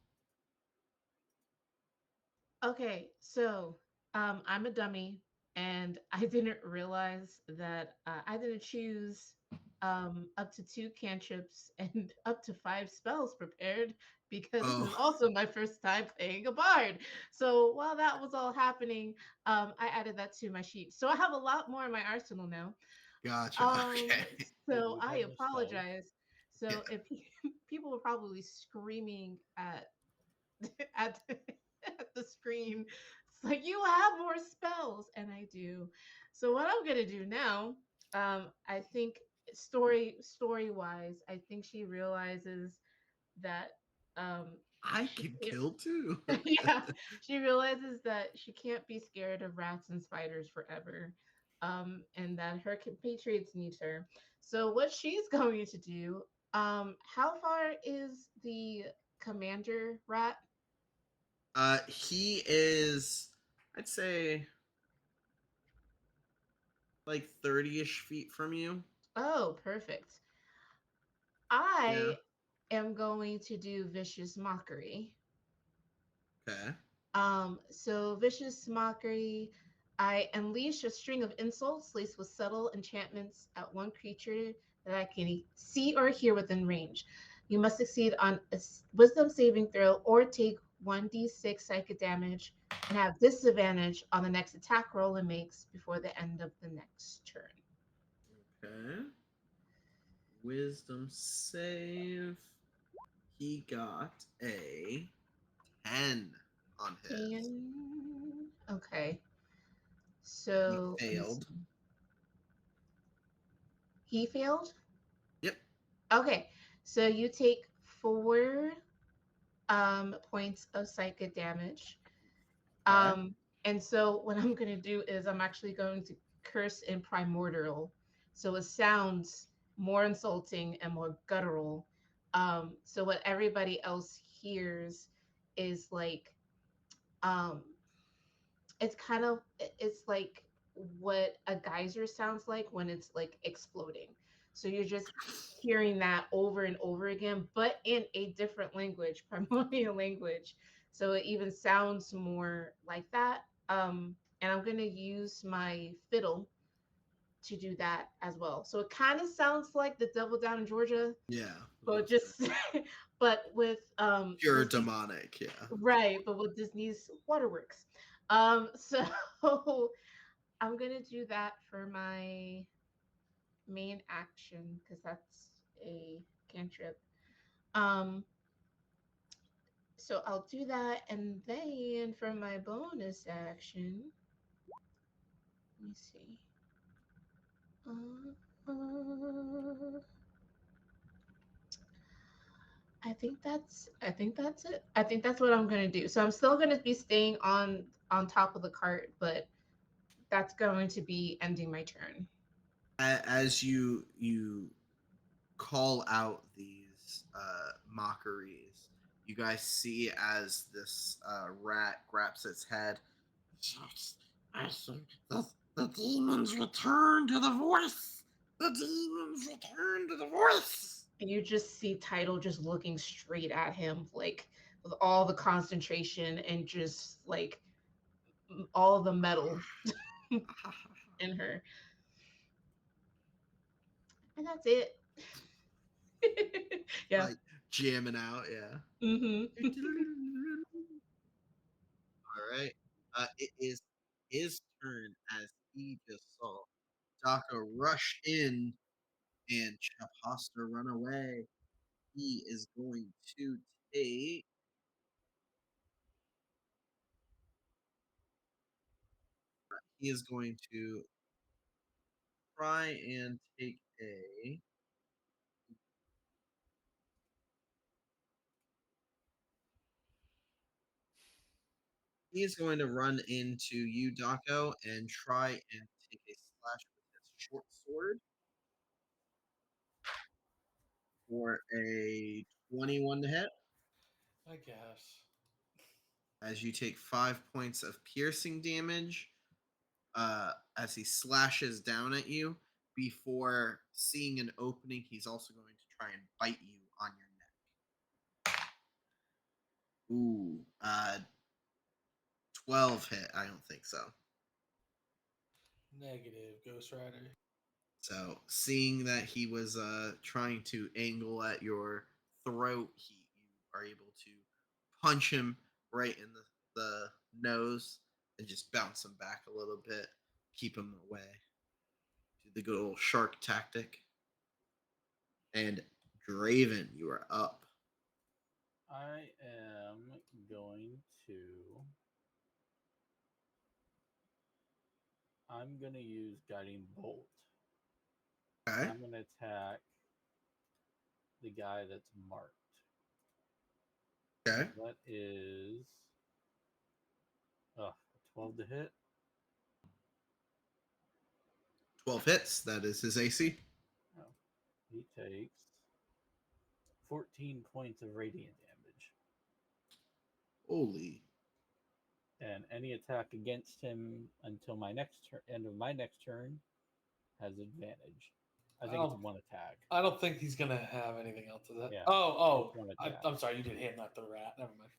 Okay, so I'm a dummy, and I didn't realize that I didn't choose up to 2 cantrips and up to 5 spells prepared because this is Oh, also my first time playing a bard. So while that was all happening, I added that to my sheet. So I have a lot more in my arsenal now. gotcha. Um, Okay. Wait, so you I have no spells? apologize. Yeah. So if people were probably screaming at at the, at the screen. It's like you have more spells, and I do. So what I'm gonna do now, I think story wise, I think she realizes that um I she can can't. kill too. Yeah, she realizes that she can't be scared of rats and spiders forever, and that her compatriots need her. So what she's going to do, how far is the commander rat? He is, I'd say, like 30-ish feet from you. Oh, perfect. Yeah. I am going to do vicious mockery. Okay. So vicious mockery, I unleash a string of insults laced with subtle enchantments at one creature that I can see or hear within range. You must succeed on a wisdom saving throw or take 1d6 psychic damage and have disadvantage on the next attack roll it makes before the end of the next turn. Okay. Wisdom save. He got a 10 on his. And okay. He So let me see. failed. He failed. Yep. Okay, so you take 4 points of psychic damage. Okay. Um, and so what I'm gonna do is I'm actually going to curse in primordial, so it sounds more insulting and more guttural. So what everybody else hears is like um it's kind of it's like what a geyser sounds like when it's like exploding. So you're just hearing that over and over again, but in a different language, primordial language. So it even sounds more like that. And I'm gonna use my fiddle to do that as well. So it kind of sounds like the devil down in Georgia, Yeah. but just but with Pure Disney's demonic. Yeah. right, but with Disney's waterworks. So I'm gonna do that for my main action because that's a cantrip. Um, so I'll do that, and then for my bonus action, let me see. Uh, I think that's it. I think that's what I'm gonna do. So I'm still gonna be staying on top of the cart, but that's going to be ending my turn. As you call out these mockeries, you guys see as this rat grabs its head. I see the demons return to the voice. The demons return to the voice. And you just see Title just looking straight at him, like with all the concentration and just like all the metal in her. And that's it. Yeah. Like jamming out, yeah. Mm-hmm. All right. It is his turn as he just saw Daka rush in and Chapasta run away. He is going to take. He is going to try and take a. He is going to run into you, Dako, and try and take a slash with his short sword for a 21 to hit. I guess. As you take 5 points of piercing damage, as he slashes down at you. Before seeing an opening, he's also going to try and bite you on your neck. Ooh, 12 hit. I don't think so. Negative, Ghost Rider. So seeing that he was trying to angle at your throat, you are able to punch him right in the nose and just bounce him back a little bit, keep him away. Do the good old shark tactic. And Draven, you are up. I am going to. I'm gonna use guiding bolt. Okay. I'm gonna attack the guy that's marked. Okay. That is 12 to hit. 12 hits. That is his AC. Oh, he takes 14 points of radiant damage. Holy. And any attack against him until my next end of my next turn has advantage. I think it's Oh. one attack. I don't think he's gonna have anything else of that. Yeah, Oh, it's one I, attack. I'm sorry, you did hit, not the rat. Never mind.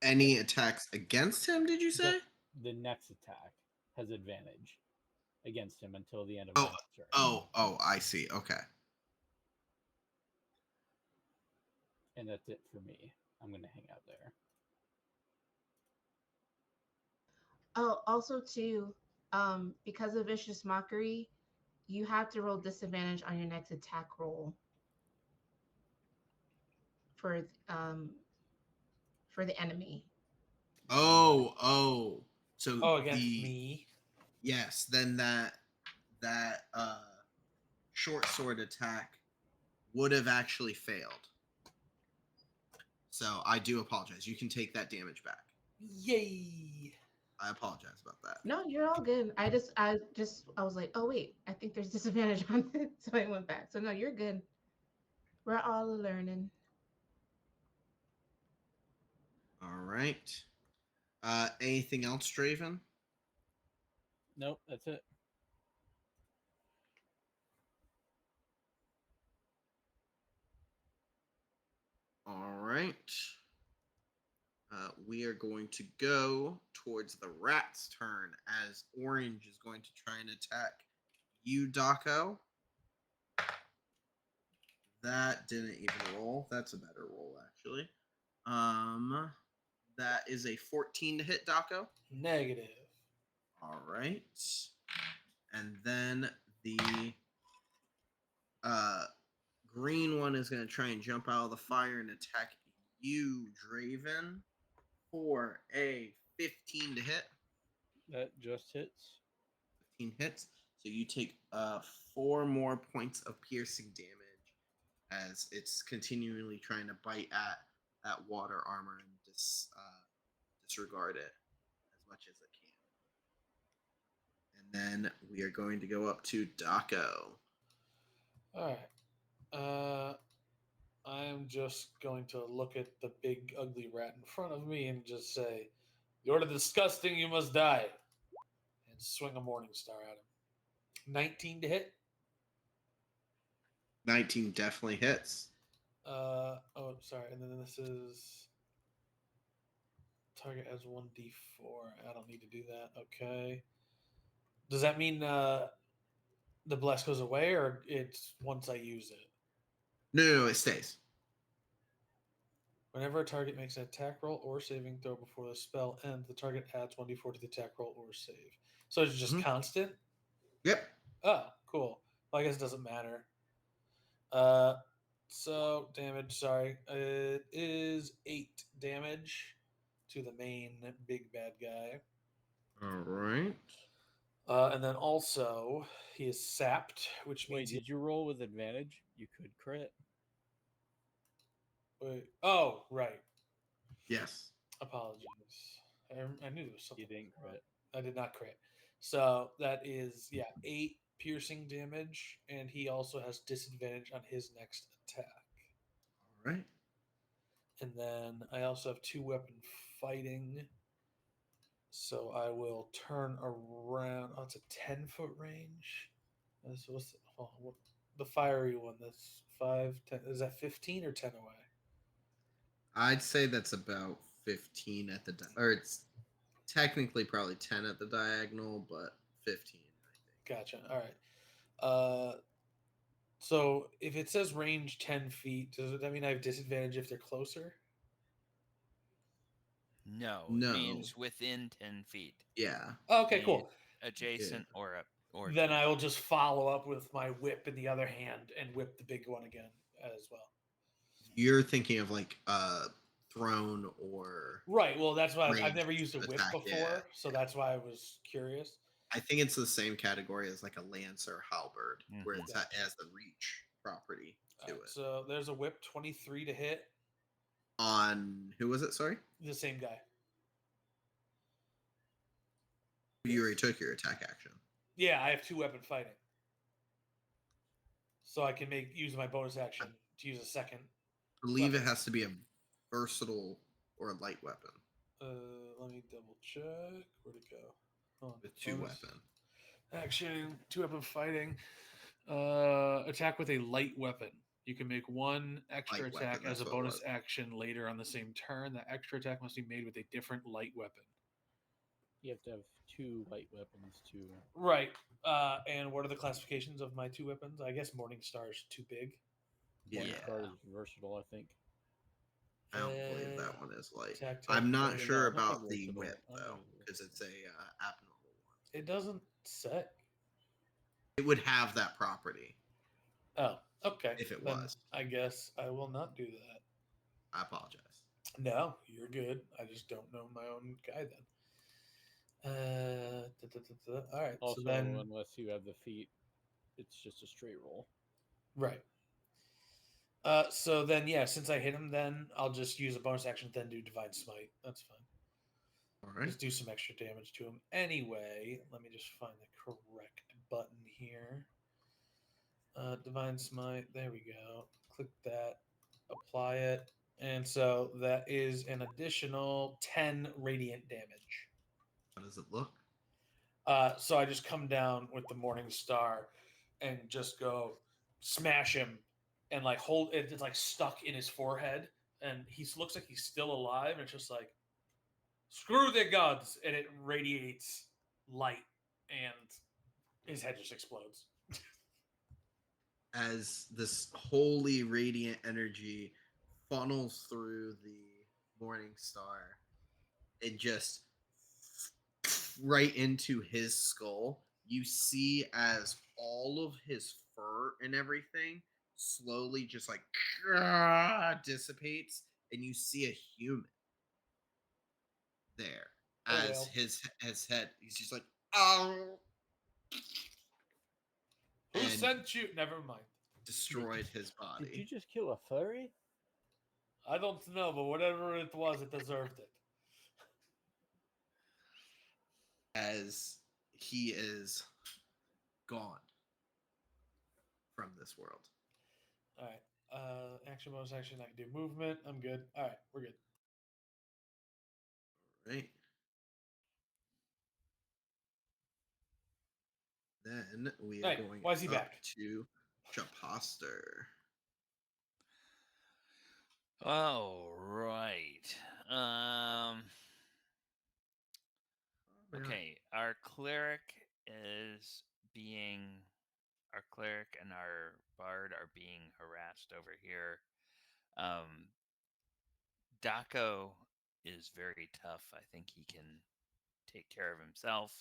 Any attacks against him, did you say? The next attack has advantage against him until the end of Oh, my next turn. oh, I see. Okay. And that's it for me. I'm going to hang out there. Oh, also too, because of vicious mockery, you have to roll disadvantage on your next attack roll for um for the enemy. Oh. So Oh, against the me. yes, then that short sword attack would have actually failed. So I do apologize. You can take that damage back. Yay! I apologize about that. No, you're all good. I was like, oh wait, I think there's disadvantage on it, so I went back. So no, you're good. We're all learning. All right. Anything else, Draven? Nope, that's it. All right. We are going to go towards the rat's turn as Orange is going to try and attack you, Daco. That didn't even roll. That's a better roll, actually. That is a 14 to hit, Daco. Negative. All right. And then the green one is going to try and jump out of the fire and attack you, Draven, for a 15 to hit. That just hits. 15 hits. So you take 4 more points of piercing damage as it's continually trying to bite at that water armor and disregard it as much as it can. And then we are going to go up to Daco. All right. I'm just going to look at the big ugly rat in front of me and just say, "You're disgusting. You must die," and swing a morning star at him. 19 to hit. 19 definitely hits. Oh, sorry. And then this is target as 1d4. I don't need to do that. Okay. Does that mean the bless goes away, or it's once I use it? No, it stays. Whenever a target makes an attack roll or saving throw before the spell ends, the target adds 1d4 to the attack roll or save. So it's just constant? Yep. Oh, cool. Well, I guess it doesn't matter. Uh, so damage, sorry. It is 8 damage to the main big bad guy. All right. And then also, he is sapped, which Wait, means did you roll with advantage? You could crit. Wait. Oh, right. Yes. Apologies. I knew there was something. You didn't crit. I did not crit. So that is, 8 piercing damage, and he also has disadvantage on his next attack. All right. And then I also have 2 weapon fighting. So I will turn around. Oh, it's a 10-foot range. The fiery one? That's 5, 10. Is that 15 or 10 away? I'd say that's about 15 at the or it's technically probably 10 at the diagonal, but 15, I think. Gotcha. All right. So if it says range 10 feet, does that mean I have disadvantage if they're closer? No, it No. means within 10 feet. Yeah. Oh, okay, Be cool. Adjacent or up or Then to. I will just follow up with my whip in the other hand and whip the big one again as well. You're thinking of like throne or Right. Well, that's why I've ranged never used a whip attack, before, yeah. so that's why I was curious. I think it's the same category as like a lance or halberd, where Mhm. it's has the reach property to it. So there's a whip 23 to hit. On who was it? Sorry, The same guy. you already took your attack action. Yeah, I have 2 weapon fighting, so I can use my bonus action to use a second. I believe it weapon. has to be a versatile or a light weapon Let me double check. Where'd it go? with 2 bonus weapon. Action, 2 weapon fighting. Attack with a light weapon. You can make 1 extra Light attack weapon, as a that's what it bonus was. action later on the same turn. That extra attack must be made with a different light weapon. You have to have 2 light weapons to. Right. And what are the classifications of my 2 weapons? I guess Morning Star is too big. Morning Yeah. Star is versatile, I think. I don't believe that one is light. Attack type I'm not fighting. sure No, I think about the versatile. whip I think though, because it's versatile. a abnormal one. It doesn't say. It would have that property Oh, okay. if it Then was. I guess I will not do that. I apologize. No, you're good. I just don't know my own guy then. All right. Also, so then, unless you have the feat, it's just a straight roll. right. So then, since I hit him, then I'll just use a bonus action, then do Divine Smite. That's fine. All right. Just do some extra damage to him. Anyway, let me just find the correct button here. Divine Smite. There we go. Click that. Apply it. And so that is an additional 10 radiant damage. How does it look? So I just come down with the Morning Star and just go smash him and like hold it. It's like stuck in his forehead, and he looks like he's still alive. And it's just like, screw the gods, and it radiates light, and his head just explodes. As this holy radiant energy funnels through the Morning Star, it just right into his skull. You see as all of his fur and everything slowly just like dissipates, and you see a human there Oh, as well. his head. He's just like, oh. Who and sent you? Never mind. destroyed his Did body. you just kill a furry? I don't know, but whatever it was, it deserved it. As he is gone from this world. All right. Action, bonus action. I can do movement. I'm good. All right, we're good. Right. Then we are Hey, going why is he up back? to Chapaster. All right. Okay, our cleric is being our cleric and our bard are being harassed over here. Daco is very tough. I think he can take care of himself.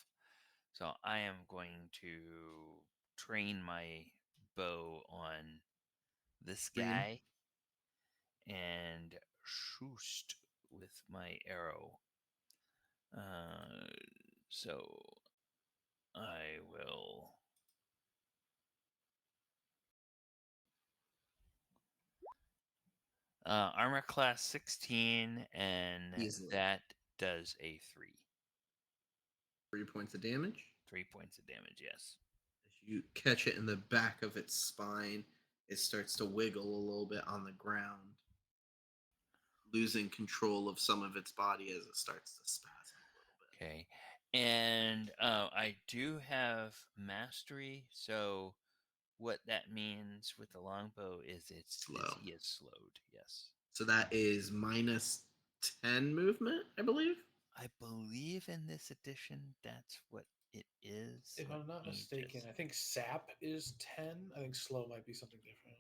So I am going to train my bow on this Green. guy and shoot with my arrow. So I will. Armor class 16, and Easily. that does a 3. 3 points of damage. 3 points of damage, yes. As you catch it in the back of its spine, it starts to wiggle a little bit on the ground, losing control of some of its body as it starts to spasm a little bit. Okay. And I do have mastery, so what that means with the longbow is Slow. he is slowed, yes. So that is minus 10 movement, I believe. I believe in this edition that's what it is. If I'm not mistaken, I think sap is 10. I think slow might be something different.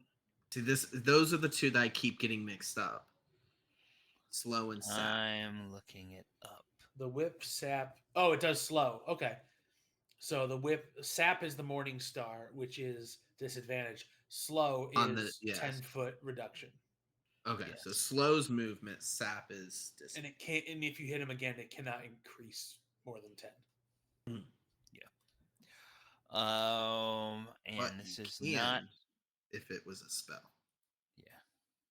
See, those are the two that I keep getting mixed up. Slow and sap. I'm looking it up. The whip sap. Oh, it does slow. Okay. So the whip sap is the morning star, which is disadvantage. Slow On the- is yes. 10-foot reduction. Okay, Yes. so slow's movement, sap is dis- And it can't and if you hit him again, it cannot increase more than 10. And but this you is can not. if it was a spell. Yeah.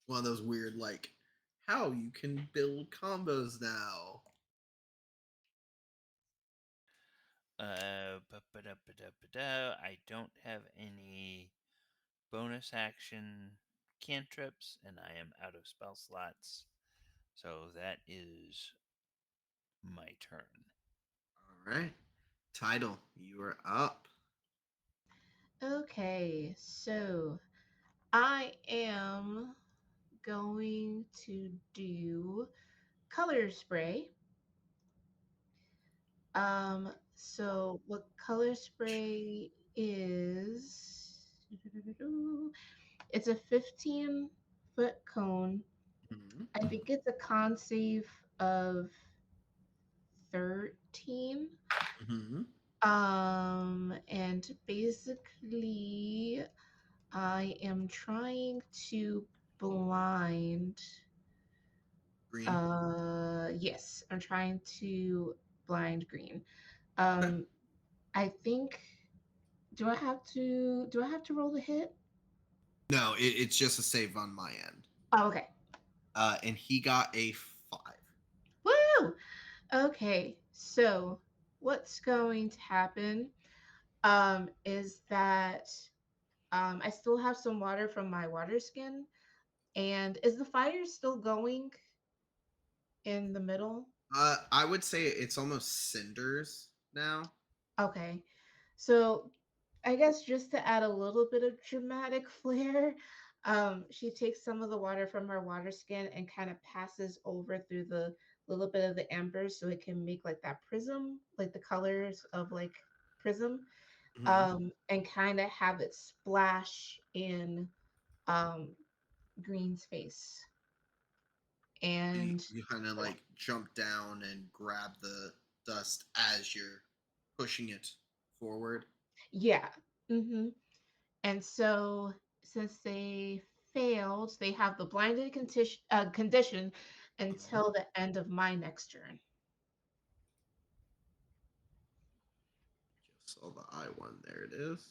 One of those weird, like, how you can build combos now. I don't have any bonus action cantrips, and I am out of spell slots. So that is my turn. All right. Title, you are up. Okay, so I am going to do color spray. So what color spray is? It's a 15-foot cone. Mhm. I think it's a con save of 13. Mhm. And basically, I am trying to blind. Green. Yes, I'm trying to blind green. Okay. I think. Do I have to roll the hit? No, it's just a save on my end. Oh, okay. And he got a 5. Woo! Okay, so what's going to happen is that I still have some water from my water skin. And is the fire still going in the middle? I would say it's almost cinders now. Okay. So I guess just to add a little bit of dramatic flair, she takes some of the water from her water skin and kind of passes over through the little bit of the amber so it can make like that prism, like the colors of like prism, Mhm. and kind of have it splash in um, Green's face. You, And you kind of like jump down and grab the dust as you're pushing it forward. yeah. hmm And so, since they failed, they have the blinded condition until the end of my next turn. Just saw the I one. There it is.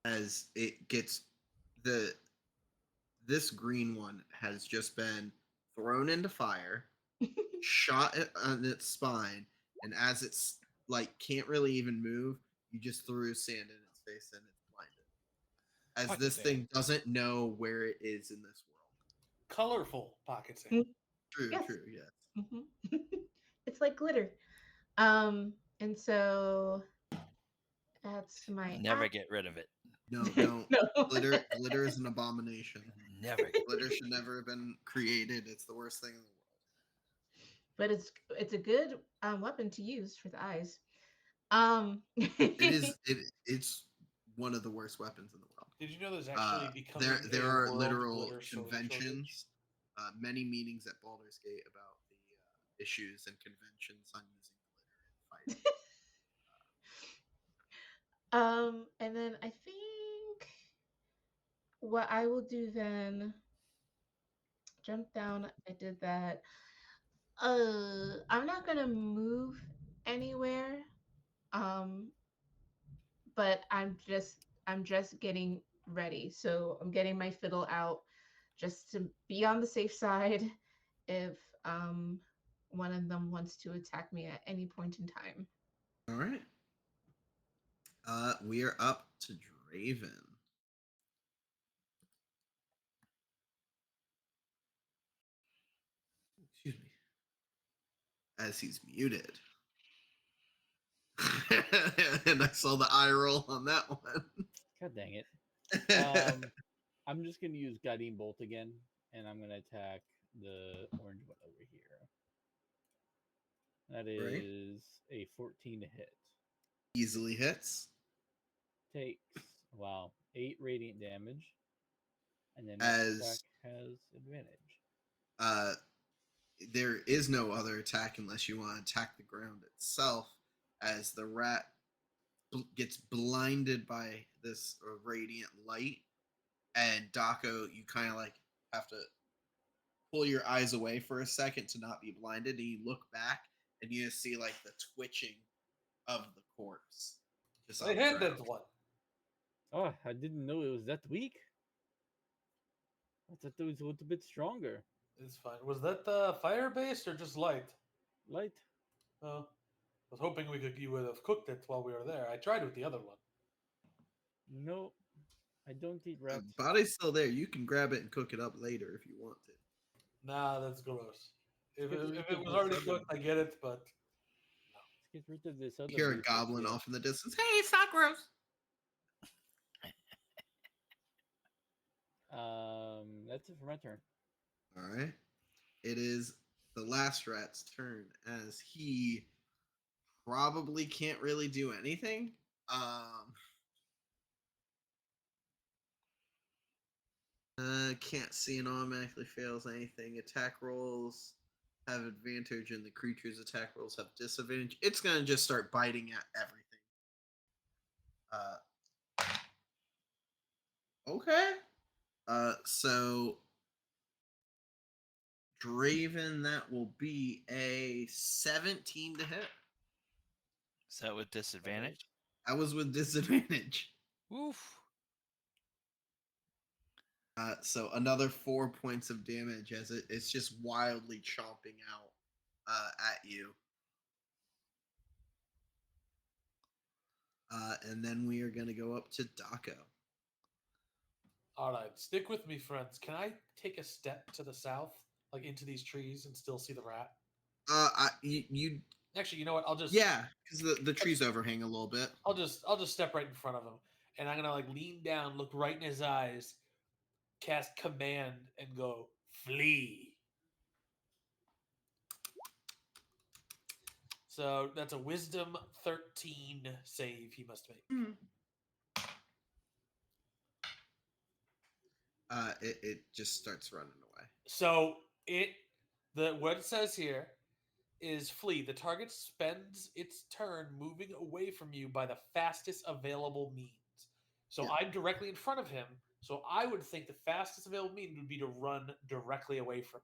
as it gets the this green one has just been thrown into fire, shot on its spine, and as it's like can't really even move, you just threw sand in its face and it's blinded. As Pocket this sand. thing doesn't know where it is in this world. Colorful pocket sand. True, Yes. true, yes. It's like glitter. And so that's my Never get rid of it. No, don't. no. Glitter is an abomination. Never get Glitter should never have been created. It's the worst thing in the world. But it's a good weapon to use for the eyes. It's one of the worst weapons in the world. Did you know there's actually becoming There a are world literal glitter sword shortage? conventions, many meetings at Baldur's Gate about the issues and conventions on using glitter in fighting. And then I think what I will do then, jump down. I did that. I'm not gonna move anywhere. Um, but I'm just getting ready. So I'm getting my fiddle out just to be on the safe side if um one of them wants to attack me at any point in time. All right. We are up to Draven. Excuse me. As he's muted. And I saw the eye roll on that one. God dang it. I'm just gonna use Guiding Bolt again, and I'm gonna attack the orange one over here. That Right. is a 14 to hit. Easily hits. Takes 8 radiant damage, and then next attack As has advantage. uh, there is no other attack unless you want to attack the ground itself, as the rat gets blinded by this radiant light, and Daco, you kind of like have to pull your eyes away for a second to not be blinded, and you look back and you see like the twitching of the corpse just I on the had ground. that one. Oh, I didn't know it was that weak. I thought it was a little bit stronger. It's fine. Was that fire based or just light? Light. Oh, I was hoping you would have cooked it while we were there. I tried with the other one. No, I don't eat rats. Body's still there. You can grab it and cook it up later if you want to. Nah, that's gross. If Get it, rid if it of was this already other- cooked, I get it, but Let's get rid of this other. You hear a beast that's goblin here. off in the distance. Hey, it's not gross. That's it for my turn. All right. It is the last rat's turn as he probably can't really do anything. Can't see and automatically fails anything. Attack rolls have advantage, and the creature's attack rolls have disadvantage. It's gonna just start biting at everything. Okay. So Draven, that will be a 17 to hit. Is that with disadvantage? That was with disadvantage. Oof. So another 4 points of damage as it's just wildly chomping out at you. And then we are going to go up to Daco. all right. Stick with me, friends. Can I take a step to the south, like into these trees, and still see the rat? You Actually, you know what? I'll just yeah, because the trees overhang a little bit. I'll just step right in front of him, and I'm gonna like lean down, look right in his eyes, cast command, and go flee. So that's a Wisdom 13 save he must make. It just starts running away. So what it says here is flee. The target spends its turn moving away from you by the fastest available means. So Yeah. I'm directly in front of him. So I would think the fastest available means would be to run directly away from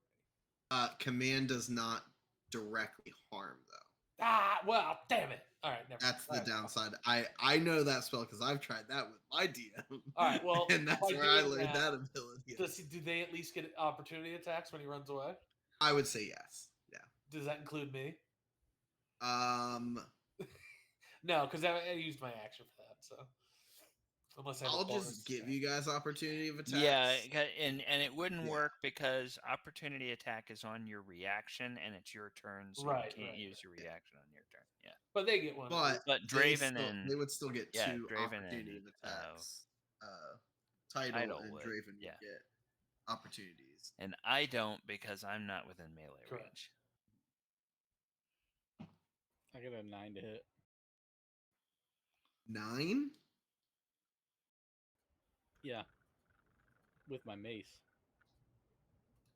me. Command does not directly harm though. Well, damn it. All right, never That's the mind. downside. I know that spell because I've tried that with my DM. All right, well, and that's by where I doing learned that, that ability. Do they at least get opportunity attacks when he runs away? I would say yes. Yeah. Does that include me? Um, No, because I used my action for that. So unless I have a I'll bonus just give attack. you guys opportunity of attacks. Yeah, and it wouldn't Yeah. work because opportunity attack is on your reaction and it's your turn, so Right, you can't right, use your reaction on your turn. Yeah, But they get one. But Draven they would still get yeah, two Draven opportunity and, of attacks. Title Title and would, Draven yeah. would get opportunities. and I don't because I'm not within melee Correct. range. I got a 9 to hit. 9? Yeah. With my mace.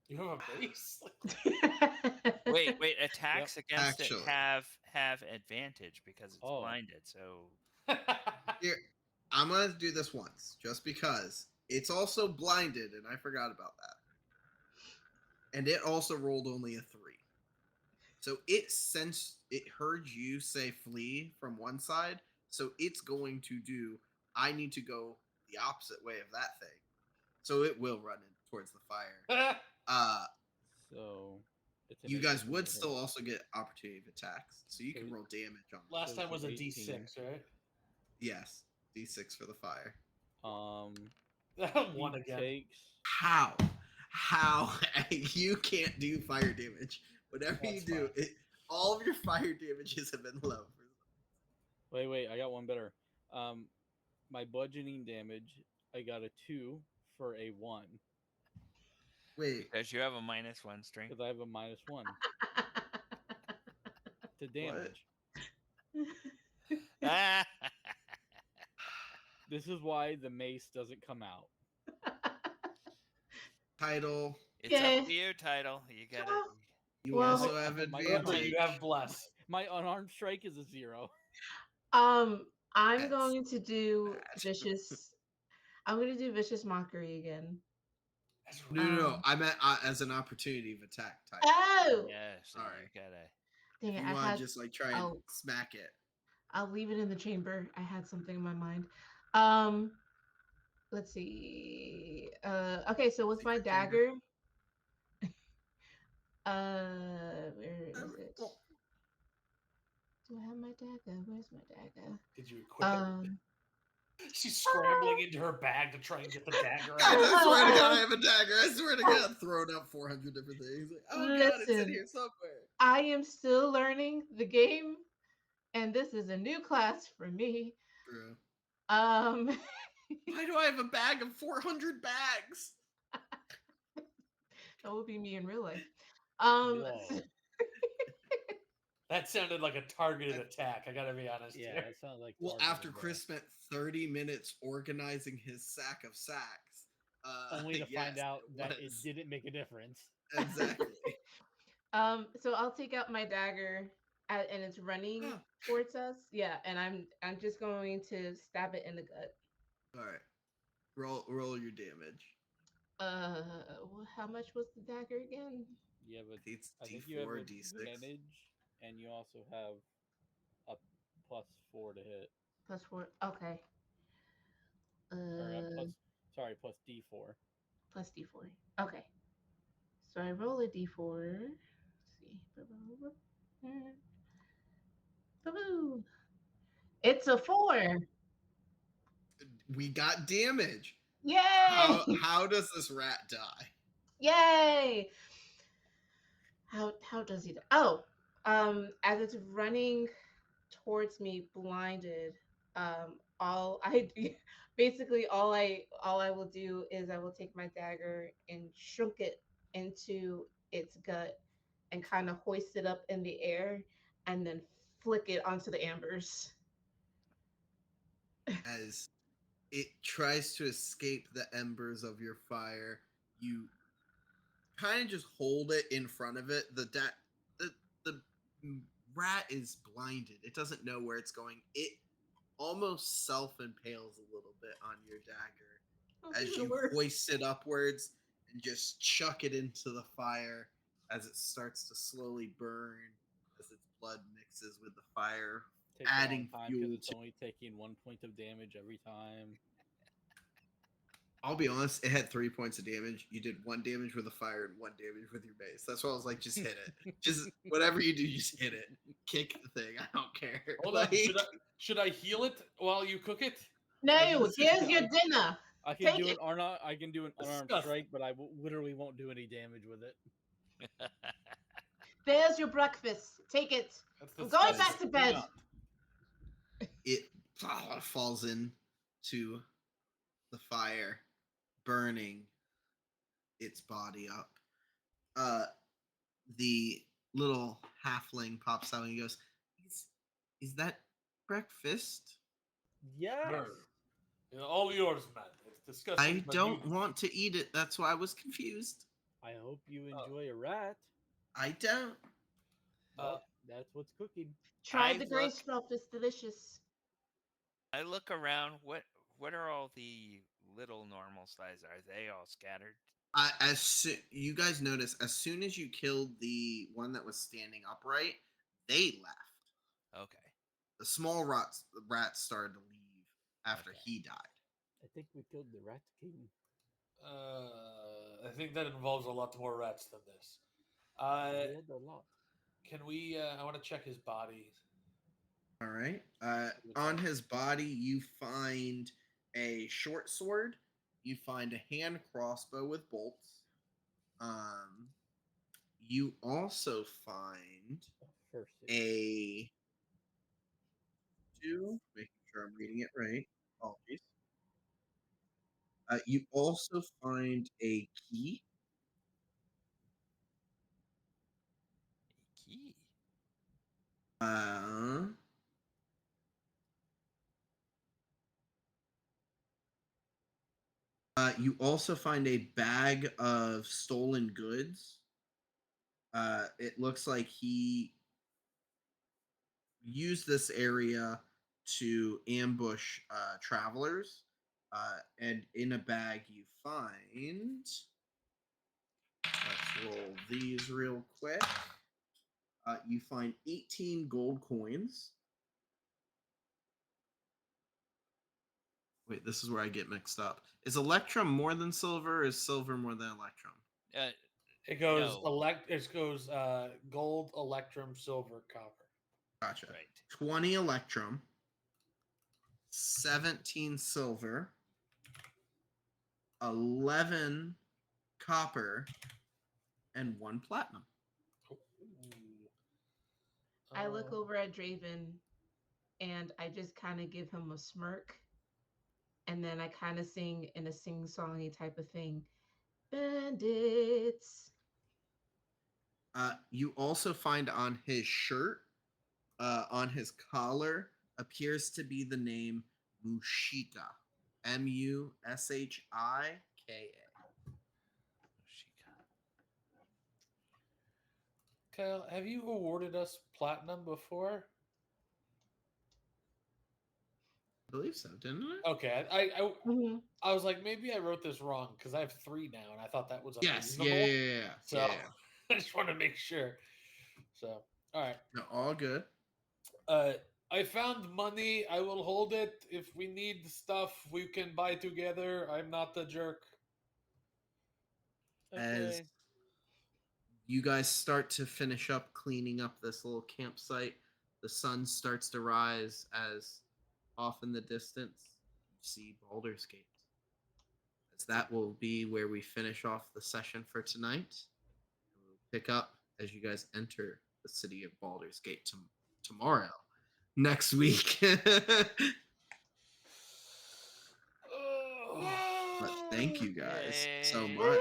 You have a base. Wait, attacks against Actually. it have advantage because it's Oh. blinded. So Here, I'm gonna do this once, just because it's also blinded, and I forgot about that. And it also rolled only a 3. So it heard you say flee from one side, so it's going to do. I need to go the opposite way of that thing, so it will run in towards the fire. So it's an You guys 18 would to still hit. also get opportunity of attacks, so you So can roll damage on. Last So time was a 18. D6, right? Yes, d6 for the fire. One He again. takes. How you can't do fire damage. Whatever you That's do, fine. all of your fire damages have been low. Wait, I got one better. My bludgeoning damage, I got a 2 for a 1 Wait, because you have a -1 strength. because I have a -1 to damage. This is why the mace doesn't come out. title. It's up Yeah. to you, title. You gotta. Oh, You Well, also have my- Remember, advantage. you have bless. My unarmed strike is a 0. I'm That's going to do bad. vicious. I'm going to do vicious mockery again. That's No. I meant as an opportunity of attack type. Oh, Yeah, so All you right. gotta. dang If it! you I want had. to just like try and Oh, smack it. I'll leave it in the chamber. I had something in my mind. Let's see. Okay, so with my Secret chamber. dagger, where is it? Do I have my dagger? Where's my dagger? Did you equip it? She's scrambling into her bag to try and get the dagger Guys, out. I swear to God, I have a dagger. I swear to God, throwing up 400 different things. Like, oh God, it's in Listen. here somewhere. I am still learning the game, and this is a new class for me. True. Um, Why do I have a bag of 400 bags? that would be me in real life. Whoa. That sounded like a targeted attack. I gotta be honest. Yeah, here. that sounds like. Well, targeted after Chris spent 30 minutes organizing his sack of sacks, only to find yes, out that it was. didn't make a difference. Exactly. So I'll take out my dagger, and it's running Oh. towards us. Yeah, and I'm just going to stab it in the gut. All right, roll your damage. How much was the dagger again? You have a. I think it's I think you have D4, D6. advantage, and you also have a +4 to hit, +4. Okay. or plus D4. Plus D4. Okay. So I roll a D4. Let's see. Boo-boo. It's a 4. We got damage. Yay! How does this rat die? Yay! How does he die? Oh, as it's running towards me, blinded. All I basically all I will do is I will take my dagger and shrunk it into its gut and kind of hoist it up in the air and then flick it onto the ambers. As it tries to escape the embers of your fire, you kind of just hold it in front of it. The rat is blinded. It doesn't know where it's going. It almost self impales a little bit on your dagger as you hoist it upwards and just chuck it into the fire as it starts to slowly burn as its blood mixes with the fire, Takes a adding long time fuel because it's to. only taking 1 point of damage every time. I'll be honest, it had 3 points of damage. You did 1 damage with a fire and 1 damage with your base. That's why I was like, just hit it. Just whatever you do, just hit it. Kick the thing. I don't care. Hold Like, on. Should I heal it while you cook it? No, here's your dinner. I can Take do it. I can do an unarmed Disgusting. strike, but I literally won't do any damage with it. There's your breakfast. Take it. That's I'm going disgusting. back to Do bed. not. it falls into the fire, burning its body up. The little halfling pops out and he goes, Is that breakfast? Yes. Burn. All yours, man. It's disgusting. I but don't you- want to eat it. That's why I was confused. I hope you enjoy a rat. I don't. That's what's cooking. Try I the gray look- stuff. It's delicious. I look around. What are all the little normal size? Are they all scattered? You guys notice, as soon as you killed the one that was standing upright, they left. Okay. The small rats started to leave after Okay. he died. I think we killed the rat king. I think that involves a lot more rats than this. We had a lot. Can we? I want to check his body. All right. What's On that? his body, you find a short sword. You find a hand crossbow with bolts. You also find First a making sure I'm reading it right. Apologies. You also find a key. A key. Uh, you also find a bag of stolen goods. It looks like he used this area to ambush travelers. And in a bag, you find. Let's roll these real quick. You find 18 gold coins. Wait, this is where I get mixed up. Is Electrum more than silver? Or is silver more than Electrum? It goes No. It goes gold, electrum, silver, copper. Gotcha. Right. 20 Electrum, 17 silver, 11 copper, and 1 platinum. I look Uh, over at Draven and I just kind of give him a smirk. And then I kind of sing in a sing-songy type of thing. Bandits. You also find on his shirt, on his collar, appears to be the name Mushika. Mushika. Kyle, have you awarded us platinum before? I believe so, didn't I? Okay, Mhm. I was like, maybe I wrote this wrong because I have 3 now, and I thought that was Yes. unreasonable. Yeah. So I just want to make sure. So, all right. No, all good. I found money. I will hold it. If we need stuff, we can buy together. I'm not the jerk. As Okay. you guys start to finish up cleaning up this little campsite, the sun starts to rise as off in the distance you see Baldur's Gate. As that will be where we finish off the session for tonight. We'll pick up as you guys enter the city of Baldur's Gate tomorrow, next week. But thank you guys so Yay. much.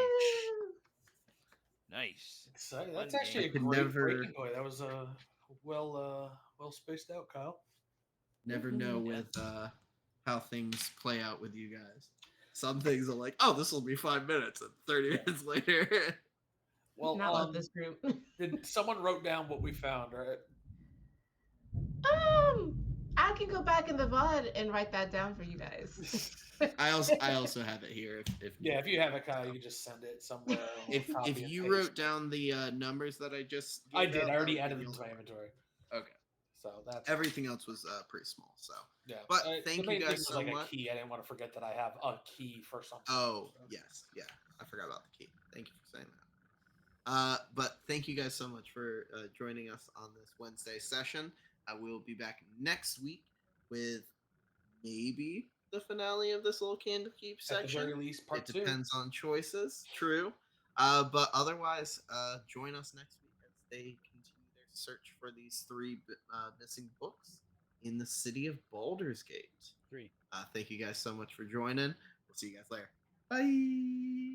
Nice. Exciting. Fun That's actually game. a could great never- breaking point. That was well spaced out, Kyle. Never know with how things play out with you guys. Some things are like, oh, this will be 5 minutes, and 30 minutes later. Well, Not with this group. did someone wrote down what we found, right? I can go back in the VOD and write that down for you guys. I also have it here if Yeah, if need you be. have it, Kyle, you can just send it somewhere. And we'll copy If and you paste wrote it. down the numbers that I just I gave did. out, I that already would be added the them to my only one. inventory. Okay. So that's Everything else was pretty small. So, yeah. but The thank you main thing guys was so like much. a key. I didn't want to forget that I have a key for something. Oh So. yes, yeah, I forgot about the key. Thank you for saying that. But thank you guys so much for joining us on this Wednesday session. We will be back next week with maybe the finale of this little Candlekeep At the very section. least, It part 2. depends on choices. True. But otherwise, join us next week as they continue their search for these three missing books in the city of Baldur's Gate. 3. Thank you guys so much for joining. We'll see you guys later. Bye.